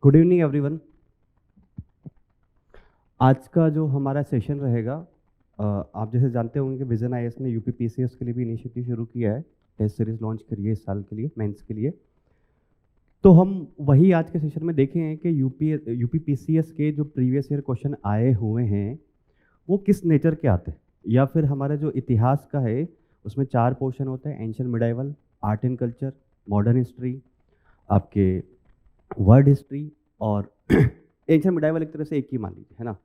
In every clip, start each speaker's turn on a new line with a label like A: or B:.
A: Good evening everyone. आज का जो हमारा सेशन रहेगा, आप जैसे जानते होंगे कि विजन आईएएस ने यूपीपीसीएस के लिए भी इनिशिएटिव शुरू किया है, टेस्ट सीरीज लॉन्च करी है इस साल के लिए मेंस के लिए। तो हम वही आज के सेशन में देखे हैं कि यूपीपीसीएस के जो प्रीवियस ईयर क्वेश्चन आए हुए हैं वो किस नेचर के आते हैं, या फिर हमारा जो इतिहास का है उसमें 4 पोर्शन होता है: ancient medieval, art and culture, modern history, आपके वर्ल्ड हिस्ट्री और एंशिएंट मिडाइवल एक तरह से एक ही मान लीजिए, है ना,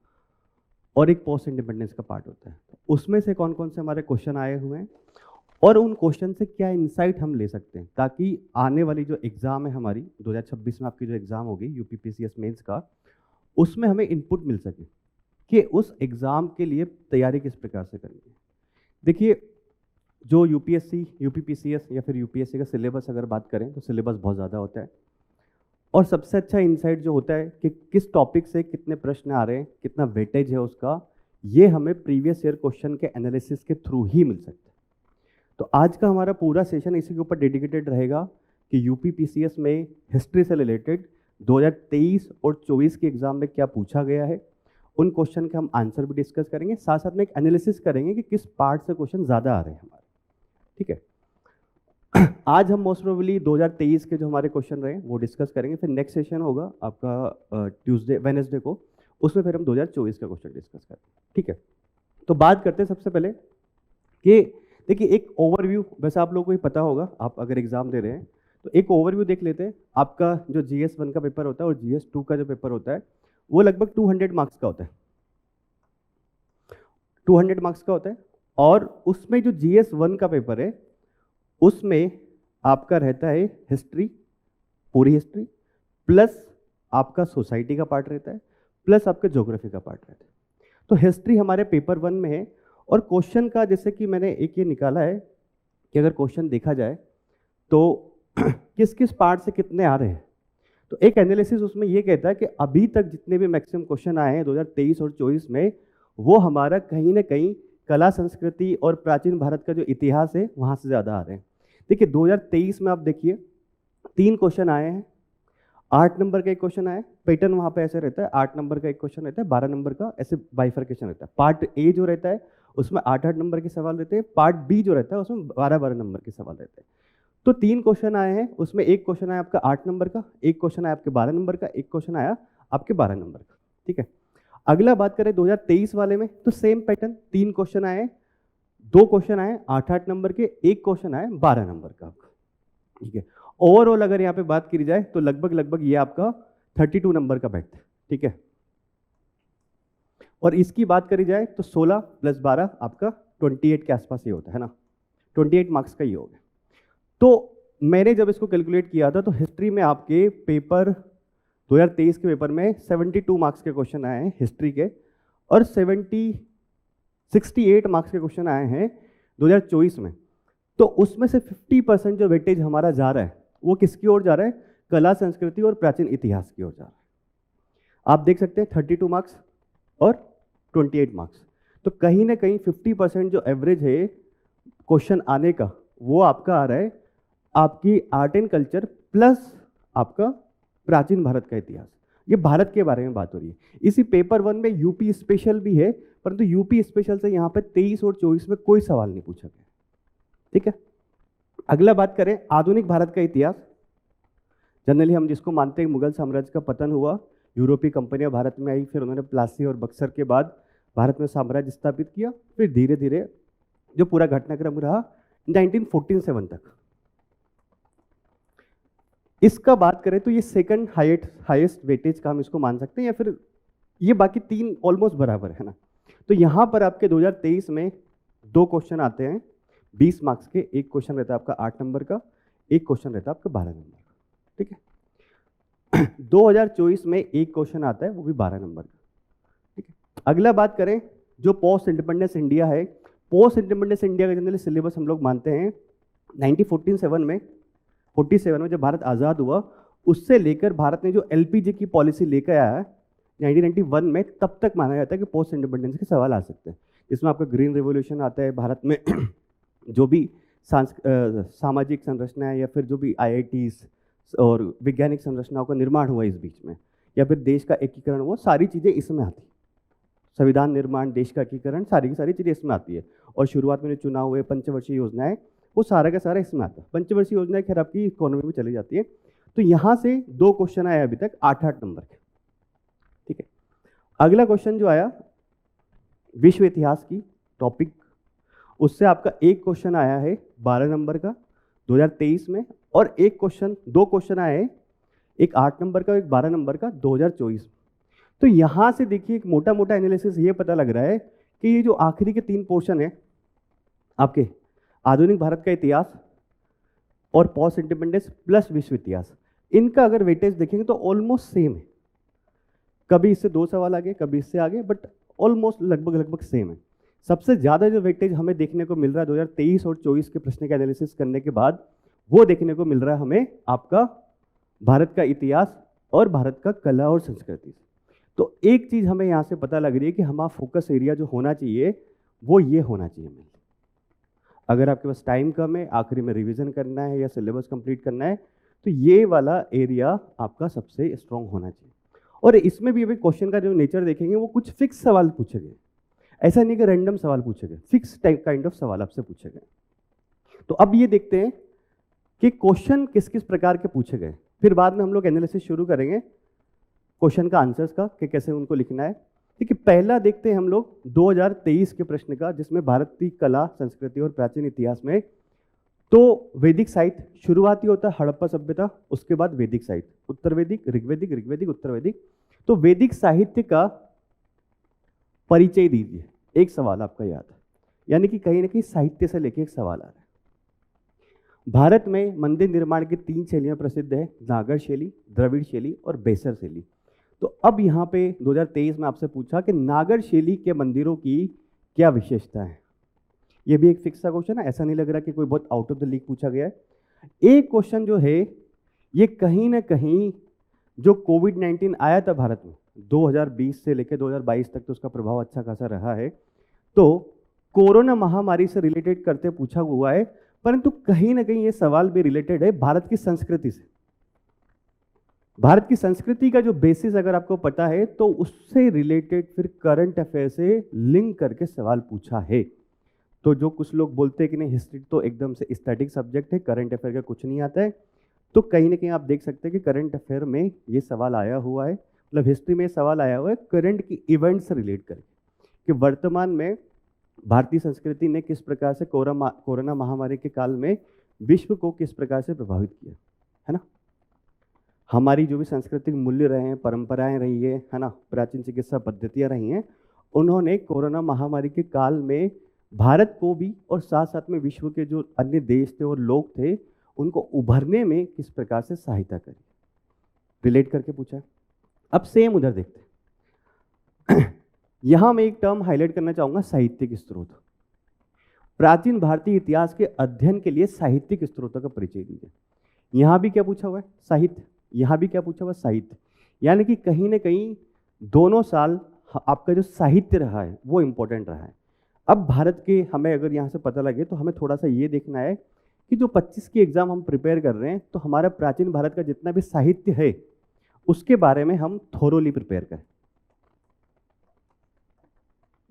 A: और एक पोस्ट इंडिपेंडेंस का पार्ट होता है। तो उसमें से कौन कौन से हमारे क्वेश्चन आए हुए हैं और उन क्वेश्चन से क्या इंसाइट हम ले सकते हैं, ताकि आने वाली जो एग्ज़ाम है हमारी 2026 में आपकी जो एग्ज़ाम होगी यूपीपीसीएस मेंस का, उसमें हमें इनपुट मिल सके कि उस एग्ज़ाम के लिए तैयारी किस प्रकार से करेंगे। देखिए, जो यूपीएससी, यूपीपीसीएस या फिर यूपीएससी का सिलेबस अगर बात करें तो सिलेबस बहुत ज़्यादा होता है, और सबसे अच्छा इंसाइट जो होता है कि किस टॉपिक से कितने प्रश्न आ रहे हैं, कितना वेटेज है उसका, ये हमें प्रीवियस ईयर क्वेश्चन के एनालिसिस के थ्रू ही मिल सकता है। तो आज का हमारा पूरा सेशन इसी के ऊपर डेडिकेटेड रहेगा कि यूपीपीसीएस में हिस्ट्री से रिलेटेड 2023 और 24 के एग्जाम में क्या पूछा गया है, उन क्वेश्चन के हम आंसर भी डिस्कस करेंगे, साथ साथ में एक एनालिसिस करेंगे कि किस पार्ट से क्वेश्चन ज़्यादा आ रहे हैं हमारे। ठीक है, आज हम मोस्ट प्रोबेबली 2023 के जो हमारे क्वेश्चन रहे वो डिस्कस करेंगे, फिर नेक्स्ट सेशन होगा आपका वेनेसडे को, उसमें फिर हम 2024 का क्वेश्चन डिस्कस करेंगे। ठीक है, तो बात करते हैं सबसे पहले कि देखिए एक ओवरव्यू, वैसे आप लोगों को ही पता होगा, आप अगर एग्जाम दे रहे हैं तो एक ओवरव्यू देख लेते हैं। आपका जो GS1 का पेपर होता है और GS2 का जो पेपर होता है वो लगभग 200 मार्क्स का होता है, 200 मार्क्स का होता है। और उसमें जो GS1 का पेपर है उसमें आपका रहता है हिस्ट्री, पूरी हिस्ट्री, प्लस आपका सोसाइटी का पार्ट रहता है, प्लस आपका ज्योग्राफी का पार्ट रहता है। तो हिस्ट्री हमारे पेपर 1 में है, और क्वेश्चन का जैसे कि मैंने एक ये निकाला है कि अगर क्वेश्चन देखा जाए तो किस किस पार्ट से कितने आ रहे हैं, तो एक एनालिसिस उसमें ये कहता है कि अभी तक जितने भी मैक्सिमम क्वेश्चन आए हैं 2023 और 24 में, वो हमारा कहीं ना कहीं कला संस्कृति और प्राचीन भारत का जो इतिहास है वहाँ से ज़्यादा आ रहे हैं। देखिए 2023 में आप देखिए 3 क्वेश्चन आए हैं, 8 नंबर का एक क्वेश्चन आया, पैटर्न वहाँ पे ऐसे रहता है, 8 नंबर का एक क्वेश्चन रहता है, 12 नंबर का ऐसे बाइफर्केशन रहता है। पार्ट ए जो रहता है उसमें 8-8 नंबर के सवाल रहते हैं, पार्ट बी जो रहता है उसमें 12-12 नंबर के सवाल रहते हैं। तो 3 क्वेश्चन आए हैं, उसमें एक क्वेश्चन आया आपका 8 नंबर का, एक क्वेश्चन आया आपके 12 नंबर का, एक क्वेश्चन आया आपके 12 नंबर का। ठीक है, अगला बात करें 2023 वाले में, तो सेम पैटर्न, 3 क्वेश्चन आए, 2 क्वेश्चन आए 8-8 नंबर के, एक क्वेश्चन आए 12 नंबर का। ठीक है, ओवरऑल अगर यहाँ पे बात की जाए तो लगभग ये आपका 32 नंबर का बैठता है। ठीक है, और इसकी बात करी जाए तो 16 + 12 आपका 28 के आसपास ये होता है ना, 28 मार्क्स का ये हो गया। तो मैंने जब इसको कैलकुलेट किया था तो हिस्ट्री में आपके पेपर 2023 के पेपर में 72 मार्क्स के क्वेश्चन आए हैं हिस्ट्री के, और 68 मार्क्स के क्वेश्चन आए हैं 2024 में। तो उसमें से 50% जो वेटेज हमारा जा रहा है वो किसकी ओर जा रहा है? कला संस्कृति और प्राचीन इतिहास की ओर जा रहा है। आप देख सकते हैं 32 मार्क्स और 28 मार्क्स, तो कहीं ना कहीं 50% जो एवरेज है क्वेश्चन आने का वो आपका आ रहा है आपकी आर्ट एंड कल्चर प्लस आपका प्राचीन भारत का इतिहास। ये भारत के बारे में बात हो रही है। इसी पेपर 1 में यूपी स्पेशल भी है, परंतु यूपी स्पेशल से यहाँ पे 23 और 24 में कोई सवाल नहीं पूछा गया। ठीक है, अगला बात करें आधुनिक भारत का इतिहास। जनरली हम जिसको मानते हैं मुगल साम्राज्य का पतन हुआ, यूरोपीय कंपनियां भारत में आई, फिर उन्होंने प्लासी और बक्सर के बाद भारत में साम्राज्य स्थापित किया, फिर धीरे धीरे जो पूरा घटनाक्रम रहा 1947 तक। इसका बात करें तो ये सेकंड हाईएस्ट वेटेज का हम इसको मान सकते हैं, या फिर ये बाकी 3 ऑलमोस्ट बराबर है ना। तो यहाँ पर आपके 2023 में 2 क्वेश्चन आते हैं 20 मार्क्स के, एक क्वेश्चन रहता है आपका 8 नंबर का, एक क्वेश्चन रहता है आपका 12 नंबर का। ठीक है, 2024 में एक क्वेश्चन आता है वो भी 12 नंबर का। ठीक है, अगला बात करें जो पोस्ट इंडिपेंडेंस इंडिया है, पोस्ट इंडिपेंडेंस इंडिया का जनरली सिलेबस हम लोग मानते हैं 1947 में जब भारत आज़ाद हुआ, उससे लेकर भारत ने जो LPG की पॉलिसी लेकर आया 1991 में, तब तक माना जाता है कि पोस्ट इंडिपेंडेंस के सवाल आ सकते हैं। इसमें आपका ग्रीन रिवोल्यूशन आता है, भारत में जो भी सामाजिक संरचना है या फिर जो भी IITs और वैज्ञानिक संरचनाओं का निर्माण हुआ इस बीच में, या फिर देश का एकीकरण हुआ, सारी चीज़ें इसमें आती है। संविधान निर्माण, देश का एकीकरण, सारी की सारी चीज़ें इसमें आती है। और शुरुआत में जो चुनाव हुए, पंचवर्षीय योजनाएं, वो सारा का सारा इसमें आता है। पंचवर्षीय योजनाएं खैर आपकी इकोनॉमी में चली जाती है। तो यहाँ से 2 क्वेश्चन आए अभी तक 8-8 नंबर के, ठीक है। अगला क्वेश्चन जो आया विश्व इतिहास की टॉपिक, उससे आपका एक क्वेश्चन आया है 12 नंबर का 2023 में, और 2 क्वेश्चन आए हैं, एक 8 नंबर का और एक 12 नंबर का 2024 में। तो यहाँ से देखिए एक मोटा मोटा एनालिसिस ये पता लग रहा है कि ये जो आखिरी के 3 पोर्शन है आपके, आधुनिक भारत का इतिहास और पोस्ट इंडिपेंडेंस प्लस विश्व इतिहास, इनका अगर वेटेज देखेंगे तो ऑलमोस्ट सेम है। कभी इससे 2 सवाल आगे, कभी इससे आगे, बट ऑलमोस्ट लगभग सेम है। सबसे ज़्यादा जो वेटेज हमें देखने को मिल रहा है 2023 और 24 के प्रश्न का एनालिसिस करने के बाद, वो देखने को मिल रहा है हमें आपका भारत का इतिहास और भारत का कला और संस्कृति। तो एक चीज़ हमें यहाँ से पता लग रही है कि हमारा फोकस एरिया जो होना चाहिए वो ये होना चाहिए। अगर आपके पास टाइम कम है, आखिरी में रिवीजन करना है या सिलेबस कंप्लीट करना है, तो ये वाला एरिया आपका सबसे स्ट्रॉन्ग होना चाहिए। और इसमें भी अभी क्वेश्चन का जो नेचर देखेंगे वो कुछ फिक्स सवाल पूछे गए, ऐसा नहीं कि रैंडम सवाल पूछे गए, फिक्स टाइप काइंड ऑफ सवाल आपसे पूछे गए। तो अब ये देखते हैं कि क्वेश्चन किस किस प्रकार के पूछे गए, फिर बाद में हम लोग एनालिसिस शुरू करेंगे क्वेश्चन का आंसर्स का कि कैसे उनको लिखना है। ठीक है, पहला देखते हैं हम लोग 2023 के प्रश्न का, जिसमें भारतीय कला, संस्कृति और प्राचीन इतिहास में तो वैदिक साहित्य शुरुआती होता है, हड़प्पा सभ्यता, उसके बाद वैदिक साहित्य, उत्तर वैदिक, ऋग्वैदिक, उत्तर वैदिक। तो वैदिक साहित्य का परिचय दीजिए, एक सवाल आपका याद है, यानी कि कहीं ना कहीं साहित्य से लेके एक सवाल आ रहा है। भारत में मंदिर निर्माण की 3 शैलियां प्रसिद्ध है, नागर शैली, द्रविड़ शैली और बेसर शैली। तो अब यहाँ पे 2023 में आपसे पूछा कि नागर शैली के मंदिरों की क्या विशेषता है। ये भी एक फिक्स सा क्वेश्चन है, ऐसा नहीं लग रहा कि कोई बहुत आउट ऑफ द लीग पूछा गया है। एक क्वेश्चन जो है ये कहीं ना कहीं जो कोविड-19 आया था भारत में 2020 से लेकर 2022 तक, तो उसका प्रभाव अच्छा खासा रहा है, तो कोरोना महामारी से रिलेटेड करते पूछा हुआ है, परंतु कहीं ना कहीं ये सवाल भी रिलेटेड है भारत की संस्कृति से। भारत की संस्कृति का जो बेसिस अगर आपको पता है तो उससे रिलेटेड फिर करंट अफेयर से लिंक करके सवाल पूछा है। तो जो कुछ लोग बोलते हैं कि नहीं हिस्ट्री तो एकदम से स्टैटिक सब्जेक्ट है, करंट अफेयर का कुछ नहीं आता है, तो कहीं ना कहीं आप देख सकते हैं कि करंट अफेयर में ये सवाल आया हुआ है, मतलब हिस्ट्री में सवाल आया हुआ है करंट की इवेंट से रिलेट करके, कि वर्तमान में भारतीय संस्कृति ने किस प्रकार से कोरोना महामारी के काल में विश्व को किस प्रकार से प्रभावित किया, है ना। हमारी जो भी सांस्कृतिक मूल्य रहे हैं, परंपराएं रही है ना, प्राचीन चिकित्सा पद्धतियां रही हैं, उन्होंने कोरोना महामारी के काल में भारत को भी और साथ साथ में विश्व के जो अन्य देश थे और लोग थे उनको उभरने में किस प्रकार से सहायता करी, रिलेट करके पूछा। अब सेम उधर देखते हैं। यहां मैं एक टर्म हाईलाइट करना चाहूंगा, साहित्यिक स्रोत। प्राचीन भारतीय इतिहास के अध्ययन के लिए साहित्यिक स्रोतों का परिचय दीजिए। यहां भी क्या पूछा हुआ है, साहित्य, यहां भी क्या पूछा हुआ है, साहित्य। यानी कि कहीं ना कहीं दोनों साल आपका जो साहित्य रहा है वो इंपॉर्टेंट रहा है। अब भारत के हमें अगर यहाँ से पता लगे तो हमें थोड़ा सा ये देखना है कि जो 25 की एग्जाम हम प्रिपेयर कर रहे हैं, तो हमारा प्राचीन भारत का जितना भी साहित्य है उसके बारे में हम थोरोली प्रिपेयर करें।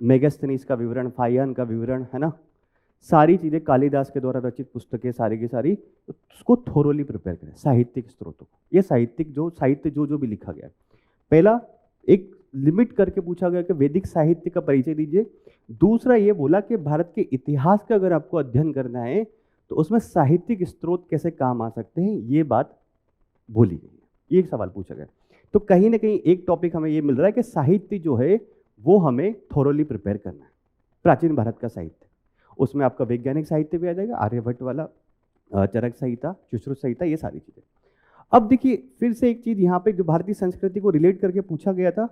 A: मेगास्थनीज का विवरण, फाहियान का विवरण, है ना, सारी चीजें कालिदास के द्वारा रचित पुस्तकें सारी की सारी, उसको थोरोली प्रिपेयर करें, साहित्यिक स्रोतों को। ये साहित्य जो भी लिखा गया है, पहला एक लिमिट करके पूछा गया कि वैदिक साहित्य का परिचय दीजिए। दूसरा ये बोला कि भारत के इतिहास का अगर आपको अध्ययन करना है तो उसमें साहित्यिक स्रोत कैसे काम आ सकते हैं, ये बात बोली गई है, ये एक सवाल पूछा गया। तो कहीं ना कहीं एक टॉपिक हमें ये मिल रहा है कि साहित्य जो है वो हमें थोरोली प्रिपेयर करना है। प्राचीन भारत का साहित्य, उसमें आपका वैज्ञानिक साहित्य भी आ जाएगा, आर्यभट्ट वाला, चरक संहिता, सुश्रुत संहिता, ये सारी चीजें। अब देखिए फिर से एक चीज यहाँ पे जो भारतीय संस्कृति को रिलेट करके पूछा गया था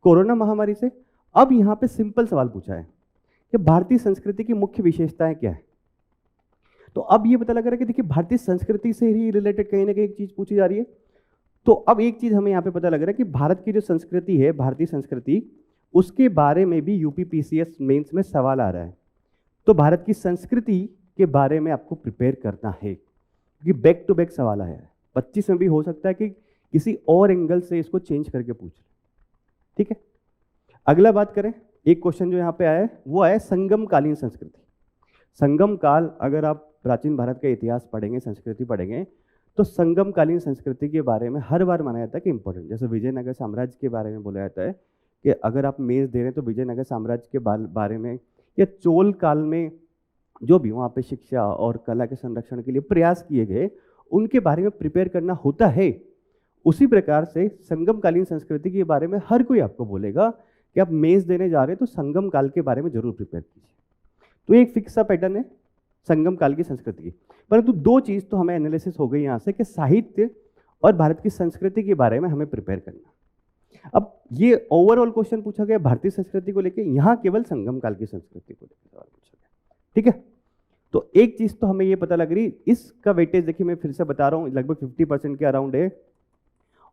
A: कोरोना महामारी से, अब यहाँ पे सिंपल सवाल पूछा है कि भारतीय संस्कृति की मुख्य विशेषताएं क्या है। तो अब ये पता लग रहा है कि देखिए भारतीय संस्कृति से ही रिलेटेड कहीं ना कहीं एक चीज पूछी जा रही है। तो अब एक चीज हमें यहाँ पे पता लग रहा है कि भारत की जो संस्कृति है, भारतीय संस्कृति, उसके बारे में भी यूपी PCS मेंस में सवाल आ रहा है। तो भारत की संस्कृति के बारे में आपको प्रिपेयर करना है, क्योंकि बैक टू बैक सवाल आया है। 25 में भी हो सकता है कि किसी और एंगल से इसको चेंज करके पूछ ले, ठीक है। अगला बात करें, एक क्वेश्चन जो यहाँ पे आया है वो आया संगम कालीन संस्कृति। संगम काल, अगर आप प्राचीन भारत का इतिहास पढ़ेंगे, संस्कृति पढ़ेंगे, तो संगम कालीन संस्कृति के बारे में हर बार माना जाता है कि इंपॉर्टेंट। जैसे विजयनगर साम्राज्य के बारे में बोला जाता है कि अगर आप मेज दे रहे हैं तो विजयनगर साम्राज्य के बारे में, या चोल काल में जो भी वहाँ पे शिक्षा और कला के संरक्षण के लिए प्रयास किए गए, उनके बारे में प्रिपेयर करना होता है। उसी प्रकार से संगम कालीन संस्कृति के बारे में हर कोई आपको बोलेगा कि आप मेज देने जा रहे हैं तो संगम काल के बारे में जरूर प्रिपेयर कीजिए। तो एक फिक्स सा पैटर्न है संगम काल की संस्कृति की। परंतु दो चीज तो हमें एनालिसिस हो गई यहाँ से कि साहित्य और भारत की संस्कृति के बारे में हमें प्रिपेयर करना। अब ये ओवरऑल क्वेश्चन पूछा गया भारतीय संस्कृति को लेकर, यहाँ केवल संगम काल की संस्कृति को लेकर सवाल पूछा गया, ठीक है। तो एक चीज तो हमें ये पता लग रही, इसका वेटेज देखिए मैं फिर से बता रहा हूँ लगभग 50% के अराउंड है।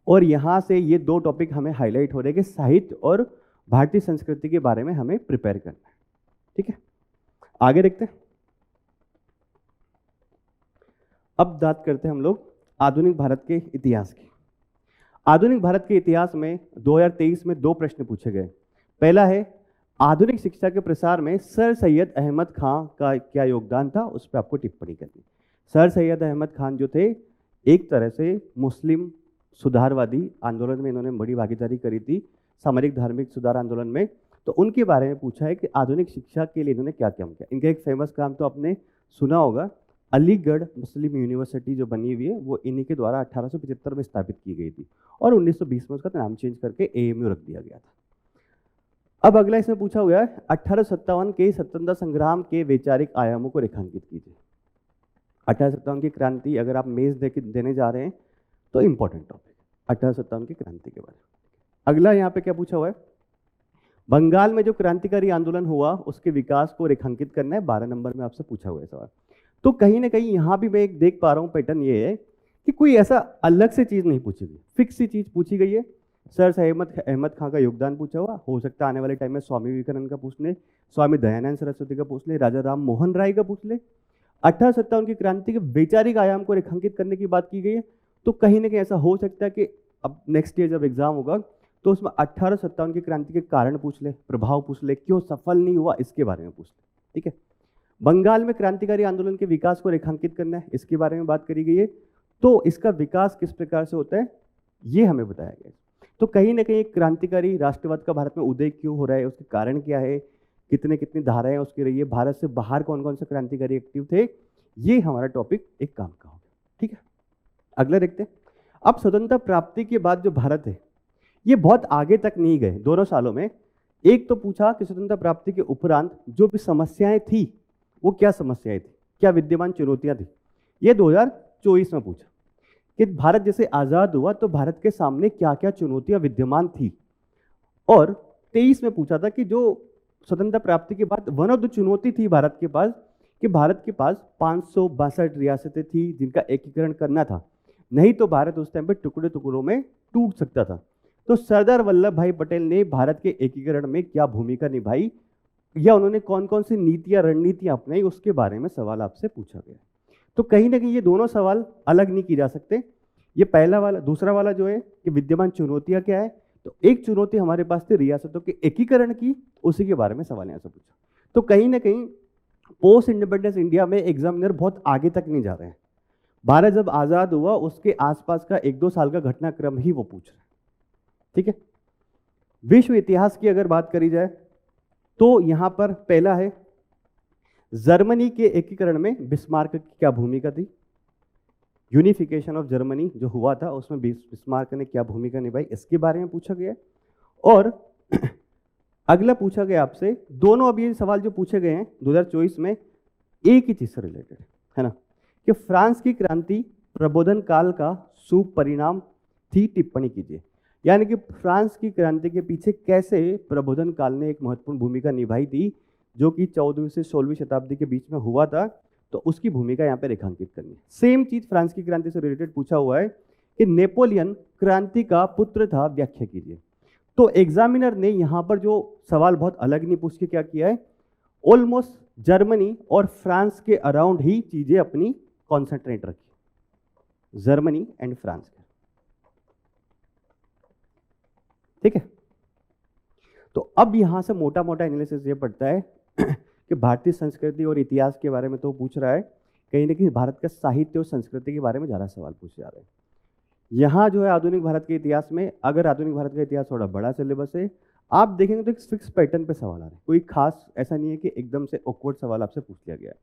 A: और यहाँ से ये दो टॉपिक हमें हाईलाइट हो रहे हैं कि साहित्य और भारतीय संस्कृति के बारे में हमें प्रिपेयर करना है, ठीक है। आगे देखते हैं। अब बात करते हैं हम लोग आधुनिक भारत के इतिहास की। आधुनिक भारत के इतिहास में 2023 में दो प्रश्न पूछे गए। पहला है आधुनिक शिक्षा के प्रसार में सर सैयद अहमद खान का क्या योगदान था, उस पर आपको टिप्पणी करनी। सर सैयद अहमद खान जो थे, एक तरह से मुस्लिम सुधारवादी आंदोलन में इन्होंने बड़ी भागीदारी करी थी, सामरिक धार्मिक सुधार आंदोलन में। तो उनके बारे में पूछा है कि आधुनिक शिक्षा के लिए इन्होंने क्या काम किया। इनका एक फेमस काम तो आपने सुना होगा, अलीगढ़ मुस्लिम यूनिवर्सिटी जो बनी हुई है वो इन्हीं के द्वारा 1875 में स्थापित की गई थी और 1920 में उसका नाम चेंज करके AMU रख दिया गया था। अब अगला इसमें पूछा हुआ है 1857 के स्वतंत्रता संग्राम के वैचारिक आयामों को रेखांकित कीजिए। 1857 की क्रांति, अगर आप मेज देने जा रहे हैं तो इंपॉर्टेंट टॉपिक 1857 की क्रांति के बारे में। अगला यहाँ पे क्या पूछा हुआ है, बंगाल में जो क्रांतिकारी आंदोलन हुआ उसके विकास को रेखांकित करना है। 12 नंबर में आपसे पूछा हुआ है सवाल। तो कहीं ना कहीं यहाँ भी मैं एक देख पा रहा हूँ पैटर्न ये है कि कोई ऐसा अलग से चीज नहीं पूछी गई, फिक्स सी चीज पूछी गई है। सर अहमद खान का योगदान पूछा हुआ, हो सकता है आने वाले टाइम में स्वामी विवेकानंद का पूछ ले, स्वामी दयानंद सरस्वती का पूछ ले, राजा राम मोहन राय का पूछ ले। 1857 की क्रांति के वैचारिक आयाम को रेखांकित करने की बात की गई है। तो कहीं ना कहीं ऐसा हो सकता है कि अब नेक्स्ट ईयर जब एग्जाम होगा तो उसमें 1857 की क्रांति के कारण पूछ ले, प्रभाव पूछ ले, क्यों सफल नहीं हुआ इसके बारे में पूछ ले, ठीक है। बंगाल में क्रांतिकारी आंदोलन के विकास को रेखांकित करना है, इसके बारे में बात करी गई है। तो इसका विकास किस प्रकार से होता है ये हमें बताया गया है। तो कहीं ना कहीं क्रांतिकारी राष्ट्रवाद का भारत में उदय क्यों हो रहा है, उसके कारण क्या है, कितने कितनी धाराएं उसकी रही है, भारत से बाहर कौन कौन से क्रांतिकारी एक्टिव थे, ये हमारा टॉपिक एक काम का होगा, ठीक है। अगला देखते हैं। अब स्वतंत्रता प्राप्ति के बाद जो भारत है ये बहुत आगे तक नहीं गए दोनों सालों में। एक तो पूछा कि स्वतंत्रता प्राप्ति के उपरांत जो भी समस्याएं थी वो क्या समस्याएं थी, क्या विद्यमान चुनौतियां थी। ये 2024 में पूछा कि भारत जैसे आजाद हुआ तो भारत के सामने क्या क्या चुनौतियां विद्यमान थी। और 23 में पूछा था कि जो स्वतंत्रता प्राप्ति के बाद वन ऑफ द चुनौती थी भारत के पास, कि भारत के पास 562 रियासतें थी जिनका एकीकरण करना था, नहीं तो भारत उस टाइम पे टुकड़े टुकड़ों में टूट सकता था। तो सरदार वल्लभ भाई पटेल ने भारत के एकीकरण में क्या भूमिका निभाई, या उन्होंने कौन कौन सी नीतियां रणनीतियां अपनाई, उसके बारे में सवाल आपसे पूछा गया। तो कहीं ना कहीं ये दोनों सवाल अलग नहीं की जा सकते। ये पहला वाला, दूसरा वाला जो है कि विद्यमान चुनौतियां क्या है, तो एक चुनौती हमारे पास थी रियासतों के एकीकरण की, उसी के बारे में सवाल यहाँ से पूछा। तो कहीं ना कहीं पोस्ट इंडिपेंडेंस इंडिया में एग्जामिनर बहुत आगे तक नहीं जा रहे हैं। भारत जब आजाद हुआ उसके आसपास का 1-2 साल का घटनाक्रम ही वो पूछ रहे हैं, ठीक है। विश्व इतिहास की अगर बात करी जाए तो यहां पर पहला है जर्मनी के एकीकरण में बिस्मार्क की क्या भूमिका थी। यूनिफिकेशन ऑफ जर्मनी जो हुआ था उसमें बिस्मार्क ने क्या भूमिका निभाई, इसके बारे में पूछा गया। और अगला पूछा गया आपसे, दोनों अब ये सवाल जो पूछे गए हैं 2024 में एक ही चीज से रिलेटेड है ना, कि फ्रांस की क्रांति प्रबोधन काल का शुभ परिणाम थी, टिप्पणी कीजिए। यानी कि फ्रांस की क्रांति के पीछे कैसे प्रबोधन काल ने एक महत्वपूर्ण भूमिका निभाई थी, जो कि 14वीं से 16वीं शताब्दी के बीच में हुआ था, तो उसकी भूमिका यहाँ पे रेखांकित करनी है। सेम चीज फ्रांस की क्रांति से रिलेटेड पूछा हुआ है कि नेपोलियन क्रांति का पुत्र था, व्याख्या कीजिए। तो एग्जामिनर ने यहाँ पर जो सवाल बहुत अलग नहीं पूछ के क्या किया है, ऑलमोस्ट जर्मनी और फ्रांस के अराउंड ही चीजें अपनी कॉन्सेंट्रेट रखी, जर्मनी एंड फ्रांस के, ठीक है। तो अब यहां से मोटा मोटा एनालिसिस ये पड़ता है कि भारतीय संस्कृति और इतिहास के बारे में तो पूछ रहा है, कहीं ना कहीं भारत का साहित्य और संस्कृति के बारे में ज़्यादा सवाल पूछे जा रहे हैं। यहाँ जो है आधुनिक भारत के इतिहास में, अगर आधुनिक भारत का इतिहास थोड़ा बड़ा सिलेबस है, आप देखेंगे तो एक फिक्स पैटर्न पे सवाल आ रहे हैं, कोई खास ऐसा नहीं है कि एकदम से ऑकवर्ड सवाल आपसे पूछ लिया गया है।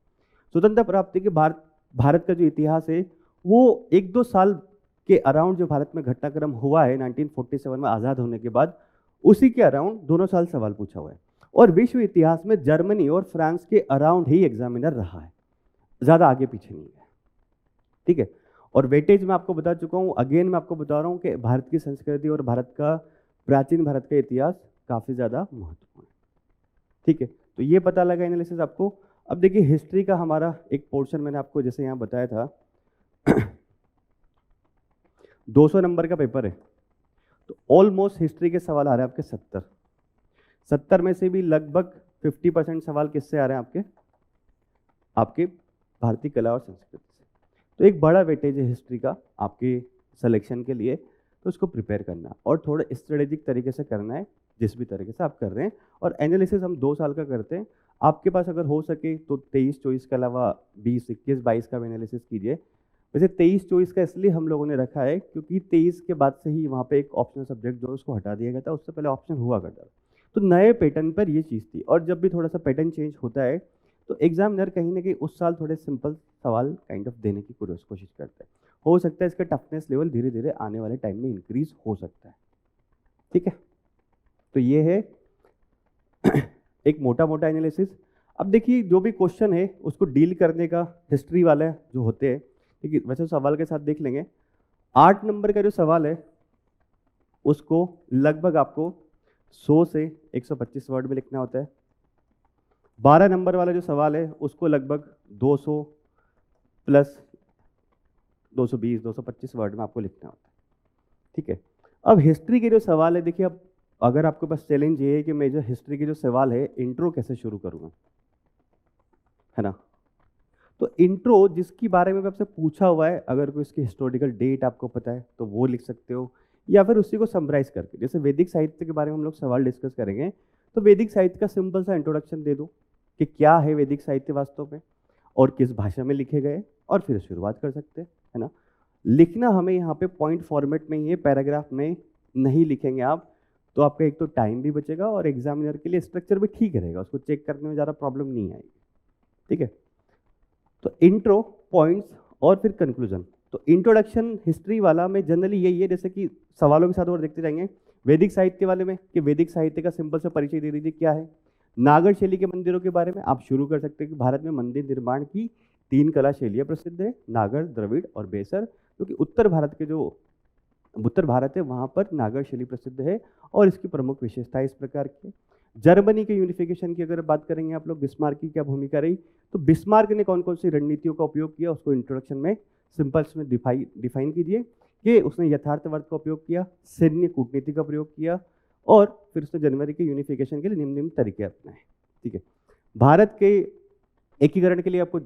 A: स्वतंत्रता प्राप्ति के भारत का जो इतिहास है वो 1-2 साल के अराउंड जो भारत में घटनाक्रम हुआ है 1947 में आज़ाद होने के बाद, उसी के अराउंड दोनों साल सवाल पूछा हुआ है। और विश्व इतिहास में जर्मनी और फ्रांस के अराउंड ही एग्जामिनर रहा है, ज़्यादा आगे पीछे नहीं है, ठीक है। और वेटेज मैं आपको बता चुका हूँ, अगेन मैं आपको बता रहा हूँ कि भारत की संस्कृति और भारत का प्राचीन भारत का इतिहास काफ़ी ज़्यादा महत्वपूर्ण है, ठीक है। तो ये पता लगा एनालिसिस आपको। अब देखिए हिस्ट्री का हमारा एक पोर्शन मैंने आपको जैसे यहाँ बताया था 200 नंबर का पेपर है, तो ऑलमोस्ट हिस्ट्री के सवाल आ रहे हैं आपके 70 में से भी लगभग 50% सवाल किससे आ रहे हैं आपके भारतीय कला और संस्कृति से। तो एक बड़ा वेटेज है हिस्ट्री का आपके सिलेक्शन के लिए, तो उसको प्रिपेयर करना और थोड़ा स्ट्रेटेजिक तरीके से करना है, जिस भी तरीके से आप कर रहे हैं। और एनालिसिस हम 2 साल का करते हैं, आपके पास अगर हो सके तो 23-24 के अलावा 20, 21, 22 का भी एनालिसिस कीजिए। वैसे 23-24 का इसलिए हम लोगों ने रखा है क्योंकि 23 के बाद से ही वहाँ पे एक ऑप्शनल सब्जेक्ट जो उसको हटा दिया गया था, उससे पहले ऑप्शन हुआ करता था। तो नए पैटर्न पर ये चीज़ थी, और जब भी थोड़ा सा पैटर्न चेंज होता है तो एग्जामिनर कहीं ना कहीं उस साल थोड़े सिंपल सवाल काइंड ऑफ देने की कोशिश करता है। हो सकता है इसका टफनेस लेवल धीरे धीरे आने वाले टाइम में इंक्रीज हो सकता है, ठीक है। तो ये है एक मोटा मोटा एनालिसिस। अब देखिए जो भी क्वेश्चन है उसको डील करने का हिस्ट्री वाले जो होते हैं, ठीक है, वैसे सवाल के साथ देख लेंगे। 8 नंबर का जो सवाल है उसको लगभग आपको 100 से 125 वर्ड में लिखना होता है। 12 नंबर वाला जो सवाल है उसको लगभग 200 प्लस 220, 225 वर्ड में आपको लिखना होता है, ठीक है। अब हिस्ट्री के जो सवाल है, देखिए अब अगर आपके पास चैलेंज ये है कि मैं जो हिस्ट्री के जो सवाल है इंट्रो कैसे शुरू करूँगा, है ना। तो इंट्रो जिसके बारे में आपसे पूछा हुआ है, अगर कोई इसकी हिस्टोरिकल डेट आपको पता है तो वो लिख सकते हो, या फिर उसी को समराइज करके, जैसे वैदिक साहित्य के बारे में हम लोग सवाल डिस्कस करेंगे तो वैदिक साहित्य का सिंपल सा इंट्रोडक्शन दे दो कि क्या है वैदिक साहित्य वास्तव में और किस भाषा में लिखे गए, और फिर शुरुआत कर सकते हैं, है ना। लिखना हमें यहाँ पे पॉइंट फॉर्मेट में ही है, पैराग्राफ में नहीं लिखेंगे आप, तो आपका एक तो टाइम भी बचेगा और एग्जामिनर के लिए स्ट्रक्चर भी ठीक रहेगा, उसको चेक करने में ज़्यादा प्रॉब्लम नहीं आएगी, ठीक है। तो इंट्रो, पॉइंट्स और फिर कंक्लूजन। तो इंट्रोडक्शन हिस्ट्री वाला में जनरली यही है, जैसे कि सवालों के साथ और देखते जाएंगे। वैदिक साहित्य वाले में कि वैदिक साहित्य का सिंपल सा परिचय दे दीजिए क्या है। नागर शैली के मंदिरों के बारे में आप शुरू कर सकते हैं कि भारत में मंदिर निर्माण की 3 कला शैलियाँ प्रसिद्ध है, नागर, द्रविड़ और बेसर, क्योंकि उत्तर भारत है वहाँ पर नागर शैली प्रसिद्ध है और इसकी प्रमुख विशेषता इस प्रकार की। जर्मनी के यूनिफिकेशन की अगर बात करेंगे आप लोग, बिस्मार्क की क्या भूमिका रही, तो बिस्मार्क ने कौन कौन सी रणनीतियों का उपयोग किया उसको इंट्रोडक्शन में सिंपल्स में डिफाइन कीजिए कि उसने यथार्थवाद का उपयोग किया, सैन्य कूटनीति का प्रयोग किया, और फिर उसने जनवरी के यूनिफिकेशन के लिए निम्न तरीके अपनाए, ठीक है। भारत के एकीकरण के लिए आपको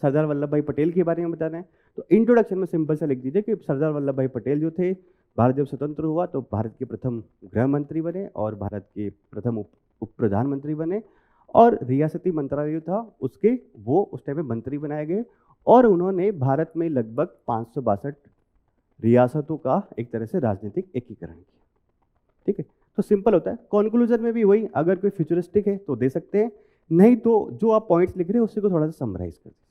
A: सरदार वल्लभ भाई पटेल के बारे में बताना है, तो इंट्रोडक्शन में सिंपल सा लिख दीजिए कि सरदार वल्लभ भाई पटेल जो थे, भारत जब स्वतंत्र हुआ तो भारत के प्रथम गृह मंत्री बने और भारत के प्रथम उप प्रधानमंत्री बने, और रियासती मंत्रालय था उसके वो उस टाइम में मंत्री बनाए गए, और उन्होंने भारत में लगभग 562 रियासतों का एक तरह से राजनीतिक एकीकरण किया, ठीक है। तो सिंपल होता है। कंक्लूजन में भी वही, अगर कोई फ्यूचरिस्टिक है तो दे सकते हैं, नहीं तो जो आप पॉइंट्स लिख रहे हैं उसी को थोड़ा सा समराइज कर दीजिए।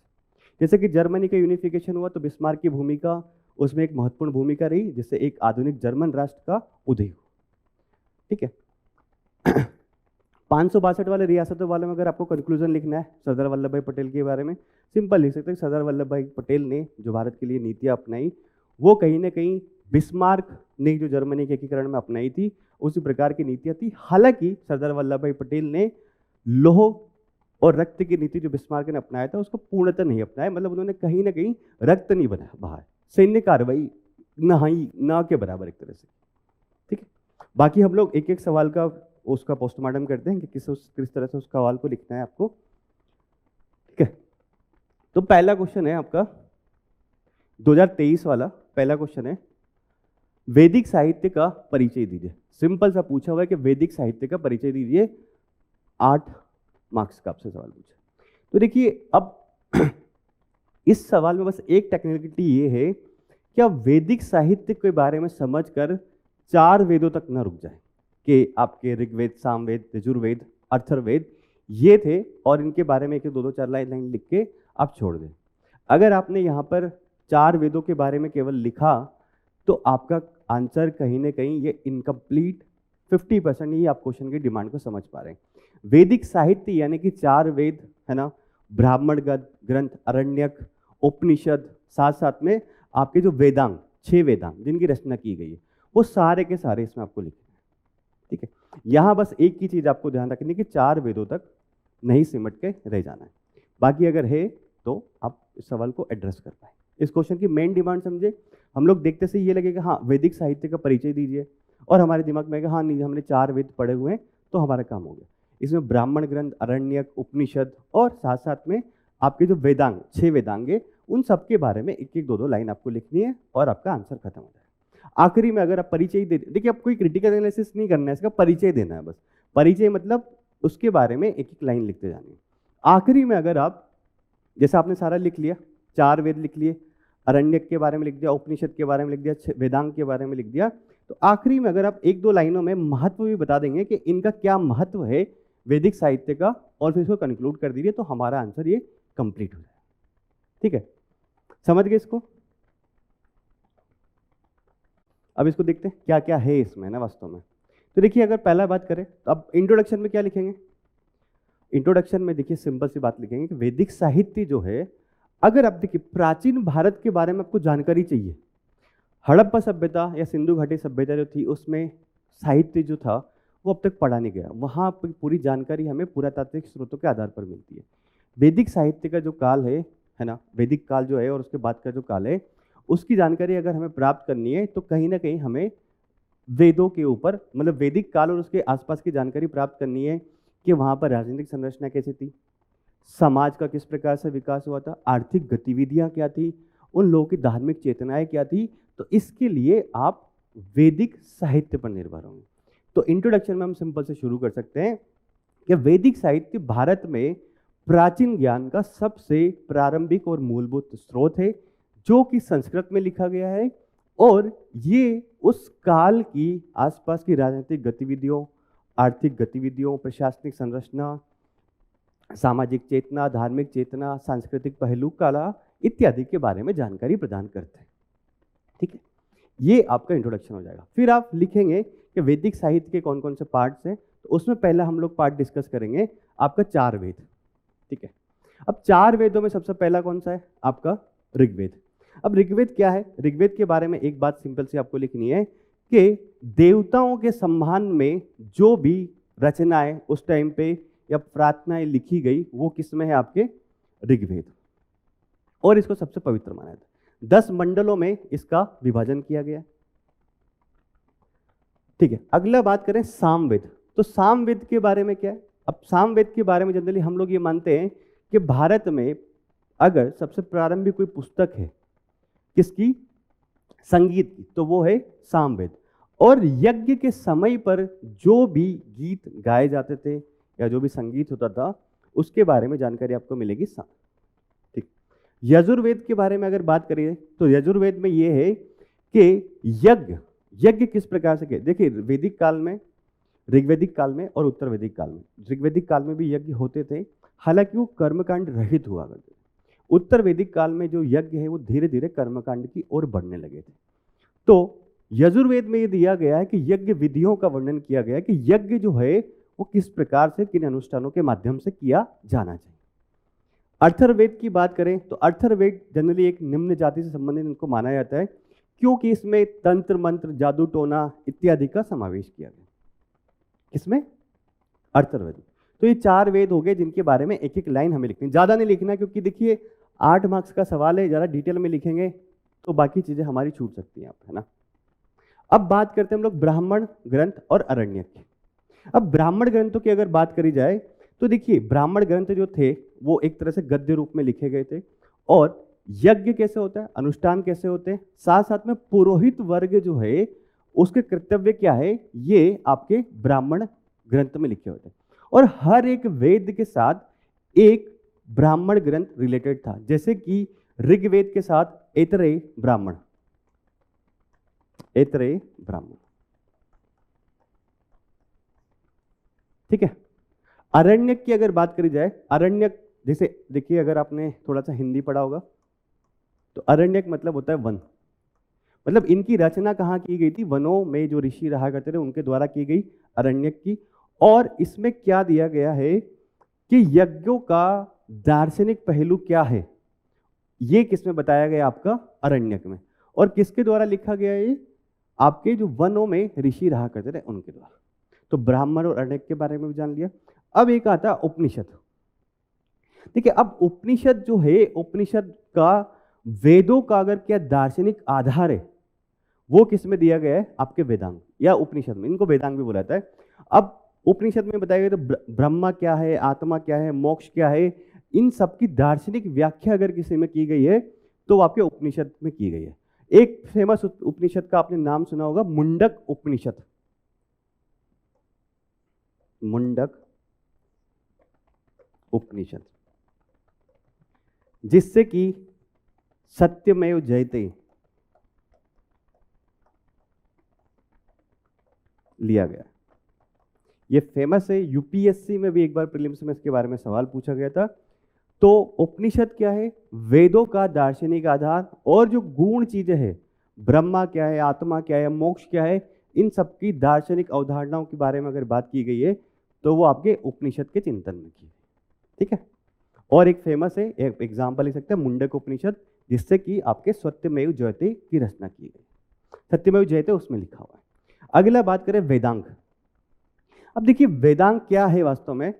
A: जैसे कि जर्मनी का यूनिफिकेशन हुआ तो बिस्मार्क की भूमिका उसमें एक महत्वपूर्ण भूमिका रही, जिससे एक आधुनिक जर्मन राष्ट्र का उदय हुआ, ठीक है। 562 वाले रियासतों वाले में अगर आपको कंक्लूजन लिखना है सरदार वल्लभ भाई पटेल के बारे में, सिंपल लिख सकते हैं सरदार वल्लभ भाई पटेल ने जो भारत के लिए नीतियाँ अपनाई वो कहीं ना कहीं बिस्मार्क ने जो जर्मनी के एकीकरण में अपनाई थी उसी प्रकार की नीतियाँ थी। हालांकि सरदार वल्लभ भाई पटेल ने लौह और रक्त की नीति जो बिस्मार्क ने अपनाया था उसको पूर्णतः नहीं अपनाया, मतलब उन्होंने कहीं ना कहीं रक्त नहीं बहाया, सैन्य कार्रवाई ना के बराबर एक तरह से, ठीक है। बाकी हम लोग एक एक सवाल का उसका पोस्टमार्टम करते हैं कि किस तरह से उस सवाल को लिखना है आपको। तो पहला क्वेश्चन है आपका 2023 वाला, पहला क्वेश्चन है वैदिक साहित्य का परिचय दीजिए। सिंपल सा पूछा हुआ है कि वैदिक साहित्य का परिचय दीजिए, 8 मार्क्स का आपसे सवाल पूछा। तो देखिए अब इस सवाल में बस एक टेक्निकलिटी ये है कि आप वैदिक साहित्य के बारे में समझकर 4 वेदों तक न रुक जाए कि आपके ऋग्वेद, सामवेद, यजुर्वेद, अथर्ववेद ये थे और इनके बारे में 1-2, 4 लाइन लिख के आप छोड़ दें। अगर आपने यहाँ पर 4 वेदों के बारे में केवल लिखा तो आपका आंसर कहीं ना कहीं ये इनकम्प्लीट 50% ही आप क्वेश्चन की डिमांड को समझ पा रहे हैं। वैदिक साहित्य यानी कि 4 वेद है ना, ब्राह्मण ग्रंथ, अरण्यक, उपनिषद, साथ साथ में आपके जो वेदांग, 6 वेदांग जिनकी रचना की गई है वो सारे के सारे इसमें आपको लिखने हैं। ठीक है, यहाँ बस एक ही चीज आपको ध्यान रखनी है कि 4 वेदों तक नहीं सिमट के रह जाना है, बाकी अगर है तो आप इस सवाल को एड्रेस कर पाए। इस क्वेश्चन की मेन डिमांड समझे, हम लोग देखते से ये लगेगा हाँ वैदिक साहित्य का परिचय दीजिए और हमारे दिमाग में आएगा हाँ नहीं हमने 4 वेद पढ़े हुए हैं तो हमारा काम हो गया। इसमें ब्राह्मण ग्रंथ, अरण्यक, उपनिषद और साथ साथ में आपके जो वेदांग, 6 वेदांग है उन सब के बारे में 1-1, 2-2 लाइन आपको लिखनी है और आपका आंसर खत्म हो जाएगा। आखिरी में अगर आप परिचय दे, देखिए आप कोई क्रिटिकल एनालिसिस नहीं करना है, इसका परिचय देना है बस। परिचय मतलब उसके बारे में 1-1 लाइन लिखते जानी है। आखिरी में अगर आप, जैसे आपने सारा लिख लिया, 4 वेद लिख लिए, अरण्यक के बारे में लिख दिया, उपनिषद के बारे में लिख दिया, वेदांग के बारे में लिख दिया, तो आखिरी में अगर आप 1-2 लाइनों में महत्व भी बता देंगे कि इनका क्या महत्व है वैदिक साहित्य का और फिर इसको कंक्लूड कर दीजिए तो हमारा आंसर ये कंप्लीट हो जाएगा। ठीक है, समझ गए इसको? अब इसको देखते हैं क्या क्या है इसमें ना वास्तव में। तो देखिए अगर पहला बात करें तो अब इंट्रोडक्शन में क्या लिखेंगे? इंट्रोडक्शन में देखिए सिंपल सी बात लिखेंगे कि वैदिक साहित्य जो है, अगर आप देखिए प्राचीन भारत के बारे में आपको जानकारी चाहिए, हड़प्पा सभ्यता या सिंधु घाटी सभ्यता जो थी उसमें साहित्य जो था वो अब तक पढ़ा नहीं गया, वहाँ पर पूरी जानकारी हमें पुरातात्विक स्रोतों के आधार पर मिलती है। वैदिक साहित्य का जो काल है ना, वैदिक काल जो है और उसके बाद का जो काल है उसकी जानकारी अगर हमें प्राप्त करनी है तो कहीं ना कहीं हमें वेदों के ऊपर, मतलब वैदिक काल और उसके आसपास की जानकारी प्राप्त करनी है कि वहाँ पर राजनीतिक संरचना कैसी थी, समाज का किस प्रकार से विकास हुआ था, आर्थिक गतिविधियाँ क्या थी, उन लोगों की धार्मिक चेतनाएं क्या थी। तो इसके लिए आप वैदिक साहित्य पर निर्भर होंगे। तो इंट्रोडक्शन में हम सिंपल से शुरू कर सकते हैं कि वैदिक साहित्य भारत में प्राचीन ज्ञान का सबसे प्रारंभिक और मूलभूत स्रोत है जो कि संस्कृत में लिखा गया है और ये उस काल की आसपास की राजनीतिक गतिविधियों, आर्थिक गतिविधियों, प्रशासनिक संरचना, सामाजिक चेतना, धार्मिक चेतना, सांस्कृतिक पहलू, कला इत्यादि के बारे में जानकारी प्रदान करते हैं। ठीक है, ये आपका इंट्रोडक्शन हो जाएगा। फिर आप लिखेंगे कि वैदिक साहित्य के कौन कौन से पार्ट्स हैं, तो उसमें पहला हम लोग पार्ट डिस्कस करेंगे आपका 4 वेद। ठीक है, अब 4 वेदों में सबसे पहला कौन सा है? आपका ऋग्वेद। अब ऋग्वेद क्या है? ऋग्वेद के बारे में एक बात सिंपल सी आपको लिखनी है कि देवताओं के सम्मान में जो भी रचनाएं उस टाइम पे या प्रार्थनाएं लिखी गई वो किस में है? आपके ऋग्वेद। और इसको सबसे पवित्र माना जाता है। 10 मंडलों में इसका विभाजन किया गया। ठीक है, अगला बात करें सामवेद। तो सामवेद के बारे में क्या है? अब सामवेद के बारे में जनरली हम लोग ये मानते हैं कि भारत में अगर सबसे प्रारंभिक कोई पुस्तक है किसकी? संगीत की, तो वो है सामवेद। और यज्ञ के समय पर जो भी गीत गाए जाते थे या जो भी संगीत होता था उसके बारे में जानकारी आपको मिलेगी। ठीक, यजुर्वेद के बारे में अगर बात करिए तो यजुर्वेद में ये है कि यज्ञ किस प्रकार से किए। देखिए वैदिक काल में, ऋग्वैदिक काल में और उत्तर वैदिक काल में, ऋग्वैदिक काल में भी यज्ञ होते थे, हालांकि वो कर्मकांड रहित हुआ करते थे। उत्तर वैदिक काल में जो यज्ञ है वो धीरे धीरे कर्मकांड की ओर बढ़ने लगे थे। तो यजुर्वेद में ये दिया गया है कि यज्ञ विधियों का वर्णन किया गया है कि यज्ञ जो है वो किस प्रकार से, किन अनुष्ठानों के माध्यम से किया जाना चाहिए। अथर्ववेद की बात करें तो अथर्ववेद जनरली एक निम्न जाति से संबंधित इनको माना जाता है क्योंकि इसमें तंत्र मंत्र, जादू टोना इत्यादि का समावेश किया गया। इसमें अथर्ववेद। तो ये 4 वेद हो गए जिनके बारे में 1-1 लाइन हमें लिखनी, ज़्यादा नहीं लिखना क्योंकि देखिए 8 मार्क्स का सवाल है, ज़्यादा डिटेल में लिखेंगे तो बाकी चीज़ें हमारी छूट सकती हैं, है ना। अब बात करते हैं हम लोग ब्राह्मण ग्रंथ और अरण्यक की। अब ब्राह्मण ग्रंथों की अगर बात करी जाए तो देखिए ब्राह्मण ग्रंथ जो थे वो एक तरह से गद्य रूप में लिखे गए थे और यज्ञ कैसे होता है, अनुष्ठान कैसे होते हैं, साथ साथ में पुरोहित वर्ग जो है उसके कर्तव्य क्या है, ये आपके ब्राह्मण ग्रंथ में लिखे होते हैं। और हर एक वेद के साथ एक ब्राह्मण ग्रंथ रिलेटेड था, जैसे कि ऋग्वेद के साथ ऐतरेय ब्राह्मण, ऐतरेय ब्राह्मण, ठीक है। अरण्यक की अगर बात करी जाए, अरण्यक जैसे देखिए, अगर आपने थोड़ा सा हिंदी पढ़ा होगा तो अरण्यक मतलब होता है वन, मतलब इनकी रचना कहाँ की गई थी, वनों में जो ऋषि रहा करते थे उनके द्वारा की गई अरण्यक की। और इसमें क्या दिया गया है कि यज्ञों का दार्शनिक पहलू क्या है, ये किसमें बताया गया, आपका अरण्यक में। और किसके द्वारा लिखा गया है, आपके जो वनों में ऋषि रहा करते थे उनके द्वारा। तो ब्राह्मण और अरण्यक के बारे में भी जान लिया। अब एक आता है उपनिषद। देखिए, अब उपनिषद जो है, उपनिषद का वेदों का अगर क्या दार्शनिक आधार है, वो किस में दिया गया है, आपके वेदांग या उपनिषद में। इनको वेदांग भी बोला जाता है। अब उपनिषद में बताया गया तो ब्रह्मा क्या है, आत्मा क्या है, मोक्ष क्या है, इन सब की दार्शनिक व्याख्या अगर किसी में की गई है तो आपके उपनिषद में की गई है। एक फेमस उपनिषद का आपने नाम सुना होगा, मुंडक उपनिषद। मुंडक उपनिषद, जिससे कि सत्यमेव जयते लिया गया। ये फेमस है, यूपीएससी में भी एक बार प्रीलिम्स में इसके बारे में सवाल पूछा गया था। तो उपनिषद क्या है, वेदों का दार्शनिक आधार, और जो गूढ़ चीजें हैं, ब्रह्मा क्या है, आत्मा क्या है, मोक्ष क्या है, इन सब की दार्शनिक अवधारणाओं के बारे में अगर बात की गई है तो वो आपके उपनिषद के चिंतन में की, ठीक है। और एक फेमस है, एक एग्जाम्पल ले सकते हैं, मुंडक उपनिषद, जिससे कि आपके सत्यमेव जयते की रचना की गई। सत्यमेव जयते उसमें लिखा हुआ है। अगला बात करें वेदांग। अब देखिए, वेदांग क्या है वास्तव में,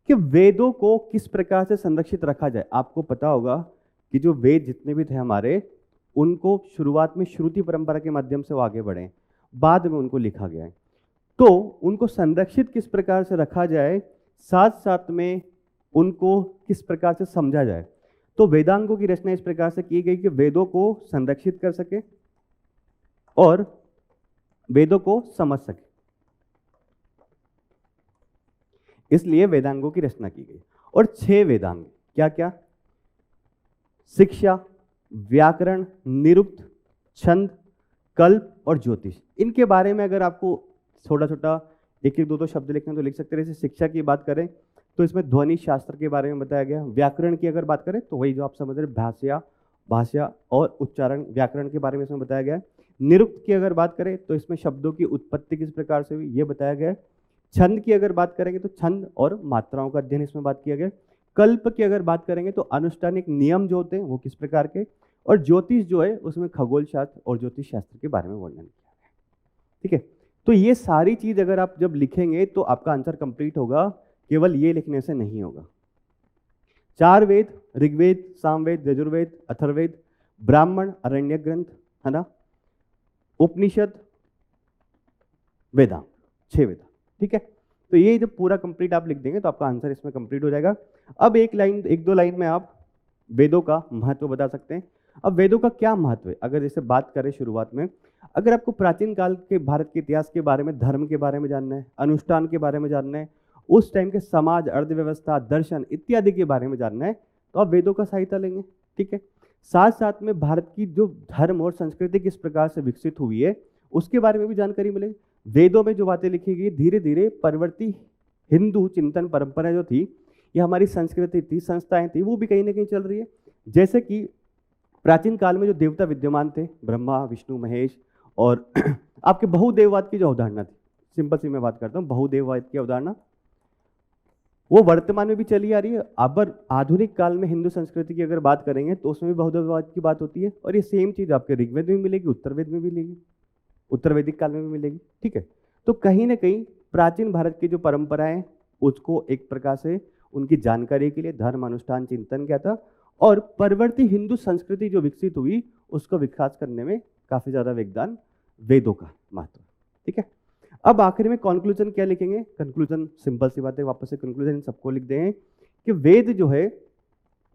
A: कि वेदों को किस प्रकार से संरक्षित रखा जाए। आपको पता होगा कि जो वेद जितने भी थे हमारे, उनको शुरुआत में श्रुति परंपरा के माध्यम से वो आगे बढ़े, बाद में उनको लिखा गया है। तो उनको संरक्षित किस प्रकार से रखा जाए, साथ साथ में उनको किस प्रकार से समझा जाए। तो वेदांगों की रचना इस प्रकार से की गई कि वेदों को संरक्षित कर सके और वेदों को समझ सके, इसलिए वेदांगों की रचना की गई। और 6 वेदांग क्या क्या, शिक्षा, व्याकरण, निरुक्त, छंद, कल्प और ज्योतिष। इनके बारे में अगर आपको छोटा छोटा एक एक दो शब्द लिखना तो लिख सकते हैं। जैसे शिक्षा की बात करें तो इसमें ध्वनि शास्त्र के बारे में बताया गया। व्याकरण की अगर बात करें तो वही जो आप समझ रहे, भाषा और उच्चारण, व्याकरण के बारे में इसमें बताया गया है। निरुक्त की अगर बात करें तो इसमें शब्दों की उत्पत्ति किस प्रकार से हुई, ये बताया गया है। छंद की अगर बात करेंगे तो छंद और मात्राओं का अध्ययन इसमें बात किया गया। कल्प की अगर बात करेंगे तो अनुष्ठानिक नियम जो होते हैं वो किस प्रकार के, और ज्योतिष जो है उसमें खगोल शास्त्र और ज्योतिष शास्त्र के बारे में वर्णन किया गया, ठीक है। तो ये सारी चीज अगर आप जब लिखेंगे तो आपका आंसर कंप्लीट होगा, केवल ये लिखने से नहीं होगा। 4 वेद, ऋग्वेद, सामवेद, यजुर्वेद, अथर्ववेद, ब्राह्मण, अरण्यक ग्रंथ, है ना, उपनिषद, वेदांग, 6 वेदांग, ठीक है। तो ये जब पूरा कंप्लीट आप लिख देंगे तो आपका आंसर इसमें कंप्लीट हो जाएगा। अब एक दो लाइन में आप वेदों का महत्व बता सकते हैं। अब वेदों का क्या महत्व है, अगर जैसे बात करें शुरुआत में, अगर आपको प्राचीन काल के भारत के इतिहास के बारे में, धर्म के बारे में जानना है, अनुष्ठान के बारे में जानना है, उस टाइम के समाज, अर्थव्यवस्था, दर्शन इत्यादि के बारे में जानना है, तो आप वेदों का सहायता लेंगे, ठीक है। साथ साथ में भारत की जो धर्म और संस्कृति किस प्रकार से विकसित हुई है उसके बारे में भी जानकारी मिलेगी। वेदों में जो बातें लिखी गई, धीरे धीरे परवर्ती हिंदू चिंतन परंपरा जो थी, ये हमारी संस्कृति थी, संस्थाएं थी, वो भी कहीं ना कहीं चल रही है। जैसे कि प्राचीन काल में जो देवता विद्यमान थे, ब्रह्मा, विष्णु, महेश, और आपके बहुदेववाद की जो अवधारणा थी, सिंपल सी मैं बात करता हूँ, बहुदेववाद की अवधारणा वो वर्तमान में भी चली आ रही है। अब आधुनिक काल में हिंदू संस्कृति की अगर बात करेंगे तो उसमें भी बहुदेववाद की बात होती है, और ये सेम चीज आपके ऋग्वेद में भी मिलेगी, उत्तरवेद में भी मिलेगी, उत्तरवैदिक काल में भी मिलेगी, ठीक है। तो कहीं ना कहीं प्राचीन भारत की जो परंपराएं, उसको एक प्रकार से उनकी जानकारी के लिए धर्म, अनुष्ठान, चिंतन किया था, और परवर्ती हिंदू संस्कृति जो विकसित हुई उसको विकास करने में काफी ज्यादा योगदान वेदों का महत्व, ठीक है। अब आखिर में कंक्लूजन क्या लिखेंगे, कंक्लूजन सिंपल सी बात है, वापस से कंक्लूजन सबको लिख दें कि वेद जो है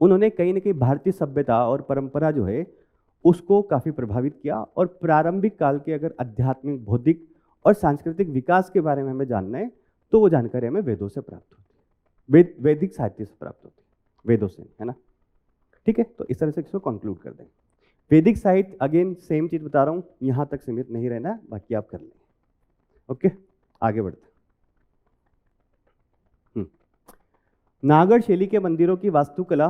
A: उन्होंने कहीं ना कहीं भारतीय सभ्यता और परंपरा जो है उसको काफ़ी प्रभावित किया। और प्रारंभिक काल के अगर आध्यात्मिक, बौद्धिक और सांस्कृतिक विकास के बारे में हमें जानना है तो वो जानकारी हमें वेदों से प्राप्त होती है, वैदिक साहित्य से प्राप्त होती है, वेदों से, है ना। ठीक है, तो इस तरह से इसको कंक्लूड कर देंगे। वैदिक साहित्य, अगेन सेम चीज बता रहा हूँ, यहाँ तक सीमित नहीं रहना है, बाकी आप कर लेंगे। ओके, आगे बढ़ते। नागर शैली के मंदिरों की वास्तुकला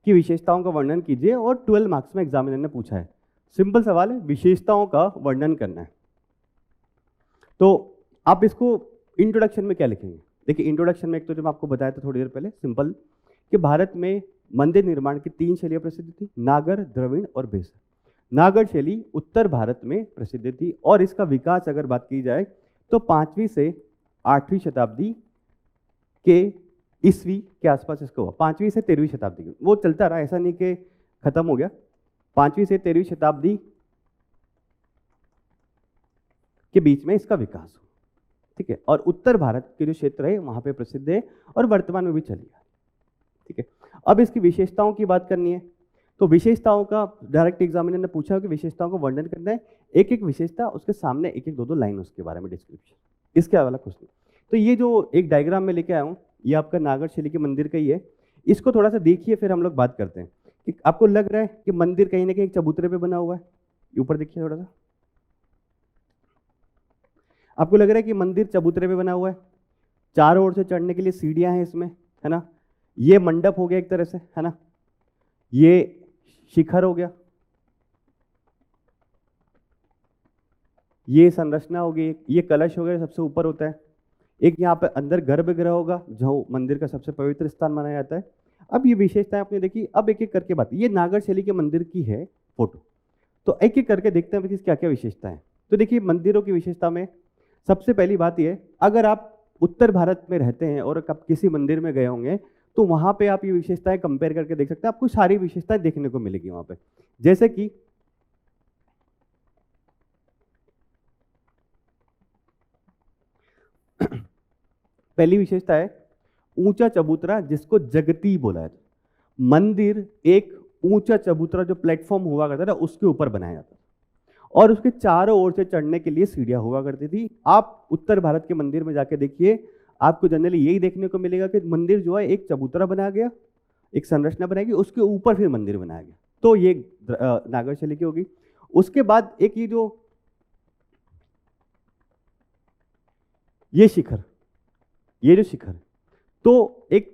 A: की विशेषताओं का वर्णन कीजिए, और 12 मार्क्स में एग्जामिनर ने पूछा है। सिंपल सवाल है, विशेषताओं का वर्णन करना है। तो आप इसको इंट्रोडक्शन में क्या लिखेंगे? देखिए, इंट्रोडक्शन में एक तो जो मैं आपको बताया था थोड़ी देर पहले, सिंपल, कि भारत में मंदिर निर्माण की 3 शैलियां प्रसिद्ध थी, नागर, द्रविड़ और बेसर। नागर शैली उत्तर भारत में प्रसिद्ध थी, और इसका विकास अगर बात की जाए तो 5वीं से 8वीं शताब्दी के ईस्वी के आसपास इसका हुआ। 5वीं से 13वीं शताब्दी वो चलता रहा, ऐसा नहीं कि खत्म हो गया। 5वीं से 13वीं शताब्दी के बीच में इसका विकास हुआ। ठीक है, और उत्तर भारत के जो क्षेत्र है वहां पे प्रसिद्ध है और वर्तमान में भी चली आ। ठीक है, अब इसकी विशेषताओं की बात करनी है, तो विशेषताओं का डायरेक्ट एग्जामिनर ने पूछा कि विशेषताओं का वर्णन करना है, एक एक विशेषता, उसके सामने एक एक 2-2 लाइन उसके बारे में डिस्क्रिप्शन, इसके वाला कुछ नहीं। तो ये जो एक डायग्राम में लेके आया हूँ, ये आपका नागर शैली के मंदिर का ही है। इसको थोड़ा सा देखिए, फिर हम लोग बात करते हैं कि आपको लग रहा है कि मंदिर कहीं ना कहीं एक चबूतरे पे बना हुआ है। ऊपर देखिए थोड़ा सा, आपको लग रहा है कि मंदिर चबूतरे पे बना हुआ है, चारों ओर से चढ़ने के लिए सीढ़ियां हैं इसमें, है ना। ये मंडप हो गया एक तरह से, है ना, ये शिखर हो गया, ये संरचना होगी, ये कलश हो गया, सबसे ऊपर होता है। एक यहाँ पे अंदर गर्भगृह होगा, जो मंदिर का सबसे पवित्र स्थान माना जाता है। अब ये विशेषताएं आपने देखी, अब एक एक करके बात, ये नागर शैली के मंदिर की है फोटो, तो एक एक करके देखते हैं कि क्या क्या विशेषता है। तो देखिए, मंदिरों की विशेषता में सबसे पहली बात यह, अगर आप उत्तर भारत में रहते हैं और आप किसी मंदिर में गए होंगे तो वहां पे आप ये विशेषताएं कंपेयर करके देख सकते हैं, आपको सारी विशेषताएं देखने को मिलेगी वहां पे। जैसे कि पहली विशेषता है ऊंचा चबूतरा, जिसको जगती बोला है। मंदिर एक ऊंचा चबूतरा जो प्लेटफॉर्म हुआ करता था उसके ऊपर बनाया जाता था, और उसके चारों ओर से चढ़ने के लिए सीढ़ियां हुआ करती थी। आप उत्तर भारत के मंदिर में जाके देखिए, आपको जनरली यही देखने को मिलेगा कि मंदिर जो है एक चबूतरा बनाया गया, एक संरचना बनाई गई, उसके ऊपर फिर मंदिर बनाया गया। तो ये नागर शैली की होगी। उसके बाद एक ये शिखर, ये जो शिखर, तो एक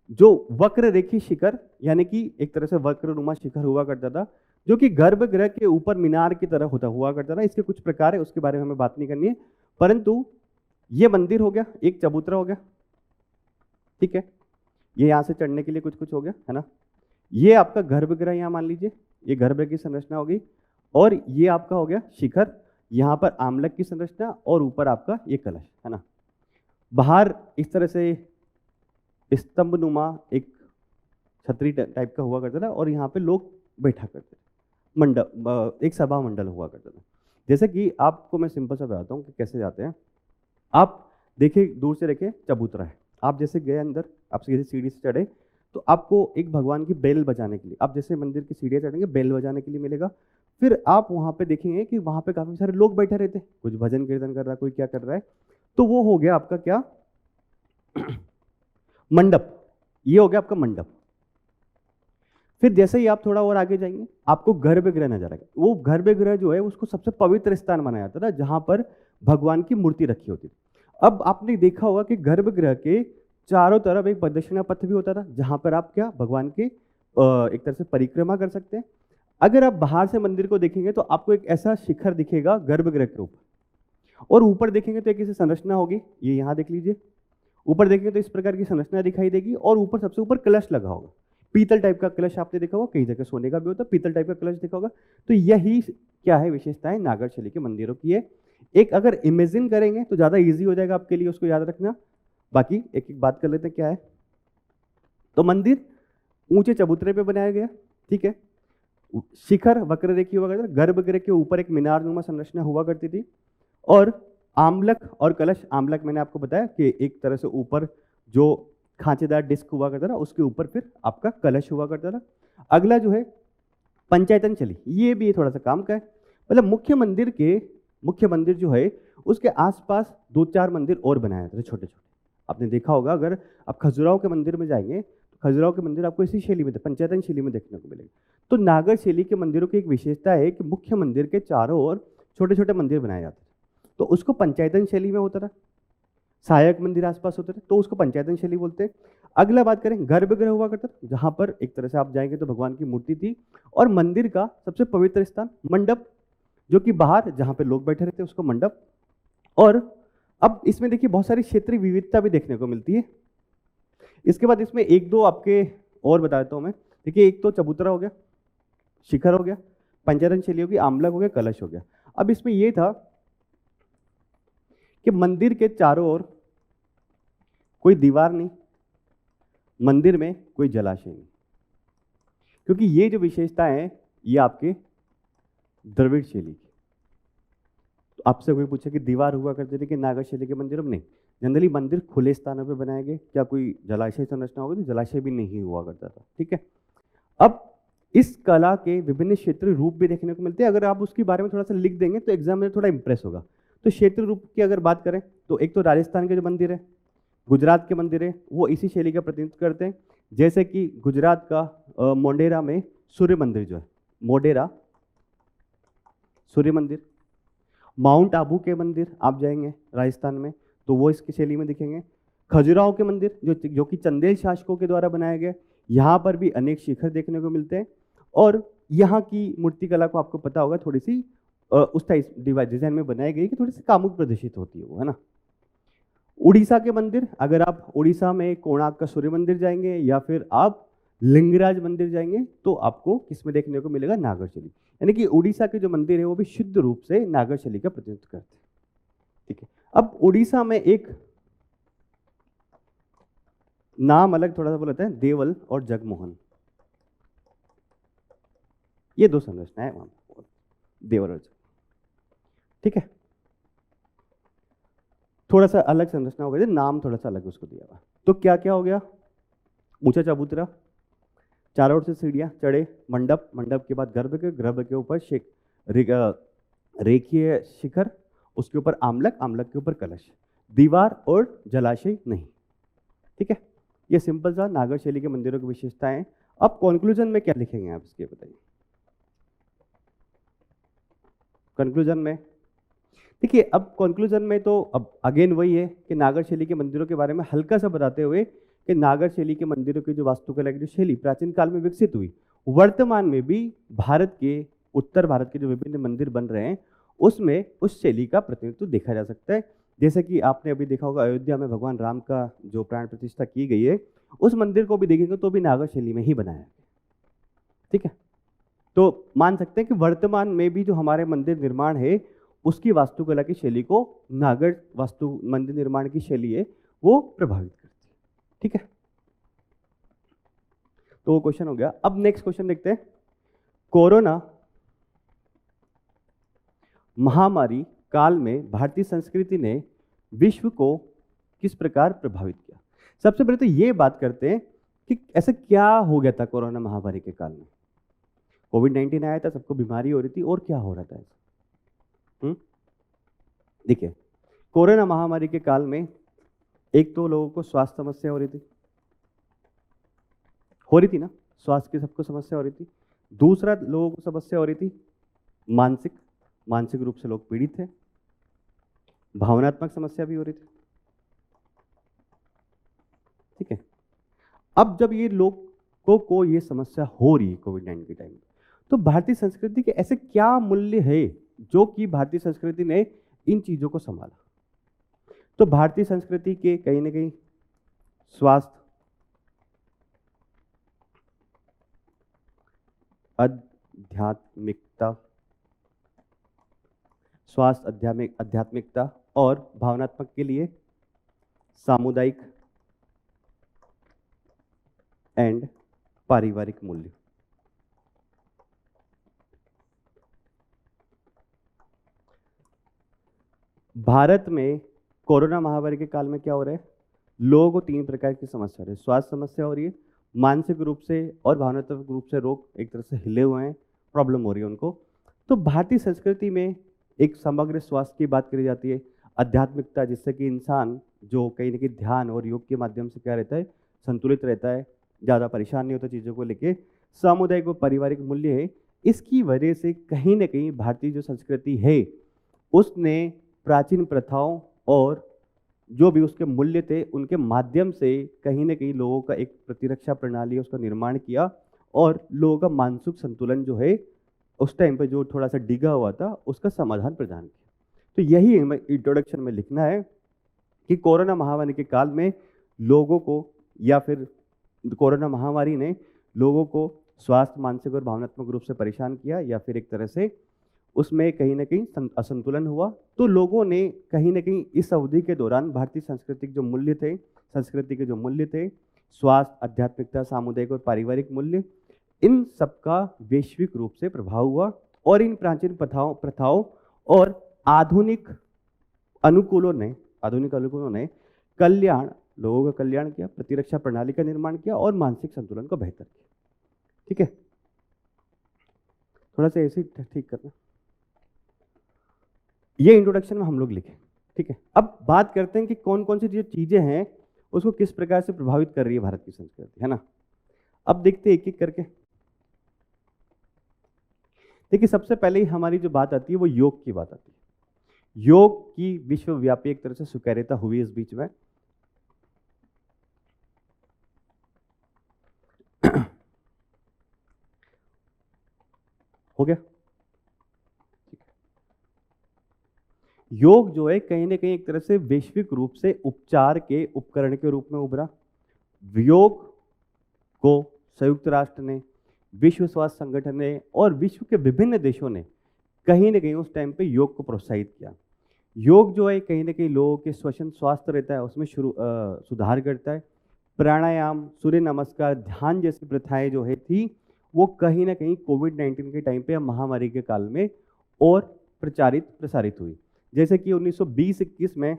A: जो वक्र रेखी शिखर, यानी कि एक तरह से वक्रनुमा शिखर हुआ करता था, जो कि गर्भगृह के ऊपर मीनार की तरह होता हुआ करता था। इसके कुछ प्रकार है, उसके बारे में हमें बात नहीं करनी है, परंतु ये मंदिर हो गया, एक चबूतरा हो गया, ठीक है, ये यहां से चढ़ने के लिए कुछ कुछ हो गया, है ना। ये आपका गर्भगृह, यहां मान लीजिए ये गर्भगृह की संरचना होगी, और ये आपका हो गया शिखर, यहां पर आमलक की संरचना, और ऊपर आपका ये कलश, है ना। बाहर इस तरह से स्तंभनुमा एक छतरी टाइप का हुआ करता था, और यहाँ पे लोग बैठा करते थे, मंडप, एक सभा मंडल हुआ करता था। जैसे कि आपको मैं सिंपल सा बताता हूँ कि कैसे जाते हैं। आप देखिए, दूर से देखें चबूतरा है, आप जैसे गए अंदर, आप सीधे सीढ़ी से चढ़े, तो आपको एक भगवान की बेल बजाने के लिए, आप जैसे मंदिर की सीढ़ियाँ चढ़ेंगे बेल बजाने के लिए मिलेगा। फिर आप वहाँ पे देखेंगे कि वहाँ पे काफ़ी सारे लोग बैठे रहते हैं, कुछ भजन कीर्तन कर रहा है, कोई क्या कर रहा है, तो वो हो गया आपका क्या, मंडप, ये हो गया आपका मंडप। फिर जैसे ही आप थोड़ा और आगे जाएंगे, आपको गर्भगृह नजर आएगा। वो गर्भगृह जो है उसको सबसे पवित्र स्थान माना जाता था, जहां पर भगवान की मूर्ति रखी होती थी। अब आपने देखा होगा कि गर्भगृह के चारों तरफ एक प्रदक्षिणा पथ भी होता था, जहां पर आप क्या भगवान के एक तरह से परिक्रमा कर सकते हैं। अगर आप बाहर से मंदिर को देखेंगे तो आपको एक ऐसा शिखर दिखेगा गर्भगृह के ऊपर, और ऊपर देखेंगे तो एक ऐसी संरचना होगी, ये यहाँ देख लीजिए, ऊपर देखेंगे तो इस प्रकार की संरचना दिखाई देगी, और ऊपर सबसे ऊपर कलश लगा होगा, पीतल टाइप का कलश आपने देखा होगा, कई जगह सोने का भी होता है, पीतल टाइप का कलश देखा होगा। तो यही क्या है, विशेषताएं नागर शैली के मंदिरों की है। एक अगर इमेजिन करेंगे तो ज्यादा इजी हो जाएगा आपके लिए उसको याद रखना। बाकी एक एक बात कर लेते हैं क्या है। तो मंदिर ऊंचे चबूतरे पे बनाया गया, ठीक है, शिखर वक्र रेखी हुआ करता, गर्भगृह के ऊपर एक मीनारनुमा संरचना हुआ करती थी, और आमलक और कलश, आमलक मैंने आपको बताया कि एक तरह से ऊपर जो खांचेदार डिस्क हुआ करता था, उसके ऊपर फिर आपका कलश हुआ करता था। अगला जो है पंचायतन चली, ये भी थोड़ा सा काम का है। मतलब मुख्य मंदिर जो है उसके आसपास 2-4 मंदिर और बनाए जाते थे छोटे छोटे। आपने देखा होगा, अगर आप खजुराहो के मंदिर में जाएंगे तो खजुराहो के मंदिर आपको इसी शैली में, पंचायतन शैली में देखने को मिलेंगे। तो नागर शैली के मंदिरों की एक विशेषता है कि मुख्य मंदिर के चारों ओर छोटे छोटे मंदिर बनाए जाते थे, तो उसको पंचायतन शैली में होता था। सहायक मंदिर आसपास होते थे तो उसको पंचायतन शैली बोलते हैं। अगला बात करें, गर्भगृह हुआ करता था, जहां पर एक तरह से आप जाएंगे तो भगवान की मूर्ति थी, और मंदिर का सबसे पवित्र स्थान मंडप, जो कि बाहर जहां पे लोग बैठे रहते उसको मंडप। और अब इसमें देखिए बहुत सारी क्षेत्रीय विविधता भी देखने को मिलती है। इसके बाद इसमें एक दो आपके और बता देता हूं मैं। देखिए, एक तो चबूतरा हो गया, शिखर हो गया, पंचायतन शैली होगी, आमलक हो गया, कलश हो गया। अब इसमें यह था कि मंदिर के चारों ओर कोई दीवार नहीं, मंदिर में कोई जलाशय नहीं, क्योंकि ये जो विशेषता है ये आपके द्रविड़ शैली की। तो आपसे कोई पूछे कि दीवार हुआ करती थी कि नागर शैली के मंदिरों में, नहीं, जनरली मंदिर खुले स्थानों पे बनाए गए। क्या कोई जलाशय संरचना होगी? तो जलाशय भी नहीं हुआ करता था। ठीक है, अब इस कला के विभिन्न क्षेत्रीय रूप भी देखने को मिलते हैं। अगर आप उसके बारे में थोड़ा सा लिख देंगे तो एग्जाम में थोड़ा इंप्रेस होगा। तो क्षेत्रीय रूप की अगर बात करें तो एक तो राजस्थान के जो मंदिर है, गुजरात के मंदिर है, वो इसी शैली का प्रतिनिधित्व करते हैं। जैसे कि गुजरात का मोढेरा में सूर्य मंदिर जो है, मोढेरा सूर्य मंदिर। माउंट आबू के मंदिर आप जाएंगे राजस्थान में तो वो इसकी शैली में दिखेंगे। खजुराहो के मंदिर जो कि चंदेल शासकों के द्वारा बनाए गए, यहाँ पर भी अनेक शिखर देखने को मिलते हैं। और यहाँ की मूर्तिकला को आपको पता होगा, थोड़ी सी उस टाइप डिजाइन में बनाई गई कि थोड़ी सी कामुक प्रदर्शित होती है वो, है ना। उड़ीसा के मंदिर, अगर आप उड़ीसा में कोणार्क का सूर्य मंदिर जाएंगे या फिर आप लिंगराज मंदिर जाएंगे तो आपको किसमें देखने को मिलेगा? नागर शैली। यानी कि उड़ीसा के जो मंदिर है वो भी शुद्ध रूप से नागर शैली का प्रतिनिधित्व करते हैं। ठीक है, अब उड़ीसा में एक नाम अलग थोड़ा सा बोलते हैं, देवल और जगमोहन। ये दो संरचनाएं वहां, देवल और जगमोहन। ठीक है, थोड़ा सा अलग संरचना हो गई, नाम थोड़ा सा अलग उसको दिया हुआ। तो क्या क्या हो गया? ऊंचा चबूतरा, चारों ओर से सीढ़ियां, चढ़े, मंडप, मंडप के बाद गर्भ के ऊपर रेखीय शिखर, उसके ऊपर आमलक, आमलक के ऊपर कलश, दीवार और जलाशय नहीं। ठीक है, ये सिंपल सा नागर शैली के मंदिरों की विशेषताएं। अब कंक्लूजन में क्या लिखेंगे आप, इसके बताइए। कंक्लूजन में देखिए, अब कंक्लूजन में तो अब अगेन वही है कि नागर शैली के मंदिरों के बारे में हल्का सा बताते हुए कि नागर शैली के मंदिरों की जो वास्तुकला की जो शैली प्राचीन काल में विकसित हुई, वर्तमान में भी भारत के, उत्तर भारत के जो विभिन्न मंदिर बन रहे हैं उसमें उस शैली का प्रतिनिधित्व देखा जा सकता है। जैसे कि आपने अभी देखा होगा, अयोध्या में भगवान राम का जो प्राण प्रतिष्ठा की गई है, उस मंदिर को भी देखेंगे तो भी नागर शैली में ही बनाया है। ठीक है, तो मान सकते हैं कि वर्तमान में भी जो हमारे मंदिर निर्माण है उसकी वास्तुकला की शैली को नागर वास्तु मंदिर निर्माण की शैली है वो प्रभावित करती है। ठीक है, तो वो क्वेश्चन हो गया। अब नेक्स्ट क्वेश्चन देखते हैं, कोरोना महामारी काल में भारतीय संस्कृति ने विश्व को किस प्रकार प्रभावित किया। सबसे पहले तो ये बात करते हैं कि ऐसा क्या हो गया था कोरोना महामारी के काल में। कोविड-19 आया था, सबको बीमारी हो रही थी, और क्या हो रहा था ऐसा? देखिए, कोरोना महामारी के काल में एक तो लोगों को स्वास्थ्य समस्या हो रही थी ना, स्वास्थ्य की सबको समस्या हो रही थी। दूसरा लोगों को समस्या हो रही थी मानसिक रूप से लोग पीड़ित थे, भावनात्मक समस्या भी हो रही थी। ठीक है, अब जब ये लोगों को ये समस्या हो रही है कोविड-19 के टाइम में, तो भारतीय संस्कृति के ऐसे क्या मूल्य है जो कि भारतीय संस्कृति ने इन चीजों को संभाला। तो भारतीय संस्कृति के कहीं ना कहीं स्वास्थ्य, आध्यात्मिकता और भावनात्मक के लिए सामुदायिक एंड पारिवारिक मूल्य। भारत में कोरोना महामारी के काल में क्या हो रहा है? लोगों को 3 प्रकार की समस्या हो रही है, स्वास्थ्य समस्या हो रही है, मानसिक रूप से और भावनात्मक रूप से रोग एक तरह से हिले हुए हैं, प्रॉब्लम हो रही है उनको। तो भारतीय संस्कृति में एक समग्र स्वास्थ्य की बात करी जाती है, आध्यात्मिकता, जिससे कि इंसान जो कहीं न कहीं ध्यान और योग के माध्यम से क्या रहता है, संतुलित रहता है, ज़्यादा परेशान नहीं होता चीज़ों को लेके। सामुदायिक व पारिवारिक मूल्य है, इसकी वजह से कहीं न कहीं भारतीय जो संस्कृति है, उसने प्राचीन प्रथाओं और जो भी उसके मूल्य थे, उनके माध्यम से कहीं न कहीं लोगों का एक प्रतिरक्षा प्रणाली, उसका निर्माण किया और लोगों का मानसिक संतुलन जो है, उस टाइम पे जो थोड़ा-सा डिगा हुआ था, उसका समाधान प्रदान किया। तो यही हमें इंट्रोडक्शन में लिखना है कि कोरोना महामारी के काल में लोगों को, या फिर कोरोना महामारी ने लोगों को स्वास्थ्य, मानसिक और भावनात्मक रूप से परेशान किया, या फिर एक तरह से उसमें कहीं न कहीं असंतुलन हुआ। तो लोगों ने कहीं न कहीं इस अवधि के दौरान भारतीय सांस्कृतिक जो मूल्य थे, संस्कृति के जो मूल्य थे, स्वास्थ्य, आध्यात्मिकता, सामुदायिक और पारिवारिक मूल्य, इन सबका वैश्विक रूप से प्रभाव हुआ और इन प्राचीन प्रथाओं और आधुनिक अनुकूलों ने कल्याण, लोगों का कल्याण किया, प्रतिरक्षा प्रणाली का निर्माण किया और मानसिक संतुलन को बेहतर किया। ठीक है, थोड़ा सा ऐसे ठीक करना। ये इंट्रोडक्शन में हम लोग लिखे। ठीक है, अब बात करते हैं कि कौन कौन सी जो चीजें हैं उसको किस प्रकार से प्रभावित कर रही है भारत की संस्कृति, है ना। अब देखते हैं एक एक करके। देखिए, सबसे पहले ही हमारी जो बात आती है वो योग की बात आती है। योग की विश्वव्यापी एक तरह से स्वीकार्यता हुई इस बीच में। हो गया। योग जो है कहीं ना कहीं एक तरह से वैश्विक रूप से उपचार के उपकरण के रूप में उभरा। योग को संयुक्त राष्ट्र ने, विश्व स्वास्थ्य संगठन ने और विश्व के विभिन्न देशों ने कहीं ना कहीं उस टाइम पे योग को प्रोत्साहित किया। योग जो है कहीं ना कहीं लोगों के श्वसन स्वास्थ्य रहता है, उसमें सुधार करता है। प्राणायाम, सूर्य नमस्कार, ध्यान जैसी प्रथाएं जो है थी, वो कहीं ना कहीं कोविड-19 के टाइम पे, महामारी के काल में और प्रसारित हुई। जैसे कि 1920-21 में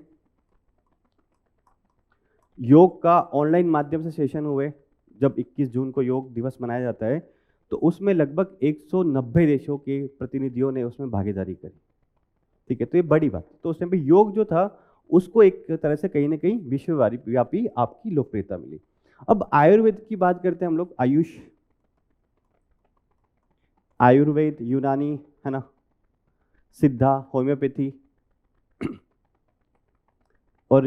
A: योग का ऑनलाइन माध्यम से सेशन हुए, जब 21 जून को योग दिवस मनाया जाता है, तो उसमें लगभग 190 देशों के प्रतिनिधियों ने उसमें भागीदारी करी। ठीक है, तो ये बड़ी बात। तो उस टाइम पे योग जो था उसको एक तरह से कहीं ना कहीं विश्वव्यापी आपकी लोकप्रियता मिली। अब आयुर्वेद की बात करते हैं हम लोग। आयुर्वेद, यूनानी, है ना, सिद्धा, होम्योपैथी और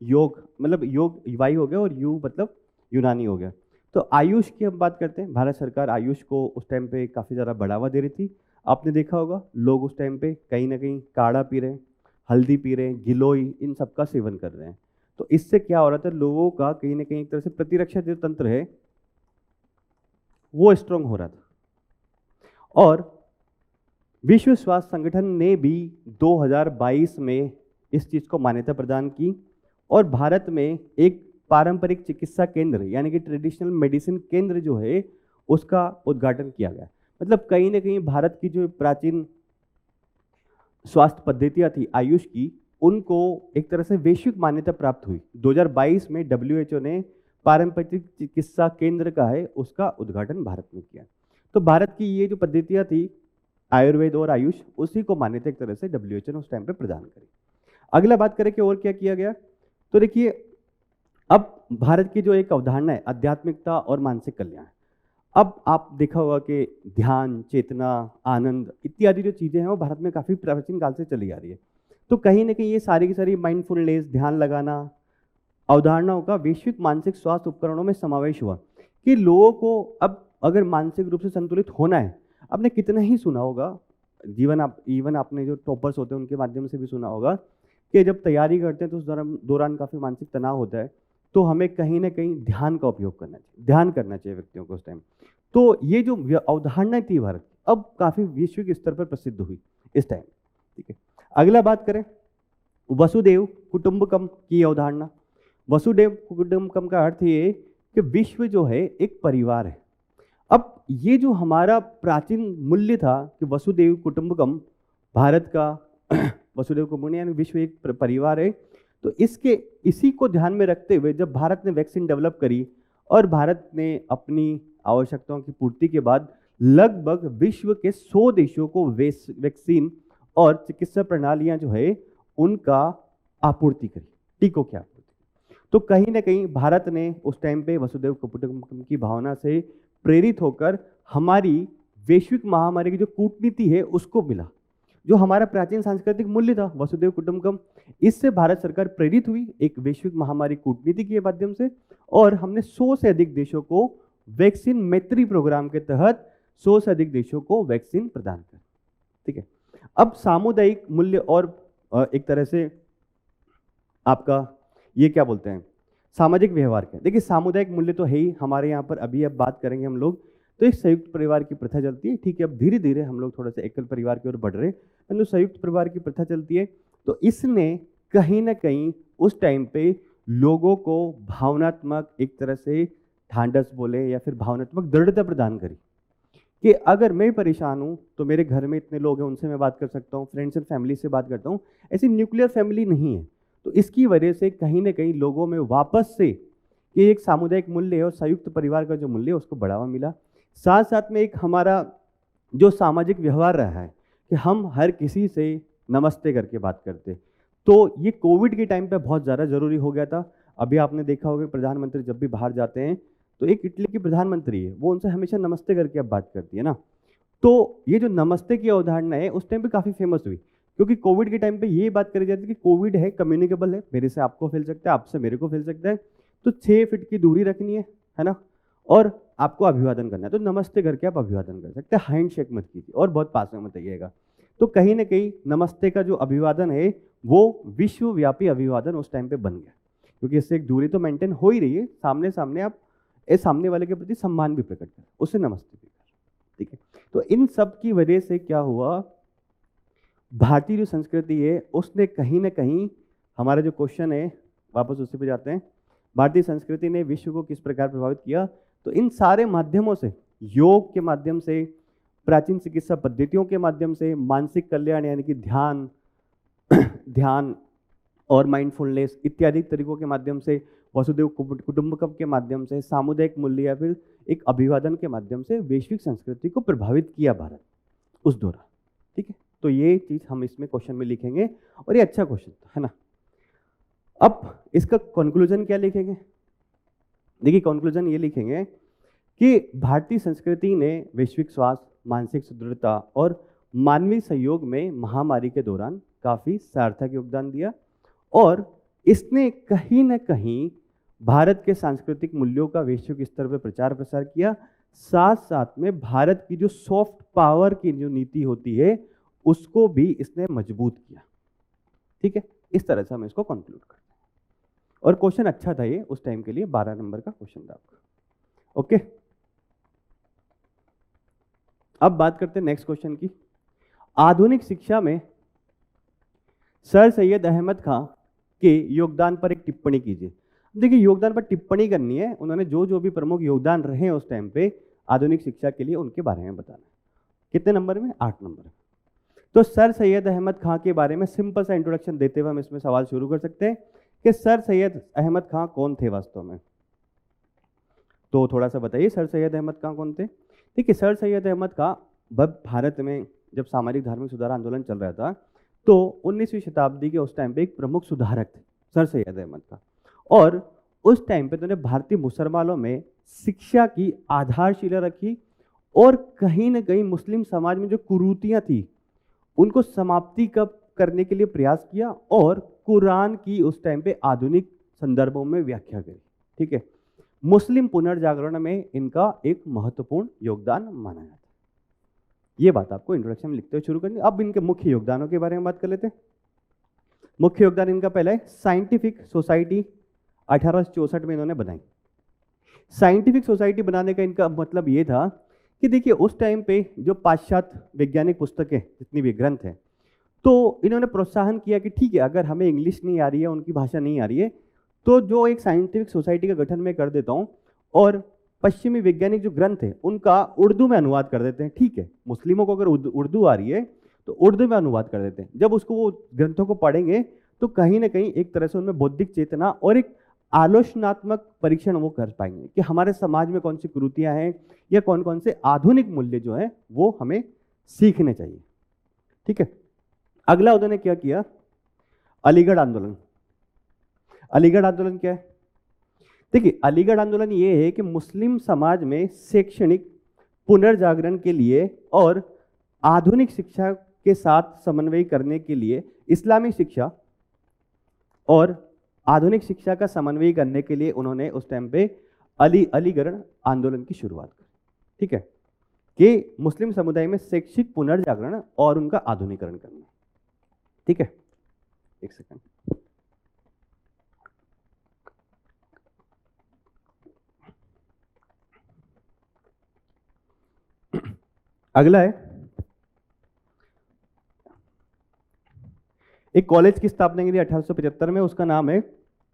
A: योग, मतलब योग वायु हो गया और यू मतलब यूनानी हो गया। तो आयुष की हम बात करते हैं। भारत सरकार आयुष को उस टाइम पे काफ़ी ज़्यादा बढ़ावा दे रही थी। आपने देखा होगा लोग उस टाइम पे कहीं ना कहीं काढ़ा पी रहे हैं, हल्दी पी रहे हैं, गिलोई, इन सब का सेवन कर रहे हैं। तो इससे क्या हो रहा था, लोगों का कहीं ना कहीं एक तरह से प्रतिरक्षा जो तंत्र है वो स्ट्रांग हो रहा था। और विश्व स्वास्थ्य संगठन ने भी 2022 में इस चीज़ को मान्यता प्रदान की और भारत में एक पारंपरिक चिकित्सा केंद्र, यानी कि ट्रेडिशनल मेडिसिन केंद्र जो है, उसका उद्घाटन किया गया। मतलब कहीं ना कहीं भारत की जो प्राचीन स्वास्थ्य पद्धतियां थी आयुष की, उनको एक तरह से वैश्विक मान्यता प्राप्त हुई। 2022 में WHO ने पारंपरिक चिकित्सा केंद्र का है, उसका उद्घाटन भारत में किया। तो भारत की ये जो पद्धतियां थी, आयुर्वेद और आयुष, उसी को मान्यता एक तरह से WHO ने उस टाइम पे प्रदान करी। अगला बात करें कि और क्या किया गया, तो देखिए अब भारत की जो एक अवधारणा है आध्यात्मिकता और मानसिक कल्याण। अब आप देखा होगा कि ध्यान, चेतना, आनंद इत्यादि जो चीज़ें हैं वो भारत में काफ़ी प्राचीन काल से चली आ रही है। तो कहीं ना कहीं ये सारी की सारी माइंडफुलनेस, ध्यान लगाना, अवधारणाओं का वैश्विक मानसिक स्वास्थ्य उपकरणों में समावेश हुआ कि लोगों को अब अगर मानसिक रूप से संतुलित होना है, आपने कितना ही सुना होगा इवन आपने जो टॉपर्स होते हैं उनके माध्यम से भी सुना होगा कि जब तैयारी करते हैं तो उस दौरान काफ़ी मानसिक तनाव होता है, तो हमें कहीं ना कहीं ध्यान का उपयोग करना चाहिए, ध्यान करना चाहिए व्यक्तियों को उस टाइम। तो ये जो अवधारणा थी भारत की, अब काफ़ी वैश्विक स्तर पर प्रसिद्ध हुई इस टाइम। ठीक है, अगला बात करें वसुदेव कुटुंबकम की अवधारणा। वसुदेव कुटुंबकम का अर्थ ये कि विश्व जो है एक परिवार है। अब ये जो हमारा प्राचीन मूल्य था कि वसुदेव कुटुंबकम, भारत का वसुदेव कुटुंबकम यानी विश्व एक परिवार है, तो इसी को ध्यान में रखते हुए जब भारत ने वैक्सीन डेवलप करी और भारत ने अपनी आवश्यकताओं की पूर्ति के बाद लगभग विश्व के 100 देशों को वैक्सीन और चिकित्सा प्रणालियां जो है उनका आपूर्ति करी, टीकों की आपूर्ति। तो कहीं ना कहीं भारत ने उस टाइम पे वसुधैव कुटुंबकम की भावना से प्रेरित होकर हमारी वैश्विक महामारी की जो कूटनीति है उसको मिला, जो हमारा प्राचीन सांस्कृतिक मूल्य था वसुधैव कुटुंबकम, इससे भारत सरकार प्रेरित हुई एक वैश्विक महामारी कूटनीति के माध्यम से, और हमने 100 से अधिक देशों को वैक्सीन मैत्री प्रोग्राम के तहत 100 से अधिक देशों को वैक्सीन प्रदान कर। ठीक है, अब सामुदायिक मूल्य और एक तरह से आपका ये क्या बोलते हैं सामाजिक व्यवहार का। देखिए सामुदायिक मूल्य तो है ही हमारे यहाँ पर, अभी अब बात करेंगे हम लोग, तो एक संयुक्त परिवार की प्रथा चलती है। ठीक है, अब धीरे धीरे हम लोग थोड़ा सा एकल परिवार की ओर बढ़ रहे हैं, परंतु संयुक्त परिवार की प्रथा चलती है। तो इसने कहीं ना कहीं उस टाइम पे लोगों को भावनात्मक एक तरह से ढांढस बोले या फिर भावनात्मक दृढ़ता प्रदान करी कि अगर मैं परेशान हूँ तो मेरे घर में इतने लोग हैं, उनसे मैं बात कर सकता हूँ, फ्रेंड्स एंड फैमिली से बात करता हूँ। ऐसी न्यूक्लियर फैमिली नहीं है। तो इसकी वजह से कहीं ना कहीं लोगों में वापस से ये एक सामुदायिक मूल्य है और संयुक्त परिवार का जो मूल्य है उसको बढ़ावा मिला। साथ साथ में एक हमारा जो सामाजिक व्यवहार रहा है कि हम हर किसी से नमस्ते करके बात करते, तो ये कोविड के टाइम पे बहुत ज़्यादा ज़रूरी हो गया था। अभी आपने देखा होगा प्रधानमंत्री जब भी बाहर जाते हैं तो एक इटली की प्रधानमंत्री है, वो उनसे हमेशा नमस्ते करके अब बात करती है ना। तो ये जो नमस्ते की अवधारणा है उस टाइम पे काफ़ी फेमस हुई, क्योंकि कोविड के टाइम पे ये बात करी जाती है कि कोविड है, कम्युनिकेबल है, मेरे से आपको फैल सकता है, आपसे मेरे को फैल सकता है, तो 6 फीट की दूरी रखनी है ना, और आपको अभिवादन करना है तो नमस्ते करके आप अभिवादन कर सकते हैं, हैंड शेक मत कीजिए और बहुत पास में मत आइएगा। तो कहीं ना कहीं नमस्ते का जो अभिवादन है वो विश्वव्यापी अभिवादन उस टाइम पे बन गया, क्योंकि इससे एक दूरी तो मेंटेन हो ही रही है, सामने सामने आप सामने वाले के प्रति सम्मान भी प्रकट कर, उससे नमस्ते भी कर। ठीक है, तो इन सब की वजह से क्या हुआ, भारतीय जो संस्कृति है उसने कहीं ना कहीं, हमारा जो क्वेश्चन है वापस उसी पे जाते हैं, भारतीय संस्कृति ने विश्व को किस प्रकार प्रभावित किया। तो इन सारे माध्यमों से, योग के माध्यम से, प्राचीन चिकित्सा पद्धतियों के माध्यम से, मानसिक कल्याण यानी कि ध्यान ध्यान और माइंडफुलनेस इत्यादि तरीकों के माध्यम से, वसुधैव कुटुंबकम के माध्यम से, सामुदायिक मूल्य या फिर एक अभिवादन के माध्यम से वैश्विक संस्कृति को प्रभावित किया भारत उस दौरान। ठीक है, तो ये चीज़ हम इसमें क्वेश्चन में लिखेंगे और ये अच्छा क्वेश्चन है ना। अब इसका कंक्लूजन क्या लिखेंगे, देखिए कंक्लूजन ये लिखेंगे कि भारतीय संस्कृति ने वैश्विक स्वास्थ्य, मानसिक सुदृढ़ता और मानवीय सहयोग में महामारी के दौरान काफ़ी सार्थक योगदान दिया, और इसने कहीं ना कहीं भारत के सांस्कृतिक मूल्यों का वैश्विक स्तर पर प्रचार प्रसार किया। साथ साथ में भारत की जो सॉफ्ट पावर की जो नीति होती है उसको भी इसने मजबूत किया। ठीक है, इस तरह से हम इसको कंक्लूड करते हैं, और क्वेश्चन अच्छा था ये उस टाइम के लिए, 12 नंबर का क्वेश्चन था आपका। ओके, अब बात करते हैं नेक्स्ट क्वेश्चन की। आधुनिक शिक्षा में सर सैयद अहमद खां के योगदान पर एक टिप्पणी कीजिए। देखिए योगदान पर टिप्पणी करनी है, उन्होंने जो जो भी प्रमुख योगदान रहे हैं उस टाइम पे आधुनिक शिक्षा के लिए उनके बारे में बताना है। कितने नंबर में, 8 नंबर। तो सर सैयद अहमद खां के बारे में सिंपल सा इंट्रोडक्शन देते हुए हम इसमें सवाल शुरू कर सकते हैं कि सर सैयद अहमद खां कौन थे वास्तव में। तो थोड़ा सा बताइए सर सैयद अहमद खां कौन थे। देखिए सर सैयद अहमद खां भारत में जब सामाजिक धार्मिक सुधार आंदोलन चल रहा था तो 19वीं शताब्दी के उस टाइम पे एक प्रमुख सुधारक थे सर सैयद अहमद खां, और उस टाइम पे तो उन्होंने भारतीय मुसलमानों में शिक्षा की आधारशिला रखी और कहीं ना कहीं मुस्लिम समाज में जो कुरीतियां थी उनको समाप्ति करने के लिए प्रयास किया और कुरान की उस टाइम पे आधुनिक संदर्भों में व्याख्या करी। ठीक है, मुस्लिम पुनर्जागरण में इनका एक महत्वपूर्ण योगदान माना जाता है। ये बात आपको इंट्रोडक्शन में लिखते हुए शुरू करनी। अब इनके मुख्य योगदानों के बारे में बात कर लेते हैं। मुख्य योगदान इनका पहला है साइंटिफिक सोसाइटी 1864 में इन्होंने बनाई। साइंटिफिक सोसाइटी बनाने का इनका मतलब ये था कि देखिए उस टाइम पे जो पाश्चात्य वैज्ञानिक पुस्तकें जितनी भी ग्रंथ हैं तो इन्होंने प्रोत्साहन किया कि ठीक है अगर हमें इंग्लिश नहीं आ रही है, उनकी भाषा नहीं आ रही है, तो जो एक साइंटिफिक सोसाइटी का गठन मैं कर देता हूँ और पश्चिमी वैज्ञानिक जो ग्रंथ है उनका उर्दू में अनुवाद कर देते हैं। ठीक है, मुस्लिमों को अगर उर्दू आ रही है तो उर्दू में अनुवाद कर देते हैं। जब उसको वो ग्रंथों को पढ़ेंगे तो कहीं ना कहीं एक तरह से उनमें बौद्धिक चेतना और एक आलोचनात्मक परीक्षण वो कर पाएंगे कि हमारे समाज में कौन सी कुरीतियां हैं या कौन कौन से आधुनिक मूल्य जो है वो हमें सीखने चाहिए। ठीक है, अगला उन्होंने क्या किया, अलीगढ़ आंदोलन। अलीगढ़ आंदोलन क्या है? देखिए, अलीगढ़ आंदोलन ये है कि मुस्लिम समाज में शैक्षणिक पुनर्जागरण के लिए और आधुनिक शिक्षा के साथ समन्वय करने के लिए, इस्लामिक शिक्षा और आधुनिक शिक्षा का समन्वय करने के लिए उन्होंने उस टाइम पे अलीगढ़ आंदोलन की शुरुआत की। ठीक है, कि मुस्लिम समुदाय में शैक्षिक पुनर्जागरण और उनका आधुनिकरण करना। ठीक है, एक सेकंड। अगला है, एक कॉलेज की स्थापना की थी 1875 में, उसका नाम है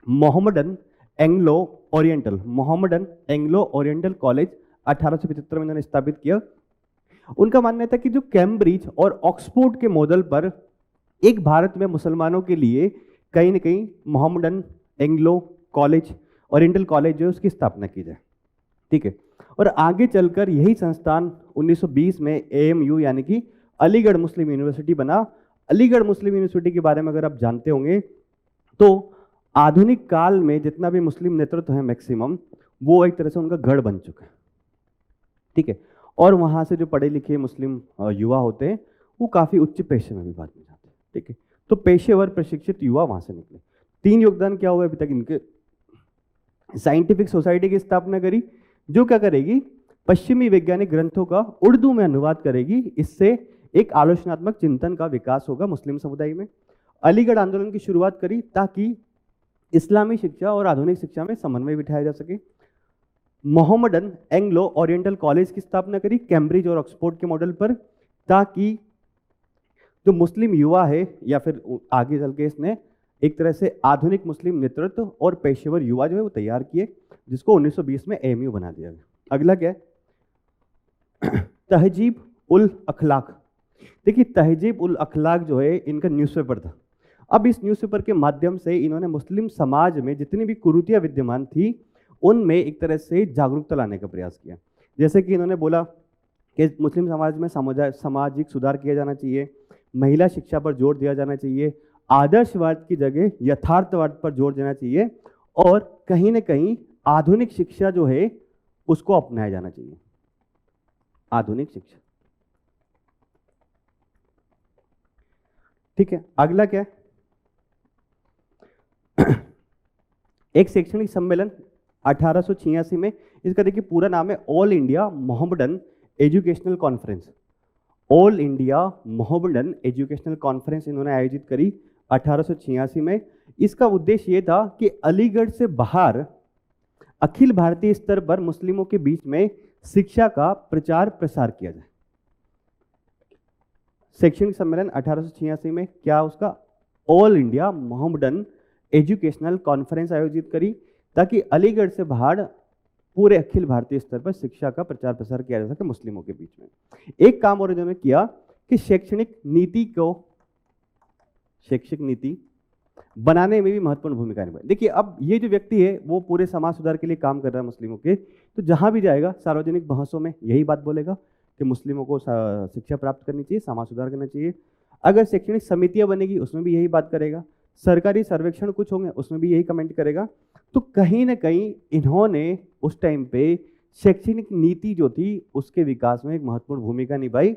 A: Mohammedan Anglo oriental, Mohammedan Anglo oriental college 1875 में इन्होंने स्थापित किया। उनका मानना था कि जो कैम्ब्रिज और ऑक्सफोर्ड के मॉडल पर एक भारत में मुसलमानों के लिए कहीं ना कहीं Mohammedan Anglo college, oriental college जो है उसकी स्थापना की जाए। ठीक है, और आगे चलकर यही संस्थान 1920 में AMU यानी कि अलीगढ़ मुस्लिम यूनिवर्सिटी बना। अलीगढ़ मुस्लिम यूनिवर्सिटी के बारे में अगर आप जानते होंगे तो आधुनिक काल में जितना भी मुस्लिम नेतृत्व है मैक्सिमम, वो एक तरह से उनका गढ़ बन चुका है। ठीक है, और वहाँ से जो पढ़े लिखे मुस्लिम युवा होते हैं वो काफ़ी उच्च पेशे में भी बाद में जाते हैं। ठीक है, तो पेशेवर प्रशिक्षित युवा वहाँ से निकले। 3 योगदान क्या हुआ अभी तक इनके, साइंटिफिक सोसाइटी की स्थापना करी जो क्या करेगी, पश्चिमी वैज्ञानिक ग्रंथों का उर्दू में अनुवाद करेगी, इससे एक आलोचनात्मक चिंतन का विकास होगा मुस्लिम समुदाय में। अलीगढ़ आंदोलन की शुरुआत करी ताकि इस्लामी शिक्षा और आधुनिक शिक्षा में समन्वय बिठाया जा सके। मोहम्मडन एंग्लो ओरिएंटल कॉलेज की स्थापना करी कैम्ब्रिज और ऑक्सफोर्ड के मॉडल पर, ताकि जो मुस्लिम युवा है या फिर आगे चल के इसने एक तरह से आधुनिक मुस्लिम नेतृत्व और पेशेवर युवा जो है वो तैयार किए, जिसको 1920 में AMU बना दिया गया। अगला क्या है, तहजीब उल अखलाक। देखिए, तहजीब उल अखलाक जो है इनका न्यूज़पेपर था। अब इस न्यूज़पेपर के माध्यम से इन्होंने मुस्लिम समाज में जितनी भी कुरीतियां विद्यमान थी उनमें एक तरह से जागरूकता लाने का प्रयास किया। जैसे कि इन्होंने बोला कि मुस्लिम समाज में सामाजिक सुधार किया जाना चाहिए, महिला शिक्षा पर जोर दिया जाना चाहिए, आदर्शवाद की जगह यथार्थवाद पर जोर देना चाहिए, और कहीं ना कहीं आधुनिक शिक्षा जो है उसको अपनाया जाना चाहिए। आधुनिक शिक्षा। ठीक है, अगला क्या है, एक शैक्षणिक सम्मेलन 1886 में, इसका देखिए पूरा नाम है all India Mohammedan educational conference. All India Mohammedan educational conference इन्होंने आयोजित करी 1886 में। इसका उद्देश्य ये था कि अलीगढ़ से बाहर अखिल भारतीय स्तर पर मुस्लिमों के बीच में शिक्षा का प्रचार प्रसार किया जाए। शैक्षणिक सम्मेलन 1886 में क्या, उसका all India Mohammedan educational conference आयोजित करी ताकि अलीगढ़ से बाहर पूरे अखिल भारतीय स्तर पर शिक्षा का प्रचार प्रसार किया जा सके मुस्लिमों के बीच में। एक काम और इन्होंने किया कि शैक्षणिक नीति बनाने में भी महत्वपूर्ण भूमिका निभाई। देखिए, अब ये जो व्यक्ति है वो पूरे समाज सुधार के लिए काम कर रहा है मुस्लिमों के, तो जहां भी जाएगा सार्वजनिक बहसों में यही बात बोलेगा कि मुस्लिमों को शिक्षा प्राप्त करनी चाहिए, समाज सुधार करना चाहिए। अगर शैक्षणिक समितियां बनेगी उसमें भी यही बात करेगा, सरकारी सर्वेक्षण कुछ होंगे उसमें भी यही कमेंट करेगा। तो कहीं ना कहीं इन्होंने उस टाइम पे शैक्षणिक नीति जो थी उसके विकास में एक महत्वपूर्ण भूमिका निभाई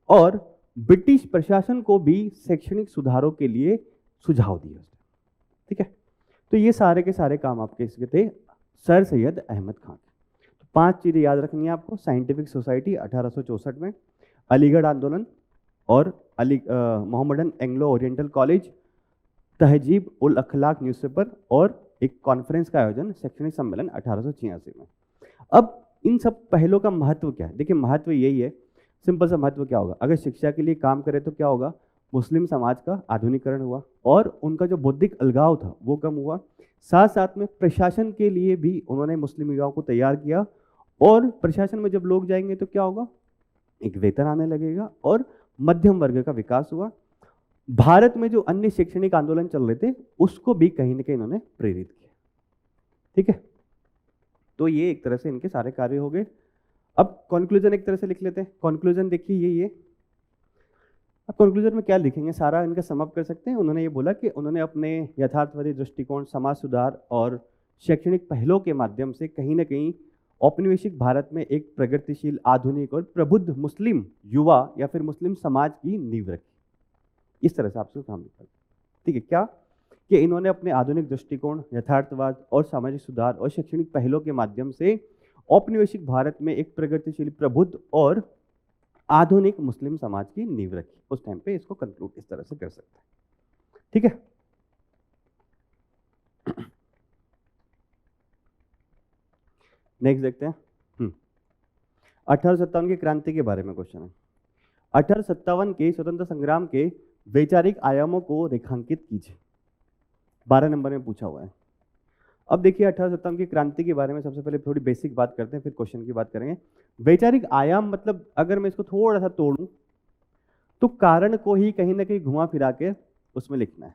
A: और ब्रिटिश प्रशासन को भी शैक्षणिक सुधारों के लिए सुझाव दिए। ठीक है, तो ये सारे के सारे काम आपके इसके थे सर सैयद अहमद खान। तो 5 चीज़ें याद रखनी है आपको, साइंटिफिक सोसाइटी 1864 में, अलीगढ़ आंदोलन और मोहम्मडन एंग्लो ओरिएंटल कॉलेज, तहजीब उल अखलाक न्यूज़पेपर और एक कॉन्फ्रेंस का आयोजन शैक्षणिक सम्मेलन 1886 में। अब इन सब पहलों का महत्व क्या है? देखिए, महत्व यही है, सिंपल सा महत्व क्या होगा, अगर शिक्षा के लिए काम करें तो क्या होगा, मुस्लिम समाज का आधुनिकरण हुआ और उनका जो बौद्धिक अलगाव था वो कम हुआ। साथ साथ में प्रशासन के लिए भी उन्होंने मुस्लिम युवाओं को तैयार किया और प्रशासन में जब लोग जाएंगे तो क्या होगा, एक वेतन आने लगेगा और मध्यम वर्ग का विकास हुआ। भारत में जो अन्य शैक्षणिक आंदोलन चल रहे थे उसको भी कहीं ना कहीं इन्होंने प्रेरित किया। ठीक है, तो ये एक तरह से इनके सारे कार्य हो गए। अब कंक्लूजन एक तरह से लिख लेते हैं। कंक्लूजन देखिए ये अब कंक्लूजन में क्या लिखेंगे, सारा इनका समअप कर सकते हैं। उन्होंने ये बोला कि उन्होंने अपने यथार्थवादी दृष्टिकोण, समाज सुधार और शैक्षणिक पहलों के माध्यम से कहीं ना कहीं औपनिवेशिक भारत में एक प्रगतिशील, आधुनिक और प्रबुद्ध मुस्लिम युवा या फिर मुस्लिम समाज की नींव रखी। इस तरह से आपसे काम लिखा। ठीक है, क्या कि इन्होंने अपने आधुनिक दृष्टिकोण, यथार्थवाद और सामाजिक सुधार और शैक्षणिक पहलों के माध्यम से औपनिवेशिक भारत में एक प्रगतिशील, प्रबुद्ध और आधुनिक मुस्लिम समाज की नींव रखी। उस टाइम पे इसको कंक्लूड इस तरह से कर सकते हैं। ठीक है, नेक्स्ट देखते हैं। 1857 की क्रांति के बारे में क्वेश्चन है। 1857 के स्वतंत्र संग्राम के वैचारिक आयामों को रेखांकित कीजिए। 12 नंबर में पूछा हुआ है। अब देखिए 1857 की क्रांति के बारे में सबसे पहले थोड़ी बेसिक बात करते हैं, फिर क्वेश्चन की बात करेंगे। वैचारिक आयाम मतलब अगर मैं इसको थोड़ा सा तोड़ूं तो कारण को ही कहीं ना कहीं घुमा फिरा के उसमें लिखना है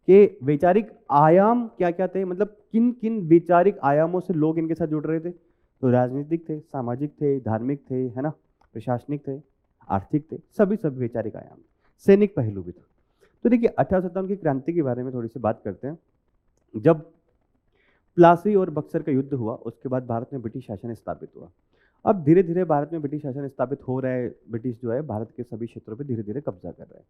A: कि वैचारिक आयाम क्या क्या थे, मतलब किन किन वैचारिक आयामों से लोग इनके साथ जुड़ रहे थे। तो राजनीतिक थे, सामाजिक थे, धार्मिक थे, है ना, प्रशासनिक थे, आर्थिक थे, सभी वैचारिक आयाम, सैनिक पहलू भी था। तो देखिए 1857 की क्रांति के बारे में थोड़ी सी बात करते हैं। जब प्लासी और बक्सर का युद्ध हुआ उसके बाद भारत में ब्रिटिश शासन स्थापित हुआ। अब धीरे धीरे भारत में ब्रिटिश शासन स्थापित हो रहा है। ब्रिटिश जो है भारत के सभी क्षेत्रों पे धीरे धीरे कब्जा कर रहा है।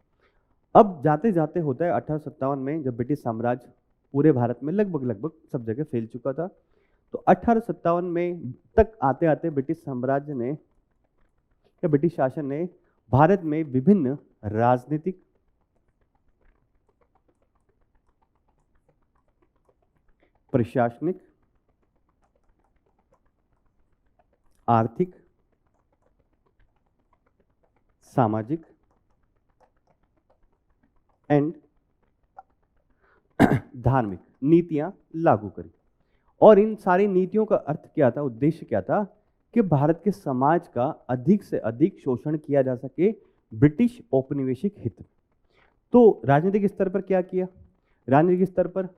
A: अब जाते जाते होता है 1857 में, जब ब्रिटिश साम्राज्य पूरे भारत में लगभग सब जगह फैल चुका था, तो 1857 में तक आते आते ब्रिटिश साम्राज्य ने या ब्रिटिश शासन ने भारत में विभिन्न राजनीतिक, प्रशासनिक, आर्थिक, सामाजिक एंड धार्मिक नीतियां लागू करी। और इन सारी नीतियों का अर्थ क्या था, उद्देश्य क्या था कि भारत के समाज का अधिक से अधिक शोषण किया जा सके ब्रिटिश औपनिवेशिक हित। तो राजनीतिक स्तर पर क्या किया, राजनीतिक स्तर पर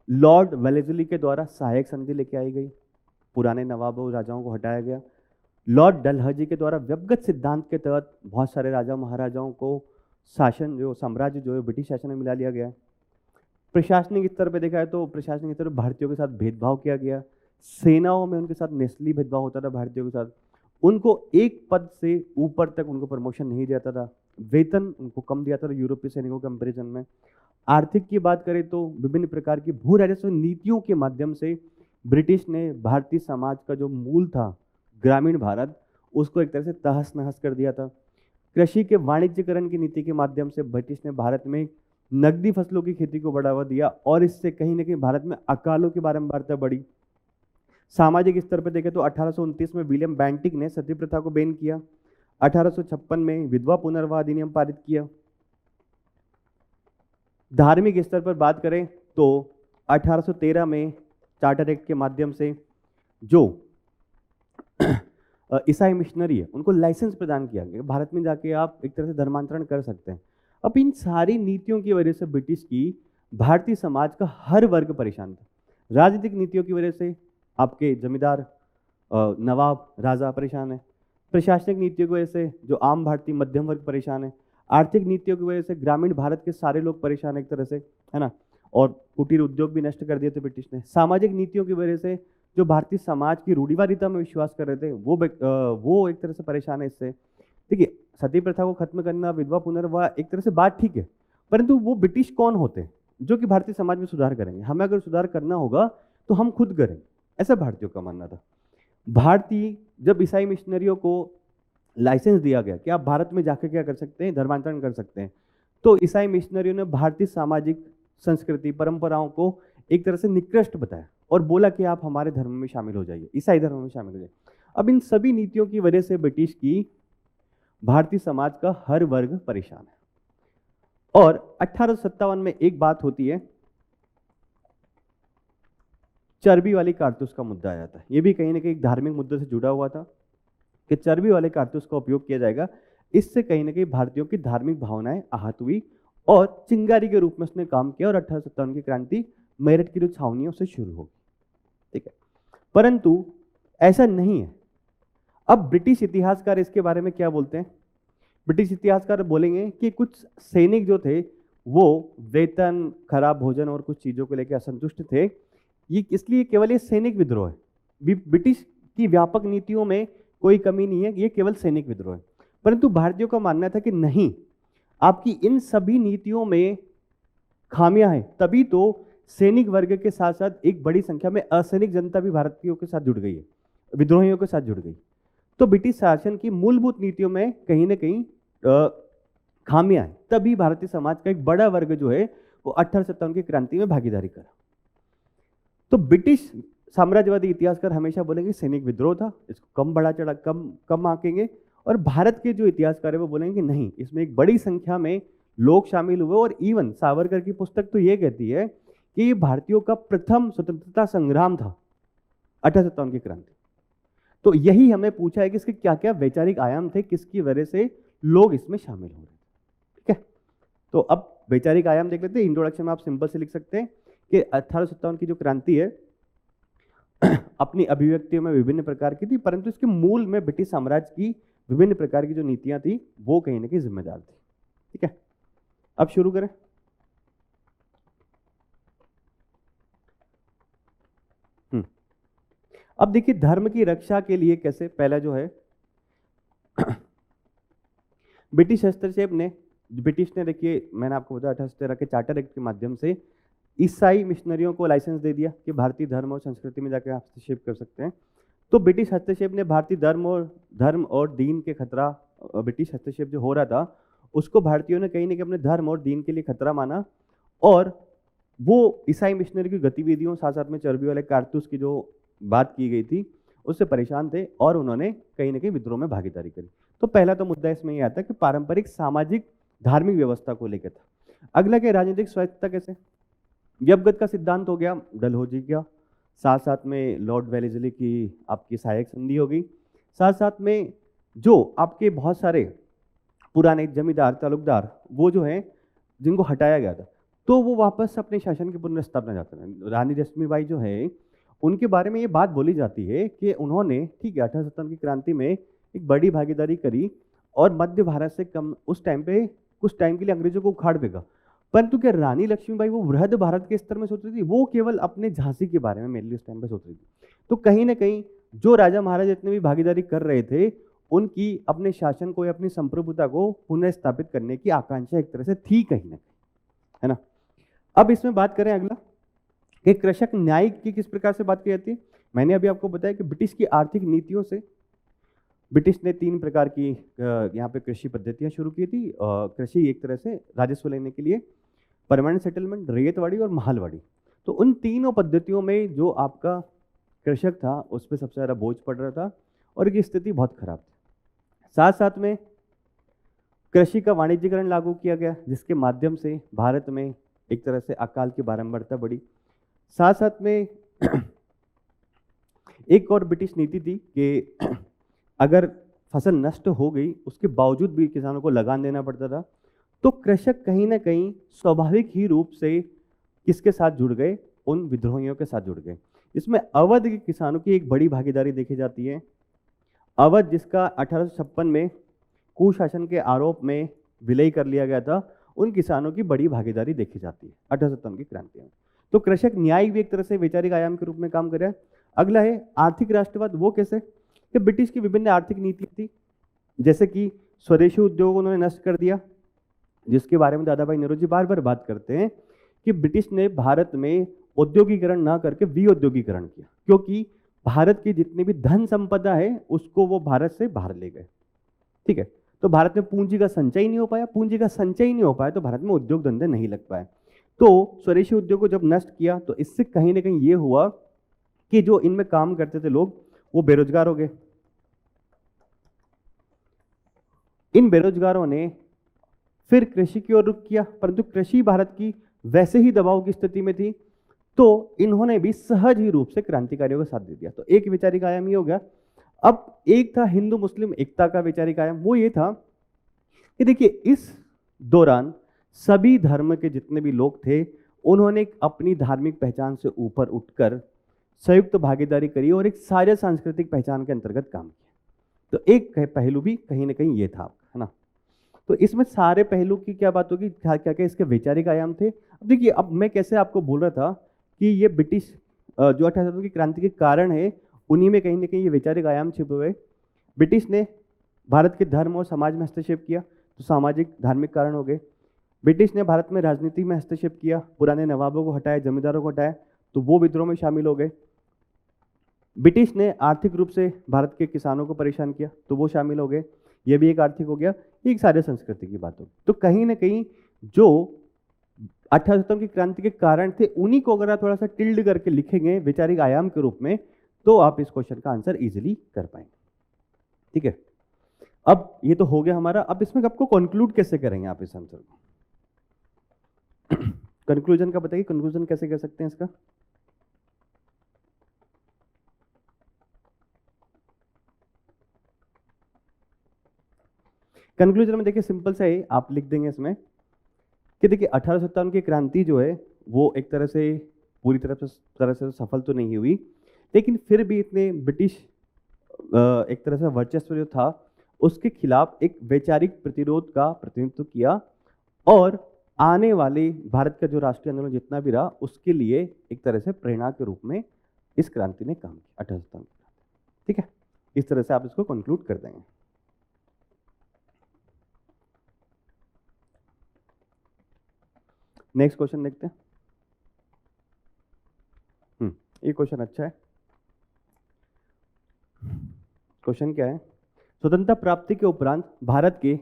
A: लॉर्ड वेलेस्ली के द्वारा सहायक संधि लेके आई गई, पुराने नवाबों राजाओं को हटाया गया। लॉर्ड डलहौजी के द्वारा व्यक्तिगत सिद्धांत के तहत बहुत सारे राजा महाराजाओं को शासन, जो साम्राज्य जो है ब्रिटिश शासन में मिला लिया गया। प्रशासनिक स्तर पर देखा है तो प्रशासनिक स्तर पर भारतीयों के साथ भेदभाव किया गया। सेनाओं में उनके साथ नस्ली भेदभाव होता था भारतीयों के साथ। उनको एक पद से ऊपर तक उनको प्रमोशन नहीं दिया था, वेतन उनको कम दिया था यूरोपीय सैनिकों के कंपेरिजन में। आर्थिक की बात करें तो विभिन्न प्रकार की भू राजस्व नीतियों के माध्यम से ब्रिटिश ने भारतीय समाज का जो मूल था ग्रामीण भारत, उसको एक तरह से तहस नहस कर दिया था। कृषि के वाणिज्यकरण की नीति के माध्यम से ब्रिटिश ने भारत में नकदी फसलों की खेती को बढ़ावा दिया और इससे कहीं ना कहीं भारत में अकालों की बारंबारता बढ़ी। सामाजिक स्तर पर देखें तो 1829 में विलियम बेंटिक ने सती प्रथा को बैन किया। 1856 में विधवा पुनर्विवाह अधिनियम पारित किया। धार्मिक स्तर पर बात करें तो 1813 में चार्टर एक्ट के माध्यम से जो ईसाई मिशनरी है उनको लाइसेंस प्रदान किया गया, भारत में जाके आप एक तरह से धर्मांतरण कर सकते हैं। अब इन सारी नीतियों की वजह से ब्रिटिश की भारतीय समाज का हर वर्ग परेशान था। राजनीतिक नीतियों की वजह से आपके जमींदार, नवाब, राजा परेशान है। प्रशासनिक नीतियों की वजह से जो आम भारतीय मध्यम वर्ग परेशान है। आर्थिक नीतियों की वजह से ग्रामीण भारत के सारे लोग परेशान है एक तरह से, है ना, और कुटीर उद्योग भी नष्ट कर दिए थे ब्रिटिश ने। सामाजिक नीतियों की वजह से जो भारतीय समाज की रूढ़िवादिता में विश्वास कर रहे थे वो एक तरह से परेशान है इससे। देखिए सती प्रथा को खत्म करना, विधवा पुनर्विवाह, एक तरह से बात ठीक है, परंतु वो ब्रिटिश कौन होते हैं जो कि भारतीय समाज में सुधार करेंगे? हमें अगर सुधार करना होगा तो हम खुद करें, ऐसा भारतीयों का मानना था। भारतीय जब ईसाई मिशनरियों को लाइसेंस दिया गया कि आप भारत में जाकर क्या कर सकते हैं, धर्मांतरण कर सकते हैं, तो ईसाई मिशनरियों ने भारतीय सामाजिक संस्कृति परंपराओं को एक तरह से निकृष्ट बताया और बोला कि आप हमारे धर्म में शामिल हो जाइए, ईसाई धर्म में शामिल हो जाइए। अब इन सभी नीतियों की वजह से ब्रिटिश की भारतीय समाज का हर वर्ग परेशान है। और 1857 में एक बात होती है, चर्बी वाली कारतूस का मुद्दा आ जाता है। यह भी कहीं ना कहीं एक धार्मिक मुद्दे से जुड़ा हुआ था कि चर्बी वाले कारतूस का उपयोग किया जाएगा इससे कहीं ना कहीं भारतीयों की धार्मिक भावनाएं आहत हुई और चिंगारी के रूप में उसने काम किया और 1857 की क्रांति मेरठ की जो छावनी है उससे शुरू होगी। ठीक है, परंतु ऐसा नहीं है। अब ब्रिटिश इतिहासकार इसके बारे में क्या बोलते हैं? ब्रिटिश इतिहासकार बोलेंगे कि कुछ सैनिक जो थे वो वेतन, खराब भोजन और कुछ चीजों को लेकर असंतुष्ट थे। ये इसलिए केवल ये सैनिक विद्रोह है। ब्रिटिश की व्यापक नीतियों में कोई कमी नहीं है, ये केवल सैनिक विद्रोह है। परंतु भारतीयों का मानना था कि नहीं, आपकी इन सभी नीतियों में खामियां हैं, तभी तो सैनिक वर्ग के साथ साथ एक बड़ी संख्या में असैनिक जनता भी भारतीयों के साथ जुड़ गई है, विद्रोहियों के साथ जुड़ गई। तो ब्रिटिश शासन की मूलभूत नीतियों में कहीं ना कहीं खामियां हैं, तभी भारतीय समाज का एक बड़ा वर्ग जो है वो 1857 की क्रांति में भागीदारी करा। तो ब्रिटिश साम्राज्यवादी इतिहासकार हमेशा बोलेंगे सैनिक विद्रोह था, इसको कम बढ़ा चढ़ा कम आंकेंगे। और भारत के जो इतिहासकार है वो बोलेंगे नहीं, इसमें एक बड़ी संख्या में लोग शामिल हुए। और इवन सावरकर की पुस्तक तो ये कहती है कि ये भारतीयों का प्रथम स्वतंत्रता संग्राम था, 1857 की क्रांति। तो यही हमें पूछा है कि इसके क्या क्या वैचारिक आयाम थे, किसकी वजह से लोग इसमें शामिल हो रहे थे। ठीक है, तो अब वैचारिक आयाम देख लेते हैं। इंट्रोडक्शन में आप सिंपल से लिख सकते हैं कि 1857 की जो क्रांति है अपनी अभिव्यक्तियों में विभिन्न प्रकार की थी, परंतु इसके मूल में ब्रिटिश साम्राज्य की विभिन्न प्रकार की जो नीतियां थी वो कहीं ना कहीं जिम्मेदार थी। ठीक है, अब शुरू करें। अब देखिए धर्म की रक्षा के लिए कैसे, पहला जो है ब्रिटिश हस्तक्षेप ने, ब्रिटिश ने देखिए मैंने आपको बताया 1813 के चार्टर एक्ट के माध्यम से ईसाई मिशनरियों को लाइसेंस दे दिया कि भारतीय धर्म और संस्कृति में जाकर हस्तक्षेप कर सकते हैं। तो ब्रिटिश हस्तक्षेप ने भारतीय धर्म और दीन के खतरा, ब्रिटिश हस्तक्षेप जो हो रहा था उसको भारतीयों ने कहीं ना कहीं अपने धर्म और दीन के लिए खतरा माना, और वो ईसाई मिशनरी की गतिविधियों साथ साथ में चर्बी वाले कारतूस की जो बात की गई थी उससे परेशान थे और उन्होंने कहीं ना कहीं विद्रोह में भागीदारी करी। तो पहला तो मुद्दा इसमें यह आता है कि पारंपरिक सामाजिक धार्मिक व्यवस्था को लेकर था। अगला क्या, राजनीतिक स्वायत्तता कैसे, व्यवगत का सिद्धांत हो गया डलहौजी का, साथ साथ में लॉर्ड वेलेस्ली की आपकी सहायक संधि हो गई, साथ साथ में जो आपके बहुत सारे पुराने जमींदार तालुकदार वो जो है जिनको हटाया गया था, तो वो वापस अपने शासन की पुनर्स्थापना चाहते हैं। रानी लक्ष्मीबाई जो है उनके बारे में ये बात बोली जाती है कि उन्होंने, ठीक है, 1857 की क्रांति में एक बड़ी भागीदारी करी और मध्य भारत से कम उस टाइम पे कुछ टाइम के लिए अंग्रेजों को उखाड़ फेंका। परंतु क्या रानी लक्ष्मीबाई वो वृहद भारत के स्तर में सोच रही थी? वो केवल अपने झांसी के बारे में मेनली उस टाइम पे सोच रही थी। तो कहीं ना कहीं जो राजा महाराजा जितने भी भागीदारी कर रहे थे उनकी अपने शासन को या अपनी संप्रभुता को पुनर्स्थापित करने की आकांक्षा एक तरह से थी कहीं ना कहीं, है ना। अब इसमें बात करें अगला कि कृषक न्याय की किस प्रकार से बात की जाती है। मैंने अभी आपको बताया कि ब्रिटिश की आर्थिक नीतियों से ब्रिटिश ने 3 प्रकार की यहाँ पे कृषि पद्धतियां शुरू की थी। कृषि एक तरह से राजस्व लेने के लिए, परमानेंट सेटलमेंट, रैयतवाड़ी और महालवाड़ी। तो उन तीनों पद्धतियों में जो आपका कृषक था उस पर सबसे ज़्यादा बोझ पड़ रहा था और की स्थिति बहुत खराब थी। साथ साथ में कृषि का वाणिज्यीकरण लागू किया गया जिसके माध्यम से भारत में एक तरह से अकाल की बारंबारता बढ़ी। साथ साथ में एक और ब्रिटिश नीति थी कि अगर फसल नष्ट हो गई उसके बावजूद भी किसानों को लगान देना पड़ता था। तो कृषक कहीं ना कहीं स्वाभाविक ही रूप से किसके साथ जुड़ गए, उन विद्रोहियों के साथ जुड़ गए। इसमें अवध के किसानों की एक बड़ी भागीदारी देखी जाती है। अवध जिसका 1856 में कुशासन के आरोप में विलय कर लिया गया था, उन किसानों की बड़ी भागीदारी देखी जाती है 1857 की क्रांति में। तो कृषक न्याय भी एक तरह से वैचारिक आयाम के रूप में काम कर रहा है। अगला है आर्थिक राष्ट्रवाद। वो कैसे, कि ब्रिटिश की विभिन्न आर्थिक नीति थी, जैसे कि स्वदेशी उद्योग उन्होंने नष्ट कर दिया, जिसके बारे में दादाभाई नौरोजी बार बार बात करते हैं कि ब्रिटिश ने भारत में औद्योगिकरण ना करके विऔद्योगिकरण किया, क्योंकि भारत की जितनी भी धन संपदा है उसको वो भारत से बाहर ले गए। ठीक है, तो भारत में पूंजी का संचय नहीं हो पाया, पूंजी का संचय नहीं हो पाया तो भारत में उद्योग धंधे नहीं लग पाए। तो स्वदेशी उद्योग को जब नष्ट किया तो इससे कहीं ना कहीं ये हुआ कि जो इनमें काम करते थे लोग वो बेरोजगार हो गए। इन बेरोजगारों ने फिर कृषि की ओर रुख किया, परंतु कृषि भारत की वैसे ही दबाव की स्थिति में थी, तो इन्होंने भी सहज ही रूप से क्रांतिकारियों का साथ दे दिया। तो एक वैचारिक आयाम ये हो गया। अब एक था हिंदू मुस्लिम एकता का वैचारिक आयाम, वो ये था कि देखिए इस दौरान सभी धर्म के जितने भी लोग थे उन्होंने अपनी धार्मिक पहचान से ऊपर उठकर संयुक्त भागीदारी करी और एक साझा सांस्कृतिक पहचान के अंतर्गत काम किया। तो एक पहलू भी कहीं ना कहीं ये था, है ना। तो इसमें सारे पहलू की क्या बात होगी, क्या क्या क्या इसके वैचारिक आयाम थे। अब देखिए, अब मैं कैसे आपको बोल रहा था कि ये ब्रिटिश जो 1870 की क्रांति के कारण है, उन्हीं में कहीं ना कहीं ये वैचारिक आयाम छिपे हुए। ब्रिटिश ने भारत के धर्म और समाज में हस्तक्षेप किया, तो सामाजिक धार्मिक कारण हो गए। ब्रिटिश ने भारत में राजनीति में हस्तक्षेप किया, पुराने नवाबों को हटाया, जमींदारों को हटाया, तो वो विद्रोह में शामिल हो गए। ब्रिटिश ने आर्थिक रूप से भारत के किसानों को परेशान किया, तो वो शामिल हो गए, ये भी एक आर्थिक हो गया, एक सारे संस्कृति की बात हो। तो कहीं ना कहीं जो 1870 की क्रांति के कारण थे, उन्हीं को अगर आप थोड़ा सा टिल्ड करके लिखेंगे वैचारिक आयाम के रूप में, तो आप इस क्वेश्चन का आंसर इजीली कर पाएंगे। ठीक है, अब ये तो हो गया हमारा। अब इसमें आपको कंक्लूड कैसे करेंगे आप इस आंसर को? कंक्लूजन का बताइए, कंक्लूजन कैसे कर सकते हैं इसका? कंक्लूजन में देखिए सिंपल सा है, आप लिख देंगे इसमें कि देखिए 1857 की क्रांति जो है वो एक तरह से पूरी तरह से सफल तो नहीं हुई, लेकिन फिर भी इतने ब्रिटिश एक तरह से वर्चस्व जो था उसके खिलाफ एक वैचारिक प्रतिरोध का प्रतिनिधित्व किया, और आने वाले भारत का जो राष्ट्रीय आंदोलन जितना भी रहा उसके लिए एक तरह से प्रेरणा के रूप में इस क्रांति ने काम किया 1857 की। ठीक है, इस तरह से आप इसको कंक्लूड कर देंगे। नेक्स्ट क्वेश्चन देखते हैं। ये क्वेश्चन अच्छा है। क्वेश्चन क्या है? स्वतंत्रता प्राप्ति के उपरांत भारत के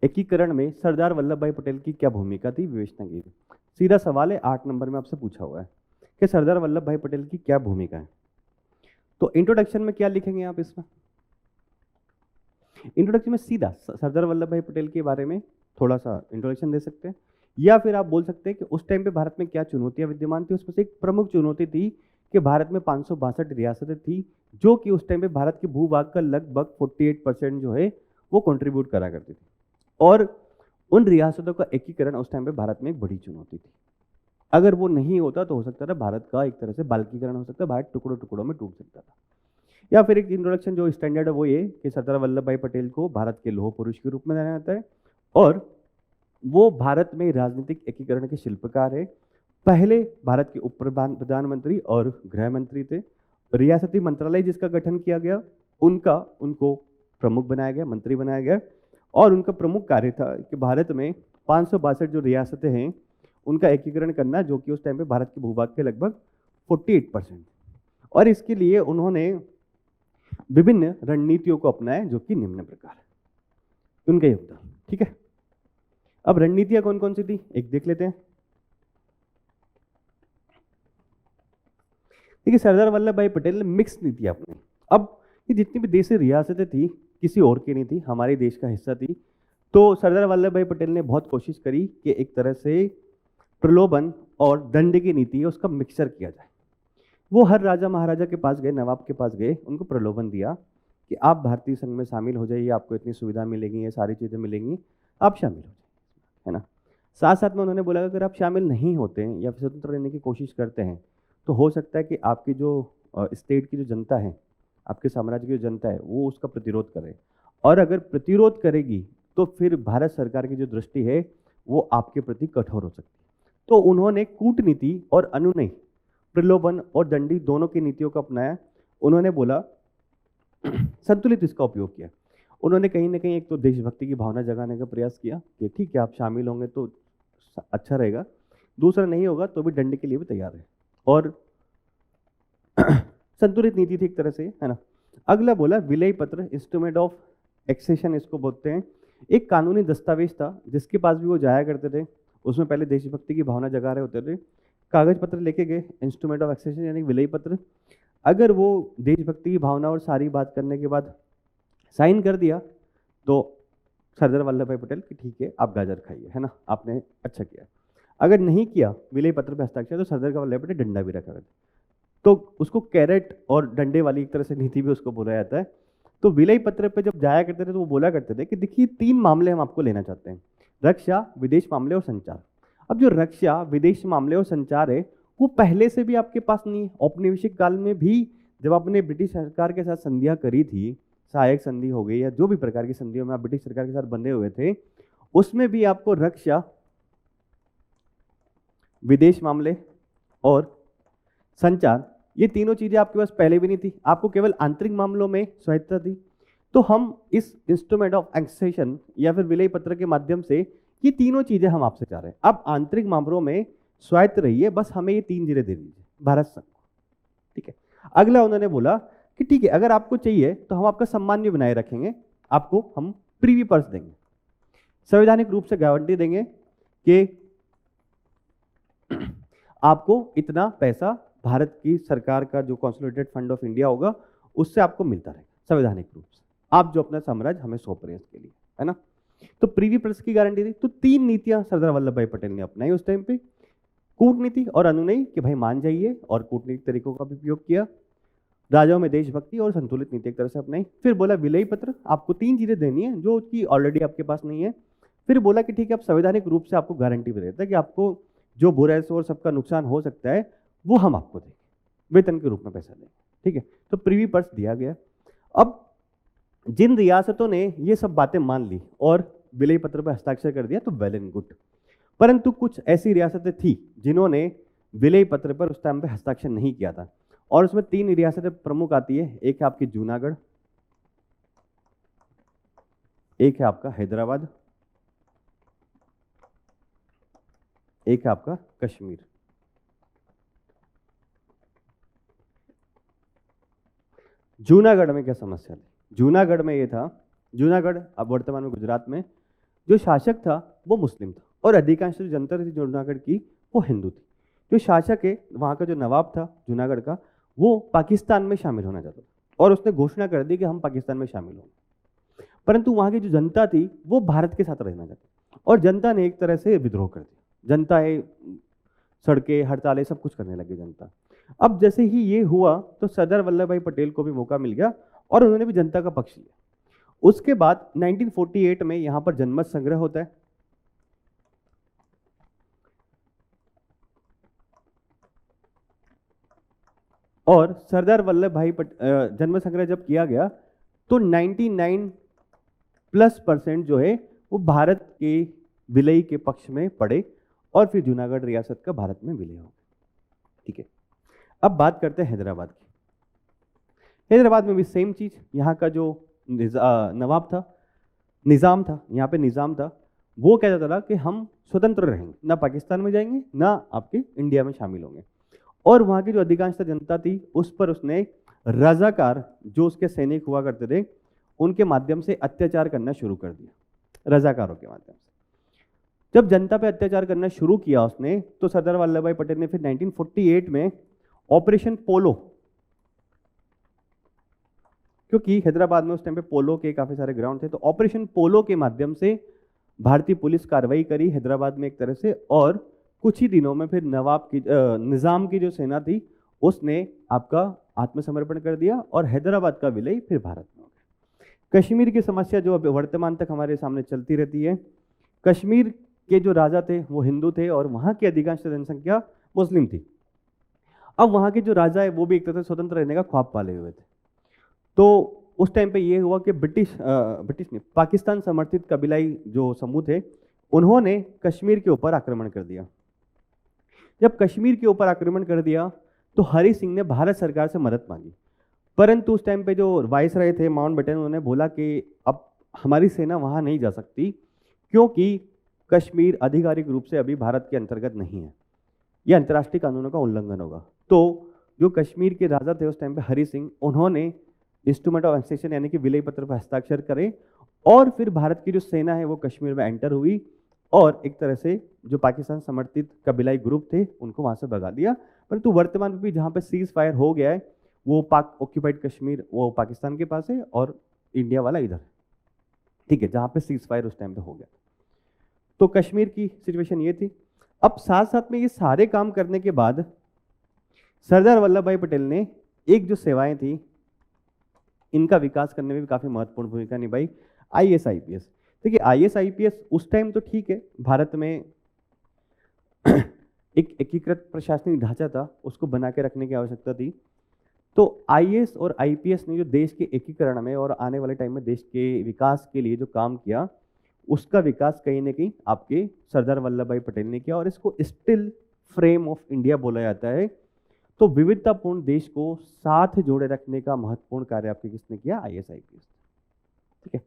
A: एकीकरण में सरदार वल्लभ भाई पटेल की क्या भूमिका थी, विवेचना की थी। सीधा सवाल है, 8 नंबर में आपसे पूछा हुआ है कि सरदार वल्लभ भाई पटेल की क्या भूमिका है। तो इंट्रोडक्शन में क्या लिखेंगे आप इसमें? इंट्रोडक्शन में सीधा सरदार वल्लभ भाई पटेल के बारे में थोड़ा सा इंट्रोडक्शन दे सकते हैं, या फिर आप बोल सकते हैं कि उस टाइम पे भारत में क्या चुनौतियां विद्यमान थी। उसमें से एक प्रमुख चुनौती थी कि भारत में 562 रियासतें थी, जो कि उस टाइम पे भारत के भूभाग का लगभग 48% जो है वो कंट्रीब्यूट करा करती थी, और उन रियासतों का एकीकरण उस टाइम पे भारत में एक बड़ी चुनौती थी। अगर वो नहीं होता तो हो सकता था भारत का एक तरह से बाल्कीकरण हो सकता, भारत टुकड़ों टुकड़ों में टूट सकता था। या फिर एक इंट्रोडक्शन जो स्टैंडर्ड है वो ये कि सरदार वल्लभ भाई पटेल को भारत के लौह पुरुष के रूप में जाना जाता है, और वो भारत में राजनीतिक एकीकरण के शिल्पकार है। पहले भारत के उप प्रधानमंत्री और गृह मंत्री थे। रियासती मंत्रालय जिसका गठन किया गया उनको प्रमुख बनाया गया, मंत्री बनाया गया, और उनका प्रमुख कार्य था कि भारत में 562 जो रियासतें हैं उनका एकीकरण करना, जो कि उस टाइम पे भारत के भूभाग के लगभग 48%। और इसके लिए उन्होंने विभिन्न रणनीतियों को अपनाया, जो कि निम्न प्रकार है उनका योगदान। ठीक है, अब रणनीतियां कौन कौन सी थी एक देख लेते हैं। देखिए, सरदार वल्लभ भाई पटेल ने मिक्स नीति अपनी। अब ये जितनी भी देशी रियासतें थी किसी और की नहीं थी, हमारे देश का हिस्सा थी। तो सरदार वल्लभ भाई पटेल ने बहुत कोशिश करी कि एक तरह से प्रलोभन और दंड की नीति है उसका मिक्सचर किया जाए। वो हर राजा महाराजा के पास गए, नवाब के पास गए, उनको प्रलोभन दिया कि आप भारतीय संघ में शामिल हो जाइए, आपको इतनी सुविधा मिलेगी, ये सारी चीज़ें मिलेंगी, आप शामिल हो जाइए, है ना। साथ साथ में उन्होंने बोला अगर आप शामिल नहीं होते हैं या फिर स्वतंत्र रहने की कोशिश करते हैं तो हो सकता है कि आपकी जो स्टेट की जो जनता है, आपके साम्राज्य की जो जनता है, वो उसका प्रतिरोध करे, और अगर प्रतिरोध करेगी तो फिर भारत सरकार की जो दृष्टि है वो आपके प्रति कठोर हो सकती है। तो उन्होंने कूटनीति और अनुनय, प्रलोभन और दंडी दोनों की नीतियों को अपनाया। उन्होंने बोला संतुलित इसका उपयोग किया। उन्होंने कहीं ना कहीं एक तो देशभक्ति की भावना जगाने का प्रयास किया कि ठीक है आप शामिल होंगे तो अच्छा रहेगा, दूसरा नहीं होगा तो भी दंड के लिए भी तैयार है, और संतुलित नीति थी एक तरह से, है ना। अगला बोला विलय पत्र, इंस्ट्रूमेंट ऑफ एक्सेशन इसको बोलते हैं। एक कानूनी दस्तावेज था जिसके पास भी वो जाया करते थे, उसमें पहले देशभक्ति की भावना जगा रहे होते थे, कागज पत्र लेके गए, इंस्ट्रूमेंट ऑफ एक्सेशन यानी विलय पत्र। अगर वो देशभक्ति की भावना और सारी बात करने के बाद साइन कर दिया तो सरदार वल्लभ भाई पटेल कि ठीक है आप गाजर खाइए, है ना, आपने अच्छा किया। अगर नहीं किया विलय पत्र पे हस्ताक्षर तो सरदार वल्लभ पटेल डंडा भी रखा गया, तो उसको कैरेट और डंडे वाली एक तरह से नीति भी उसको बोला जाता है। तो विलय पत्र पे जब जाया करते थे तो वो बोला करते थे कि देखिए 3 मामले हम आपको लेना चाहते हैं, रक्षा, विदेश मामले और संचार। अब जो रक्षा, विदेश मामले और संचार है वो पहले से भी आपके पास नहीं है। औपनिवेशिक काल में भी जब आपने ब्रिटिश सरकार के साथ संधियां करी थी, सहायक संधि हो गई या जो भी प्रकार की संधियों में आप ब्रिटिश सरकार के साथ बंधे हुए थे, उसमें भी आपको रक्षा, विदेश मामले और संचार, ये तीनों चीजें आपके पास पहले भी नहीं थी। आपको केवल आंतरिक मामलों में स्वायत्तता थी। तो हम इस इंस्ट्रूमेंट ऑफ एक्सेशन या फिर विलय पत्र के माध्यम से ये तीनों चीजें हम आपसे चाह रहे हैं। अब आंतरिक मामलों में स्वायत्त रहिए, बस हमें ये 3 जिले दे दीजिए भारत संघ को, ठीक है। अगला उन्होंने बोला कि ठीक है, अगर आपको चाहिए तो हम आपका सम्मान भी बनाए रखेंगे, आपको हम प्रीवी पर्स देंगे, संवैधानिक रूप से गारंटी देंगे कि आपको इतना पैसा भारत की सरकार का जो कंसोलिडेटेड फंड ऑफ इंडिया होगा उससे आपको मिलता रहेगा संवैधानिक रूप से, आप जो अपना साम्राज्य हमें सौंप रहे हैं इसके लिए, है ना। तो प्रीवी पर्स की गारंटी दी। तो 3 नीतियां सरदार वल्लभ भाई पटेल ने अपनाई उस टाइम पे, कूटनीति और अनुनय कि भाई मान जाइए, और कूटनीतिक तरीकों का भी उपयोग किया, राजाओं में देशभक्ति और संतुलित नीति एक तरह से अपनाई। फिर बोला विलय पत्र, आपको 3 चीजें देनी है जो कि ऑलरेडी आपके पास नहीं है। फिर बोला कि ठीक है, आप संवैधानिक रूप से आपको गारंटी भी देता है कि आपको जो बुरा है और सबका नुकसान हो सकता है वो हम आपको देंगे, वेतन के रूप में पैसा देंगे, ठीक है। तो प्रीवी पर्स दिया गया। अब जिन रियासतों ने ये सब बातें मान ली और विलय पत्र पर हस्ताक्षर कर दिया तो वेल एंड गुड, परंतु कुछ ऐसी रियासतें थी जिन्होंने विलय पत्र पर उस टाइम पे हस्ताक्षर नहीं किया था, और उसमें 3 रियासतें प्रमुख आती है। एक है आपकी जूनागढ़, एक है आपका हैदराबाद, एक है आपका कश्मीर। जूनागढ़ में क्या समस्या थी? जूनागढ़ में ये था, जूनागढ़ अब वर्तमान में गुजरात में, जो शासक था वो मुस्लिम था और अधिकांश जो जनता थी जूनागढ़ की वो हिंदू थी। जो शासक है वहाँ का जो नवाब था जूनागढ़ का, वो पाकिस्तान में शामिल होना चाहता था और उसने घोषणा कर दी कि हम पाकिस्तान में शामिल होंगे, परंतु वहाँ की जो जनता थी वो भारत के साथ रहना चाहती और जनता ने एक तरह से विद्रोह कर दिया। जनता है, सड़कें, हड़तालें, सब कुछ करने लगी जनता। अब जैसे ही ये हुआ तो सरदार वल्लभ भाई पटेल को भी मौका मिल गया और उन्होंने भी जनता का पक्ष लिया। उसके बाद 1948 में यहां पर जनमत संग्रह होता है, और सरदार वल्लभ भाई जनमत संग्रह जब किया गया तो 99+% जो है वो भारत के विलय के पक्ष में पड़े और फिर जूनागढ़ रियासत का भारत में विलय हो गया, ठीक है। अब बात करते हैं हैदराबाद की। हैदराबाद में भी सेम चीज, यहाँ का जो नवाब था, निज़ाम था, यहाँ पे निज़ाम था, वो कहता था कि हम स्वतंत्र रहेंगे, ना पाकिस्तान में जाएंगे ना आपके इंडिया में शामिल होंगे। और वहाँ की जो अधिकांश जनता थी उस पर उसने रजाकार, जो उसके सैनिक हुआ करते थे, उनके माध्यम से अत्याचार करना शुरू कर दिया। रजाकारों के माध्यम से जब जनता पे अत्याचार करना शुरू किया उसने, तो सरदार वल्लभ भाई पटेल ने फिर 1948 में ऑपरेशन पोलो, क्योंकि हैदराबाद में उस टाइम पे पोलो के काफी सारे ग्राउंड थे, तो ऑपरेशन पोलो के माध्यम से भारतीय पुलिस कार्रवाई करी हैदराबाद में एक तरह से, और कुछ ही दिनों में फिर नवाब की निजाम की जो सेना थी उसने आपका आत्मसमर्पण कर दिया और हैदराबाद का विलय फिर भारत में हो गया। कश्मीर की समस्या जो अब वर्तमान तक हमारे सामने चलती रहती है। कश्मीर के जो राजा थे वो हिंदू थे और वहाँ की अधिकांश जनसंख्या मुस्लिम थी। अब वहाँ के जो राजा है वो भी एक तरह से स्वतंत्र रहने का ख्वाब पाले हुए थे। तो उस टाइम पे ये हुआ कि ब्रिटिश ने पाकिस्तान समर्थित कबीलाई जो समूह थे उन्होंने कश्मीर के ऊपर आक्रमण कर दिया। जब कश्मीर के ऊपर आक्रमण कर दिया तो हरि सिंह ने भारत सरकार से मदद मांगी, परंतु उस टाइम पे जो वायसराय थे माउंटबेटन, उन्होंने बोला कि अब हमारी सेना वहाँ नहीं जा सकती क्योंकि कश्मीर आधिकारिक रूप से अभी भारत के अंतर्गत नहीं है, यह अंतर्राष्ट्रीय कानूनों का उल्लंघन होगा। तो जो कश्मीर के राजा थे उस टाइम पे हरि सिंह, उन्होंने इंस्ट्रूमेंट ऑफ एक्सेशन यानी कि विलय पत्र पर हस्ताक्षर करे और फिर भारत की जो सेना है वो कश्मीर में एंटर हुई और एक तरह से जो पाकिस्तान समर्थित कबीलाई ग्रुप थे उनको वहाँ से भगा दिया। परंतु वर्तमान में भी जहाँ पे सीज फायर हो गया है वो पाक ऑक्यूपाइड कश्मीर वो पाकिस्तान के पास है और इंडिया वाला इधर है, ठीक है, जहाँ पे सीज फायर उस टाइम पे हो गया। तो कश्मीर की सिचुएशन ये थी। अब साथ साथ में ये सारे काम करने के बाद सरदार वल्लभ भाई पटेल ने एक जो सेवाएं थी इनका विकास करने में भी काफी महत्वपूर्ण भूमिका निभाई आईएएस आईपीएस। देखिए आईएएस आईपीएस उस टाइम तो ठीक है, भारत में एक एकीकृत प्रशासनिक ढांचा था, उसको बना के रखने की आवश्यकता थी। तो आईएएस और आईपीएस ने जो देश के एकीकरण में और आने वाले टाइम में देश के विकास के लिए जो काम किया, उसका विकास कहीं ना कहीं आपके सरदार वल्लभ भाई पटेल ने किया, और इसको स्टिल फ्रेम ऑफ इंडिया बोला जाता है। तो विविधतापूर्ण देश को साथ जोड़े रखने का महत्वपूर्ण कार्य आपके किसने किया? IAS IPS. ठीक है,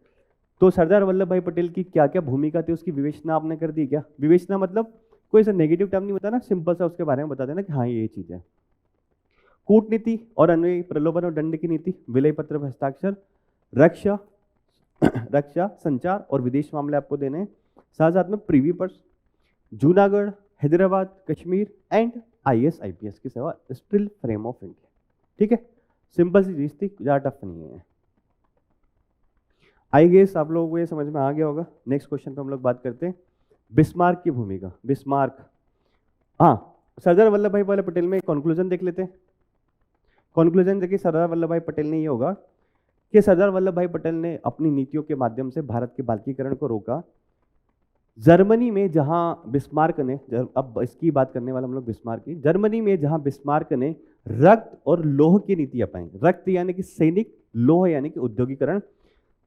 A: तो सरदार वल्लभ भाई पटेल की क्या क्या भूमिका थी उसकी विवेचना आपने कर दी क्या? विवेचना मतलब कोई ऐसा नेगेटिव टर्म नहीं बताना, सिंपल सा उसके बारे में बता देना कि हाँ ये चीज है। कूटनीति और अन्वयी प्रलोभन और दंड की नीति, विलय पत्र पर हस्ताक्षर, रक्षा संचार और विदेश मामले आपको देने हैं, साथ साथ में Privi purse, Junagadh, Hyderabad, Kashmir and IAS IPS की सेवा, स्टिल फ्रेम ऑफ इंडिया। ठीक है, सिंपल सी चीज थी, ज्यादा टफ नहीं है। आई गेस आप लोगों को ये समझ में आ गया होगा। नेक्स्ट क्वेश्चन पे हम लोग बात करते हैं बिस्मार्क की भूमिका। बिस्मार्क, हाँ, सरदार वल्लभ भाई पटेल में कंक्लूजन देख लेते हैं। कंक्लूजन देखिए सरदार वल्लभ भाई पटेल ने ये होगा कि सरदार वल्लभ भाई पटेल ने अपनी नीतियों के माध्यम से भारत के बाल्कीकरण को रोका। जर्मनी में जहां बिस्मार्क ने, अब इसकी बात करने वाला हम लोग बिस्मार्क की, जर्मनी में जहां बिस्मार्क ने रक्त और लोह की नीति अपनाई, रक्त यानी कि सैनिक, लोह यानी कि औद्योगिकरण,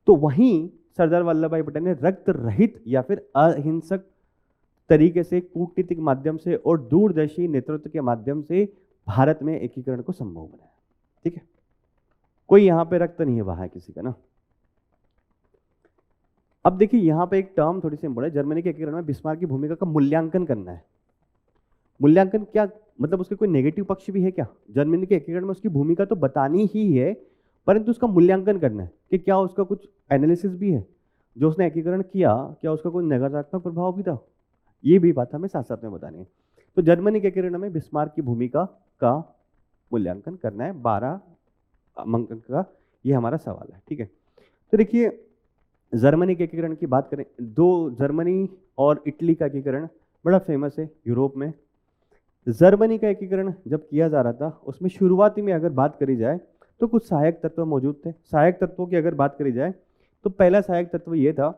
A: तो वहीं सरदार वल्लभ भाई पटेल ने रक्त रहित या फिर अहिंसक तरीके से कूटनीतिक माध्यम से और दूरदर्शी नेतृत्व के माध्यम से भारत में एकीकरण को संभव बनाया। ठीक है, कोई यहां पे रक्त नहीं है बहा है किसी का ना। अब देखिए यहां पे एक टर्म थोड़ी सी इंपॉर्टेंट है, जर्मनी के एकीकरण में बिस्मार्क की भूमिका का मूल्यांकन करना है। मूल्यांकन क्या मतलब, उसके कोई नेगेटिव पक्ष भी है क्या? जर्मनी के एकीकरण में उसकी भूमिका तो बतानी ही है, परंतु उसका मूल्यांकन करना है कि क्या उसका कुछ एनालिसिस भी है, जो उसने एकीकरण किया क्या उसका कोई नकारात्मक प्रभाव भी था, ये भी बात हमें साथ साथ में बतानी है। तो जर्मनी के एकीकरण में बिस्मार्क की भूमिका का मूल्यांकन करना है, 12 अंक का ये हमारा सवाल है। ठीक है, तो देखिए जर्मनी के एकीकरण की बात करें, दो जर्मनी और इटली का एकीकरण बड़ा फेमस है यूरोप में। जर्मनी का एकीकरण जब किया जा रहा था, उसमें शुरुआती में अगर बात करी जाए तो कुछ सहायक तत्व मौजूद थे। सहायक तत्वों की अगर बात करी जाए तो पहला सहायक तत्व ये था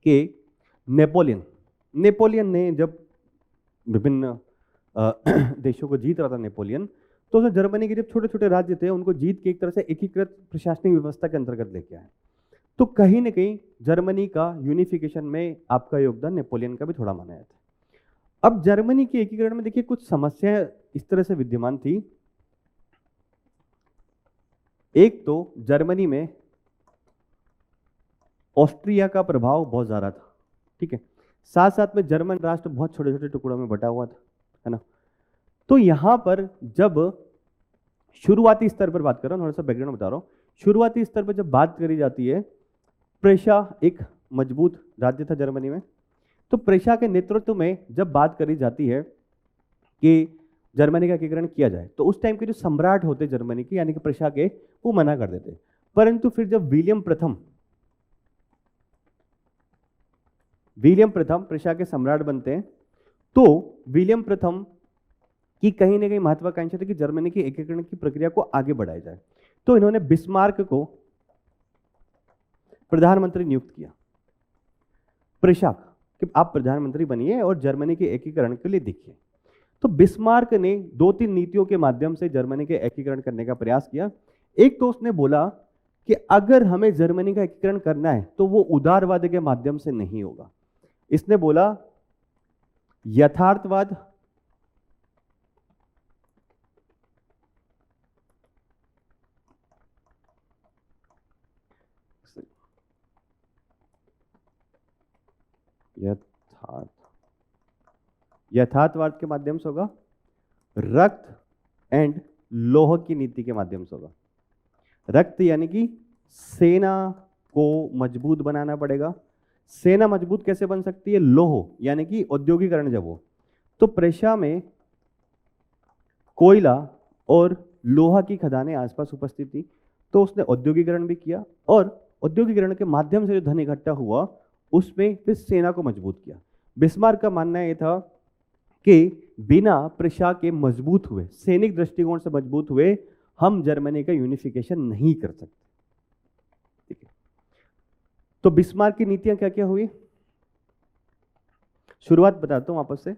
A: कि नेपोलियन ने जब विभिन्न देशों को जीत रहा था नेपोलियन, तो उसने जर्मनी के जब छोटे छोटे राज्य थे उनको जीत के एक तरह से एकीकृत प्रशासनिक व्यवस्था के अंतर्गत लेके आए। तो कहीं ना कहीं जर्मनी का यूनिफिकेशन में आपका योगदान नेपोलियन का भी थोड़ा माना जाता है। अब जर्मनी के एकीकरण में देखिए कुछ समस्याएं इस तरह से विद्यमान थी। एक तो जर्मनी में ऑस्ट्रिया का प्रभाव बहुत ज्यादा था। ठीक है, साथ साथ में जर्मन राष्ट्र बहुत छोटे छोटे टुकड़ों में बटा हुआ था, है ना। तो यहां पर जब शुरुआती स्तर पर बात कर रहा हूं, थोड़ा सा बैकग्राउंड बता रहा हूं, शुरुआती स्तर पर जब बात करी जाती है, प्रेशा एक मजबूत राज्य था जर्मनी में। तो प्रेशा के नेतृत्व में जब बात करी जाती है कि जर्मनी का एकीकरण किया जाए, तो उस टाइम के जो सम्राट होते जर्मनी के यानी कि प्रेशा के, वो मना कर देते। परंतु फिर जब विलियम प्रथम प्रेशा के सम्राट बनते हैं, तो विलियम प्रथम की कहीं ना कहीं महत्वाकांक्षा थी कि जर्मनी की एकीकरण की प्रक्रिया को आगे बढ़ाया जाए। तो इन्होंने बिस्मार्क को प्रधानमंत्री नियुक्त किया, प्रेशा कि आप प्रधानमंत्री बनिए और जर्मनी के एकीकरण के लिए देखिए। तो बिस्मार्क ने 2-3 नीतियों के माध्यम से जर्मनी के एकीकरण करने का प्रयास किया। एक तो उसने बोला कि अगर हमें जर्मनी का एकीकरण करना है तो वो उदारवाद के माध्यम से नहीं होगा। इसने बोला यथार्थवाद, यथार्थवाद के माध्यम से होगा, रक्त एंड लोह की नीति के माध्यम से होगा। रक्त यानी कि सेना को मजबूत बनाना पड़ेगा। सेना मजबूत कैसे बन सकती है? लोह यानी कि औद्योगिकरण जब हो, तो प्रेशा में कोयला और लोहा की खदानें आसपास उपस्थित थी, तो उसने औद्योगिकरण भी किया और औद्योगिकरण के माध्यम से जो धन इकट्ठा हुआ उसमें फिर सेना को मजबूत किया। बिस्मार्क का मानना यह था कि बिना प्रेशा के मजबूत हुए, सैनिक दृष्टिकोण से मजबूत हुए, हम जर्मनी का यूनिफिकेशन नहीं कर सकते। तो बिस्मार्क की नीतियां क्या क्या हुई, शुरुआत बताता हूं वापस से।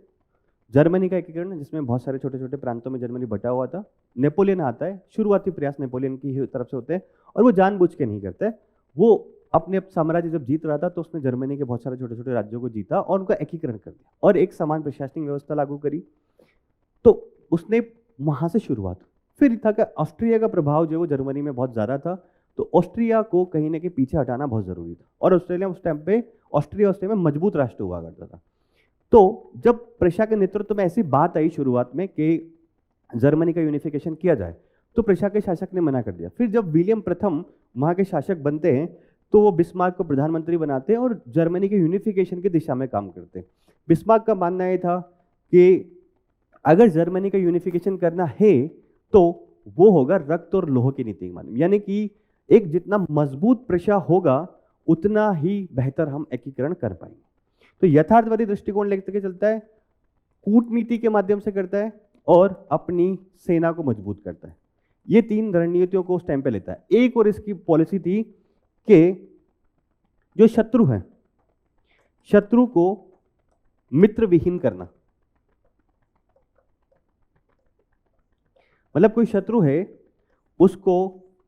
A: जर्मनी का एकीकरण, जिसमें बहुत सारे छोटे छोटे प्रांतों में जर्मनी बटा हुआ था। नेपोलियन आता है, शुरुआती प्रयास नेपोलियन की ही तरफ से होते हैं, और वो जानबूझ के नहीं करते। वो अपने साम्राज्य जब जीत रहा था तो उसने जर्मनी के बहुत सारे छोटे छोटे राज्यों को जीता और उनका एकीकरण कर दिया और एक समान प्रशासनिक व्यवस्था लागू करी। तो उसने वहां से शुरुआत। फिर था कि ऑस्ट्रिया का प्रभाव जो है वो जर्मनी में बहुत ज्यादा था, तो ऑस्ट्रिया को कहीं ना कहीं पीछे हटाना बहुत जरूरी था। और ऑस्ट्रेलिया उस टाइम पे ऑस्ट्रिया में मजबूत राष्ट्र हुआ करता था। तो जब प्रशा के नेतृत्व में ऐसी बात आई शुरुआत में कि जर्मनी का यूनिफिकेशन किया जाए, तो प्रशा के शासक ने मना कर दिया। फिर जब विलियम प्रथम वहां के शासक बनते हैं तो वो बिस्मार्क को प्रधानमंत्री बनाते हैं और जर्मनी के यूनिफिकेशन की दिशा में काम करते हैं। बिस्मार्क का मानना यह था कि अगर जर्मनी का यूनिफिकेशन करना है तो वो होगा रक्त और लोह की नीति के माध्यम, यानी कि एक जितना मजबूत प्रशा होगा उतना ही बेहतर हम एकीकरण कर पाएंगे। तो यथार्थवादी दृष्टिकोण लेकर के चलता है, कूटनीति के माध्यम से करता है और अपनी सेना को मजबूत करता है। ये तीन रणनीतियों को उस टाइम पे लेता है। एक और इसकी पॉलिसी थी कि जो शत्रु है, शत्रु को मित्र विहीन करना। मतलब कोई शत्रु है उसको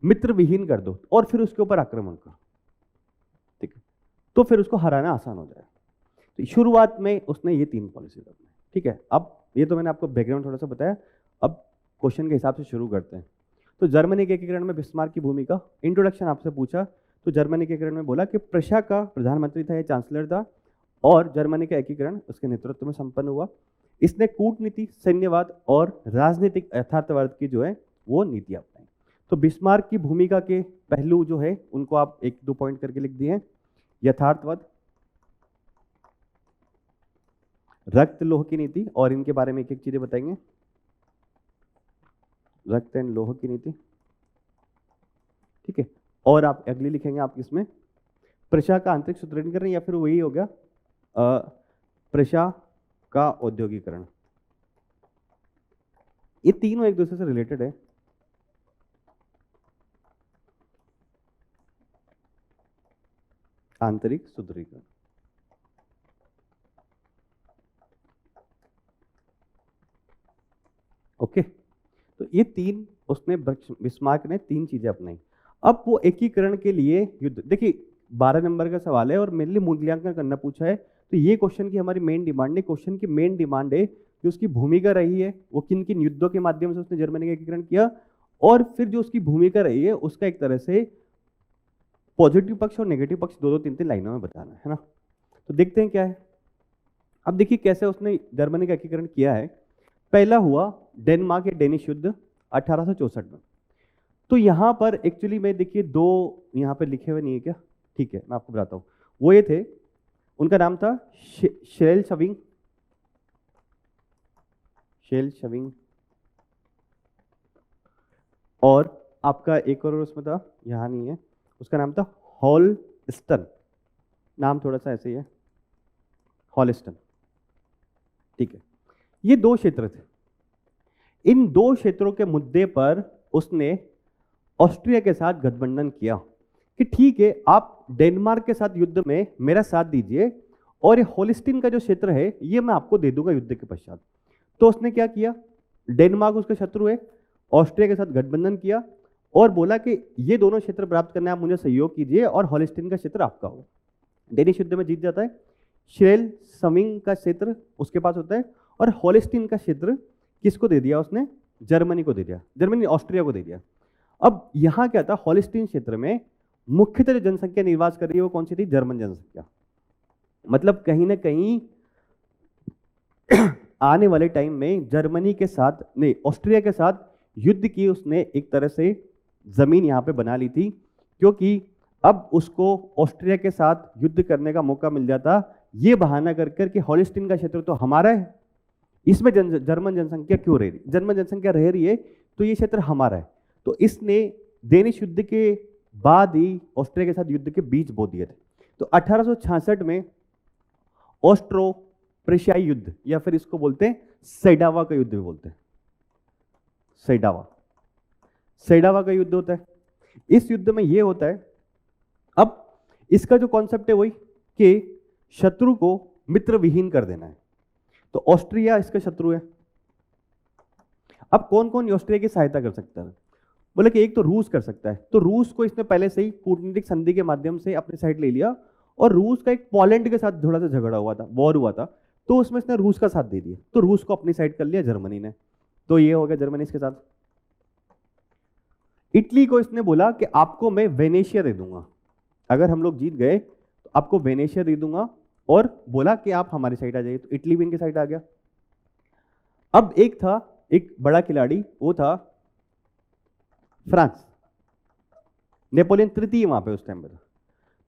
A: मित्र विहीन कर दो और फिर उसके ऊपर आक्रमण करो, ठीक है, तो फिर उसको हराना आसान हो जाएगा। तो शुरुआत में उसने ये तीन पॉलिसी अपनाई, ठीक है। अब ये तो मैंने आपको बैकग्राउंड थोड़ा सा बताया, अब क्वेश्चन के हिसाब से शुरू करते हैं। तो जर्मनी के एकीकरण में बिस्मार्क की भूमिका, इंट्रोडक्शन आपसे पूछा तो जर्मनी के एकीकरण में बोला कि प्रशा का प्रधानमंत्री था, या चांसलर था, और जर्मनी का एकीकरण उसके नेतृत्व में संपन्न हुआ। इसने कूटनीति, सैन्यवाद और राजनीतिक यथार्थवाद की जो है वो नीति अपनाई। तो बिस्मार्क की भूमिका के पहलू जो है उनको आप एक दो पॉइंट करके लिख दिए। यथार्थवाद, रक्त लोह की नीति, और इनके बारे में एक एक चीजें बताएंगे। रक्त एंड लोह की नीति, ठीक है। और आप अगली लिखेंगे आप इसमें प्रशा का आंतरिक सुदृढ़ीकरण, या फिर वही हो गया प्रशा का औद्योगिकरण। ये तीनों एक दूसरे से रिलेटेड है। आंतरिक सुदृढ़ीकरण, ओके। तो ये तीन उसने बिस्मार्क ने तीन चीजें अपनाई। अब वो एकीकरण के लिए युद्ध, देखिए 12 नंबर का सवाल है और मेनली मूल्यांकन करना पूछा है, तो ये क्वेश्चन की हमारी मेन डिमांड है। क्वेश्चन की मेन डिमांड है कि उसकी भूमिका रही है, वो किन किन युद्धों के माध्यम से उसने जर्मनी का एकीकरण किया, और फिर जो उसकी भूमिका रही है उसका एक तरह से पॉजिटिव पक्ष और नेगेटिव पक्ष दो दो तीन तीन लाइनों में बताना है ना। तो देखते हैं क्या है। अब देखिए कैसे उसने जर्मनी का एकीकरण किया है। पहला हुआ डेनमार्क या डेनिश युद्ध 1864 में। तो यहां पर एक्चुअली में देखिए दो यहां पे लिखे हुए नहीं है क्या, ठीक है मैं आपको बताता हूं। वो ये थे, उनका नाम था शेल्शविंग, और आपका एक और उसमें था, यहां नहीं है, उसका नाम था हॉलस्टन। नाम थोड़ा सा ऐसे ही है, हॉलस्टन, ठीक है। ये दो क्षेत्र थे। इन दो क्षेत्रों के मुद्दे पर उसने ऑस्ट्रिया के साथ गठबंधन किया कि ठीक है आप डेनमार्क के साथ युद्ध में मेरा साथ दीजिए और ये होलिस्टीन का जो क्षेत्र है ये मैं आपको दे दूंगा युद्ध के पश्चात। तो उसने क्या किया, डेनमार्क उसका शत्रु है, ऑस्ट्रिया के साथ गठबंधन किया और बोला कि ये दोनों क्षेत्र प्राप्त करने आप मुझे सहयोग कीजिए और होलिस्टीन का क्षेत्र आपका हो। डेनिश युद्ध में जीत जाता है। शेल समिंग का क्षेत्र उसके पास होता है और होलिस्टीन का क्षेत्र किसको दे दिया उसने, जर्मनी को दे दिया, जर्मनी ऑस्ट्रिया को दे दिया। अब यहां क्या था, होलिस्टीन क्षेत्र में मुख्यतः जो जनसंख्या निवास कर रही है वो कौन सी थी, जर्मन जनसंख्या। मतलब कहीं ना कहीं आने वाले टाइम में जर्मनी के साथ नहीं, ऑस्ट्रिया के साथ युद्ध की उसने एक तरह से जमीन यहां पे बना ली थी, क्योंकि अब उसको ऑस्ट्रिया के साथ युद्ध करने का मौका मिल जाता, ये बहाना कर कर कि होलिस्टीन का क्षेत्र तो हमारा है, इसमें जर्मन जनसंख्या क्यों रह रही, जर्मन जनसंख्या रह रही है तो ये क्षेत्र हमारा है। तो इसने डेनिश युद्ध के बाद ही ऑस्ट्रिया के साथ युद्ध के बीज बो दिए थे। तो 1866 में ऑस्ट्रो प्रेशियाई युद्ध, या फिर इसको बोलते हैं सेडावा का युद्ध भी बोलते हैं, सेडावा का युद्ध होता है। इस युद्ध में यह होता है, अब इसका जो कॉन्सेप्ट है वही कि शत्रु को मित्र विहीन कर देना है। तो ऑस्ट्रिया इसका शत्रु है। अब कौन कौन ऑस्ट्रिया की सहायता कर सकता है? बोले कि एक तो रूस कर सकता है। तो रूस को इसने पहले से ही कूटनीतिक संधि के माध्यम से अपने साइड ले लिया, और रूस का एक पोलैंड के साथ थोड़ा सा झगड़ा हुआ था, वॉर हुआ था, तो उसमें इसने रूस का साथ दे दिया, तो रूस को अपनी साइड कर लिया जर्मनी ने। तो ये हो गया जर्मनी इसके साथ। इटली को इसने बोला कि आपको मैं वेनेशिया दे दूंगा, अगर हम लोग जीत गए तो आपको वेनेशिया दे दूंगा, और बोला कि आप हमारी साइड आ जाइए। तो इटली भी इनके साइड आ गया। अब एक था एक बड़ा खिलाड़ी, वो था फ्रांस। नेपोलियन तृतीय वहां पे उस टाइम पे था।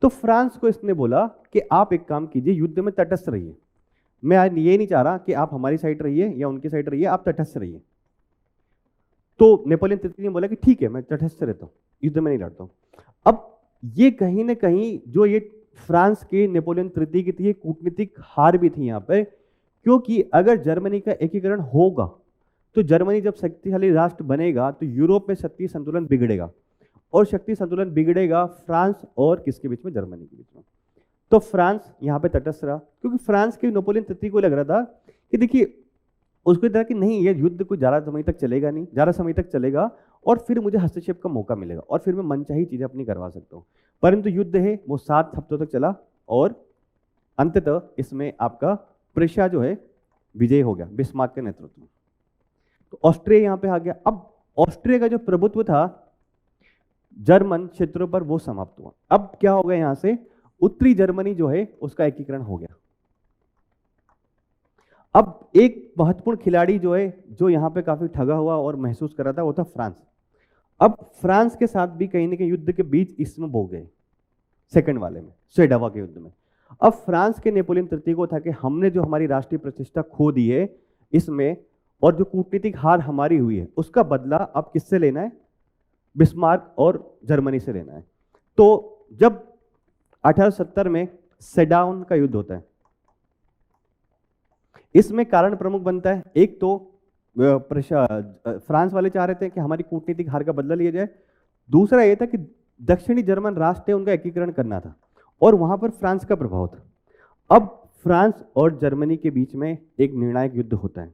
A: तो फ्रांस को इसने बोला कि आप एक काम कीजिए, युद्ध में तटस्थ रहिए। मैं आज ये नहीं चाह रहा कि आप हमारी साइड रहिए या उनकी साइड रहिए, आप तटस्थ रहिए। तो नेपोलियन तृतीय ने बोला कि ठीक है, मैं तटस्थ रहता हूं, युद्ध में नहीं लड़ता हूं। अब ये कहीं ना कहीं जो ये फ्रांस के नेपोलियन तृतीय की थी, कूटनीतिक हार भी थी यहां पर, क्योंकि अगर जर्मनी का एकीकरण होगा तो जर्मनी जब शक्तिशाली राष्ट्र बनेगा तो यूरोप में शक्ति संतुलन बिगड़ेगा, और शक्ति संतुलन बिगड़ेगा फ्रांस और किसके बीच में? जर्मनी के बीच में। तो फ्रांस यहां पे तटस्थ रहा, क्योंकि फ्रांस के नेपोलियन तृतीय को लग रहा था कि देखिए उसको तरह कि नहीं, ये युद्ध कोई ज़्यादा समय तक चलेगा नहीं, ज़्यादा समय तक चलेगा और फिर मुझे हस्तक्षेप का मौका मिलेगा और फिर मैं मनचाही चीज़ें अपनी करवा सकता हूँ। परंतु युद्ध है वो 7 हफ्तों तक चला, और अंततः इसमें आपका प्रेशिया जो है विजय हो गया बिस्मार्क के नेतृत्व में। तो ऑस्ट्रिया यहाँ पे आ गया। अब ऑस्ट्रिया का जो प्रभुत्व था जर्मन क्षेत्रों पर, वो समाप्त हुआ। अब क्या हो गया? यहाँ से उत्तरी जर्मनी जो है उसका एकीकरण हो गया। अब एक महत्वपूर्ण खिलाड़ी जो है, जो यहां पे काफी ठगा हुआ और महसूस कर रहा था, वो था फ्रांस। अब फ्रांस के साथ भी कहीं ना कहीं युद्ध के बीच इसमें भोग गए, सेकंड वाले में, सेडावा के युद्ध में। अब फ्रांस के नेपोलियन तृतीय को था कि हमने जो हमारी राष्ट्रीय प्रतिष्ठा खो दी है इसमें, और जो कूटनीतिक हार हमारी हुई है, उसका बदला अब किससे लेना है? बिस्मार्क और जर्मनी से लेना है। तो जब 1870 में सेडाउन का युद्ध होता है, इसमें कारण प्रमुख बनता है, एक तो फ्रांस वाले चाह रहे थे कि हमारी कूटनीतिक हार का बदला लिया जाए, दूसरा यह था कि दक्षिणी जर्मन राष्ट्र है उनका एकीकरण करना था, और वहां पर फ्रांस का प्रभाव था। अब फ्रांस और जर्मनी के बीच में एक निर्णायक युद्ध होता है,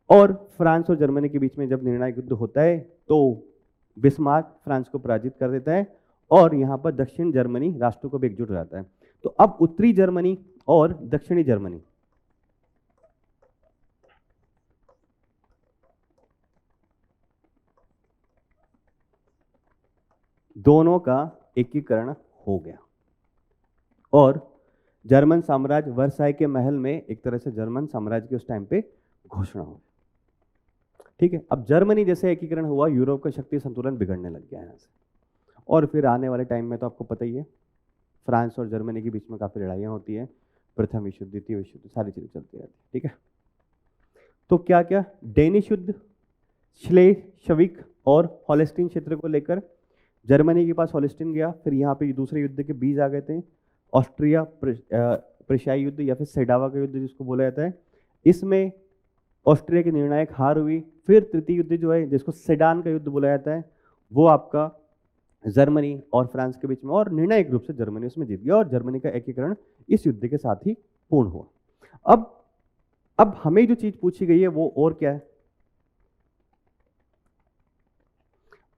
A: और फ्रांस और जर्मनी के बीच में जब निर्णायक युद्ध होता है तो बिस्मार्क फ्रांस को पराजित कर देता है, और यहाँ पर दक्षिण जर्मनी राष्ट्रों को भी एकजुट हो जाता है। तो अब उत्तरी जर्मनी और दक्षिणी जर्मनी दोनों का एकीकरण हो गया, और जर्मन साम्राज्य वर्साई के महल में एक तरह से जर्मन साम्राज्य की उस टाइम पे घोषणा हो गई। ठीक है। अब जर्मनी जैसे एकीकरण हुआ, यूरोप का शक्ति संतुलन बिगड़ने लग गया यहाँ से, और फिर आने वाले टाइम में तो आपको पता ही है, फ्रांस और जर्मनी के बीच में काफ़ी लड़ाइयाँ होती हैं, प्रथम विश्व, द्वितीय विश्व, सारी चीज़ें चलती रहती है। ठीक है। तो क्या क्या? डेनिश युद्ध, श्लेशविक और हॉलेस्टीन क्षेत्र को लेकर जर्मनी के पास हॉलेस्टीन गया, फिर यहाँ पे दूसरे युद्ध के बीज आ गए थे, ऑस्ट्रिया प्रेशियाई युद्ध या फिर सेडावा का युद्ध जिसको बोला जाता है, इसमें ऑस्ट्रिया की निर्णायक हार हुई। फिर तृतीय युद्ध जो है जिसको सेडान का युद्ध बोला जाता है, वो आपका जर्मनी और फ्रांस के बीच में, और निर्णायक रूप से जर्मनी उसमें जीत गया, और जर्मनी का एकीकरण इस युद्ध के साथ ही पूर्ण हुआ। अब हमें जो चीज पूछी गई है वो और क्या है?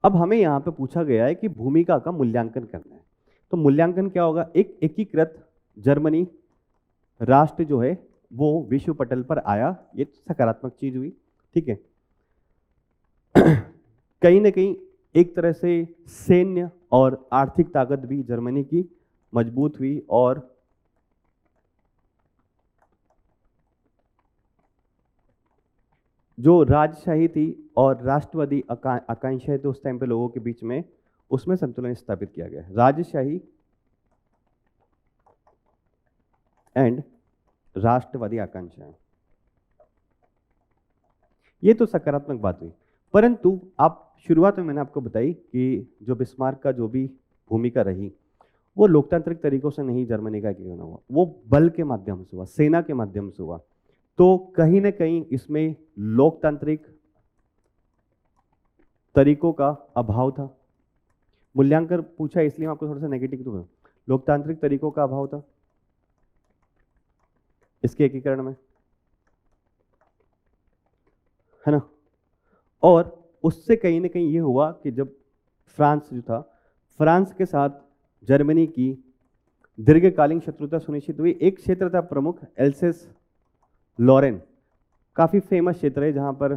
A: अब हमें यहां पे पूछा गया है कि भूमिका का मूल्यांकन करना है। तो मूल्यांकन क्या होगा? एक एकीकृत जर्मनी राष्ट्र जो है वो विश्व पटल पर आया, ये सकारात्मक चीज हुई। ठीक है। कहीं ना कहीं एक तरह से सैन्य और आर्थिक ताकत भी जर्मनी की मजबूत हुई, और जो राजशाही थी और राष्ट्रवादी आकांक्षाएं थी उस टाइम पे लोगों के बीच में, उसमें संतुलन स्थापित किया गया। राजशाही एंड राष्ट्रवादी आकांक्षाएं, ये तो सकारात्मक बात हुई। परंतु आप शुरुआत में मैंने आपको बताई कि जो बिस्मार्क का जो भी भूमिका रही, वो लोकतांत्रिक तरीकों से नहीं जर्मनी का एकीकरण हुआ, वो बल के माध्यम से हुआ, सेना के माध्यम से हुआ। तो कहीं ना कहीं इसमें लोकतांत्रिक तरीकों का अभाव था। मूल्यांकन पूछा इसलिए मैं आपको थोड़ा सा नेगेटिव, लोकतांत्रिक तरीकों का अभाव था इसके एकीकरण में, है ना। और उससे कहीं ना कहीं ये हुआ कि जब फ्रांस जो था, फ्रांस के साथ जर्मनी की दीर्घकालीन शत्रुता सुनिश्चित हुई। एक क्षेत्र था प्रमुख, एल्सेस लॉरेन, काफी फेमस क्षेत्र है जहां पर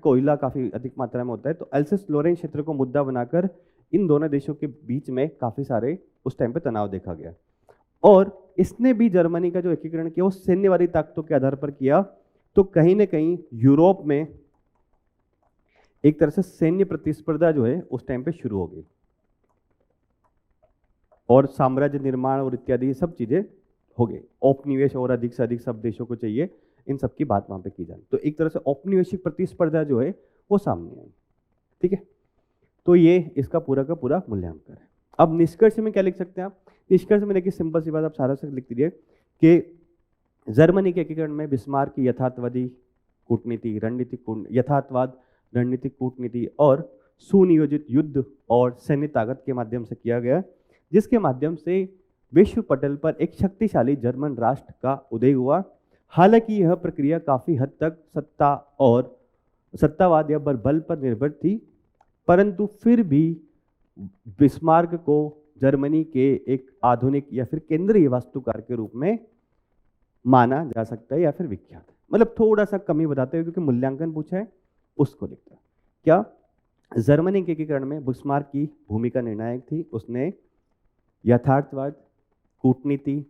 A: कोयला काफी अधिक मात्रा में होता है। तो एल्सेस लॉरेन क्षेत्र को मुद्दा बनाकर इन दोनों देशों के बीच में काफी सारे उस टाइम पे तनाव देखा गया। और इसने भी जर्मनी का जो एकीकरण किया वो सैन्यवादी ताकतों के आधार पर किया। तो कहीं ना कहीं यूरोप में एक तरह से सैन्य प्रतिस्पर्धा जो है उस टाइम पे शुरू हो गई, और साम्राज्य निर्माण और इत्यादि सब चीजें हो गई। औपनिवेश और अधिक से अधिक सब देशों को चाहिए, इन सब की बात वहां पे की जाए। तो एक तरह से औपनिवेशिक प्रतिस्पर्धा जो है वो सामने आई, ठीक है। तो ये इसका पूरा का पूरा मूल्यांकन है। अब निष्कर्ष में क्या लिख सकते हैं आप? निष्कर्ष में देखिए सिंपल सी बात आप सारा से लिख दीजिए कि जर्मनी के एकीकरण में बिस्मार्क की यथार्थवादी कूटनीति, यथार्थवाद, रणनीतिक कूटनीति और सुनियोजित युद्ध और सैन्य ताकत के माध्यम से किया गया, जिसके माध्यम से विश्व पटल पर एक शक्तिशाली जर्मन राष्ट्र का उदय हुआ। हालांकि यह प्रक्रिया काफी हद तक सत्तावाद या बल पर निर्भर थी, परंतु फिर भी बिस्मार्क को जर्मनी के एक आधुनिक या फिर केंद्रीय वास्तुकार के रूप में माना जा सकता है या फिर विख्यात है। मतलब थोड़ा सा कमी बताते हुए, क्योंकि मूल्यांकन पूछा है उसको लिखता है। क्या जर्मनी के एकीकरण में बिस्मार्क की भूमिका निर्णायक थी? उसने यथार्थवाद, कूटनीति,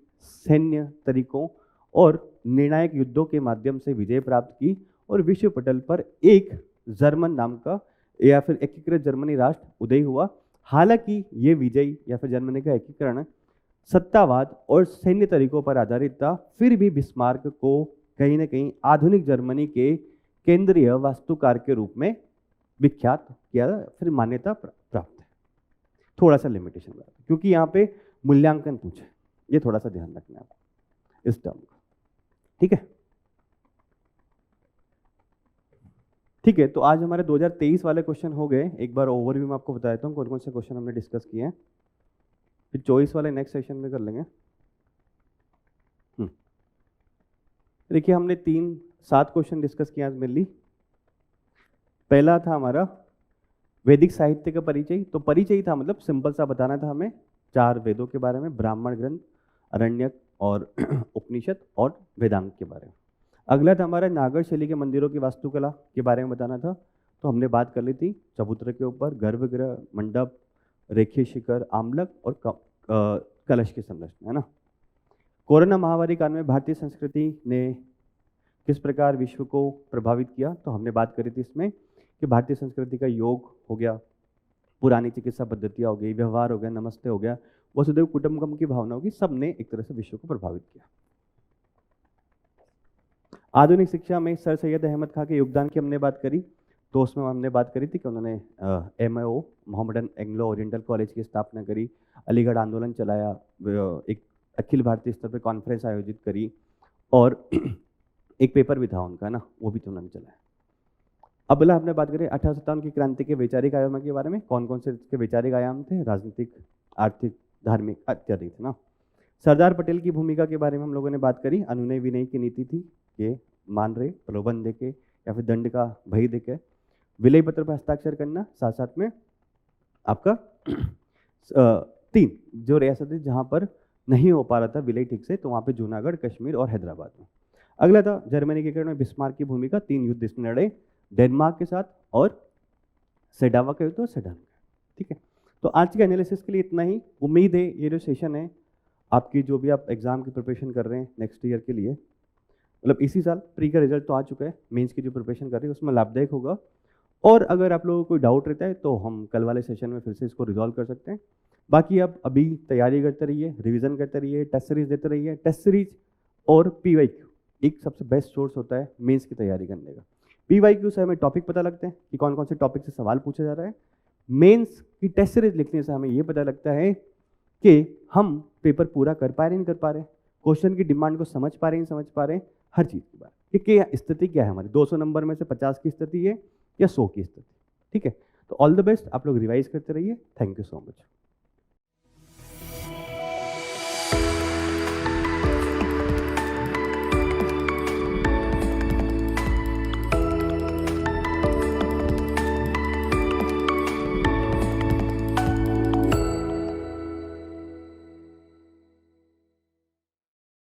A: सैन्य तरीकों और निर्णायक युद्धों के माध्यम से विजय प्राप्त की और विश्व पटल पर एक जर्मन नाम का या फिर एकीकृत जर्मनी राष्ट्र उदय हुआ। हालांकि ये विजय या फिर जर्मनी का एकीकरण सत्तावाद और सैन्य तरीकों पर आधारित था, फिर भी बिस्मार्क को कहीं ना कहीं आधुनिक जर्मनी के केंद्रीय वास्तुकार के रूप में विख्यात किया, फिर मान्यता प्राप्त है। थोड़ा सा लिमिटेशन है क्योंकि यहाँ पे मूल्यांकन पूछा है, ये थोड़ा सा ध्यान रखना है आपको इस टर्म का, ठीक है। ठीक है, तो आज हमारे 2023 वाले क्वेश्चन हो गए। एक बार ओवरव्यू में आपको बता देता हूँ कौन कौन से क्वेश्चन हमने डिस्कस किए हैं, फिर 24 वाले नेक्स्ट सेशन में कर लेंगे। देखिए हमने 7 क्वेश्चन डिस्कस किए आज मेनली। पहला था हमारा वैदिक साहित्य का परिचय। तो परिचय था मतलब सिंपल सा बताना था हमें 4 वेदों के बारे में, ब्राह्मण ग्रंथ, अरण्यक और उपनिषद और वेदांग के बारे में। अगला था हमारा नागर शैली के मंदिरों की वास्तुकला के बारे में बताना था। तो हमने बात कर ली थी चबूतरे के ऊपर गर्भगृह, मंडप, रेखीय शिखर, आमलक और कलश की संरचना, है ना। कोरोना महामारी काल में भारतीय संस्कृति ने किस प्रकार विश्व को प्रभावित किया, तो हमने बात करी थी इसमें कि भारतीय संस्कृति का योग हो गया, पुरानी चिकित्सा पद्धतियाँ हो गई, व्यवहार हो गया, नमस्ते हो गया, वसुधैव कुटुंबकम की भावना होगी, सबने एक तरह से विश्व को प्रभावित किया। आधुनिक शिक्षा में सर सैयद अहमद खां के योगदान की हमने बात करी। तो उसमें हमने बात करी थी कि उन्होंने MAO Mohammedan Anglo oriental college की स्थापना करी, अलीगढ़ आंदोलन चलाया, एक अखिल भारतीय स्तर पर कॉन्फ्रेंस आयोजित करी और एक पेपर भी था उनका ना, वो भी तो उन्होंने चलाया। अगला हमने बात करी 1857 की क्रांति के वैचारिक आयामों के बारे में। कौन कौन से इसके वैचारिक आयाम थे? राजनीतिक, आर्थिक, धार्मिक इत्यादि थे ना। सरदार पटेल की भूमिका के बारे में हम लोगों ने बात करी। अनुनय विनय की नीति थी, ये मान रहे, प्रलोभन देके या फिर दंड का भय देके विलय पत्र पर हस्ताक्षर करना। साथ साथ में आपका 3 जो रियासत है जहाँ पर नहीं हो पा रहा था विलय ठीक से, तो वहाँ पे जूनागढ़, कश्मीर और हैदराबाद में। अगला था जर्मनी के एकीकरण में बिस्मार्क की भूमिका। 3 युद्ध इसने लड़े, डेनमार्क के साथ और सेडावा का युद्ध और सेडान का, ठीक है। तो आज के एनालिसिस के लिए इतना ही। उम्मीद है ये जो सेशन है आपकी, जो भी आप एग्जाम की प्रिपरेशन कर रहे हैं नेक्स्ट ईयर के लिए, मतलब इसी साल प्री का रिजल्ट तो आ चुका है, मेंस की जो प्रिपरेशन कर रहे हैं उसमें लाभदायक होगा। और अगर आप लोगों को कोई डाउट रहता है तो हम कल वाले सेशन में फिर से इसको रिजॉल्व कर सकते हैं। बाकी आप अभी तैयारी करते रहिए, रिवीजन करते रहिए, टेस्ट सीरीज देते रहिए। टेस्ट सीरीज और PYQ एक सबसे बेस्ट सोर्स होता है मेंस की तैयारी करने का। PYQ से हमें टॉपिक पता लगते हैं कि कौन कौन से टॉपिक से सवाल पूछा जा रहा है। मेंस की टेस्ट सीरीज लिखने से हमें ये पता लगता है कि हम पेपर पूरा कर पा रहे हैं, नहीं कर पा रहे, क्वेश्चन की डिमांड को समझ पा रहे हैं, समझ पा रहे हैं, हर चीज़ के बारे में कि स्थिति क्या है हमारी, 200 नंबर में से 50 की स्थिति है या 100 की स्थिति, ठीक है। तो ऑल द बेस्ट, आप लोग रिवाइज करते रहिए। Thank you so much.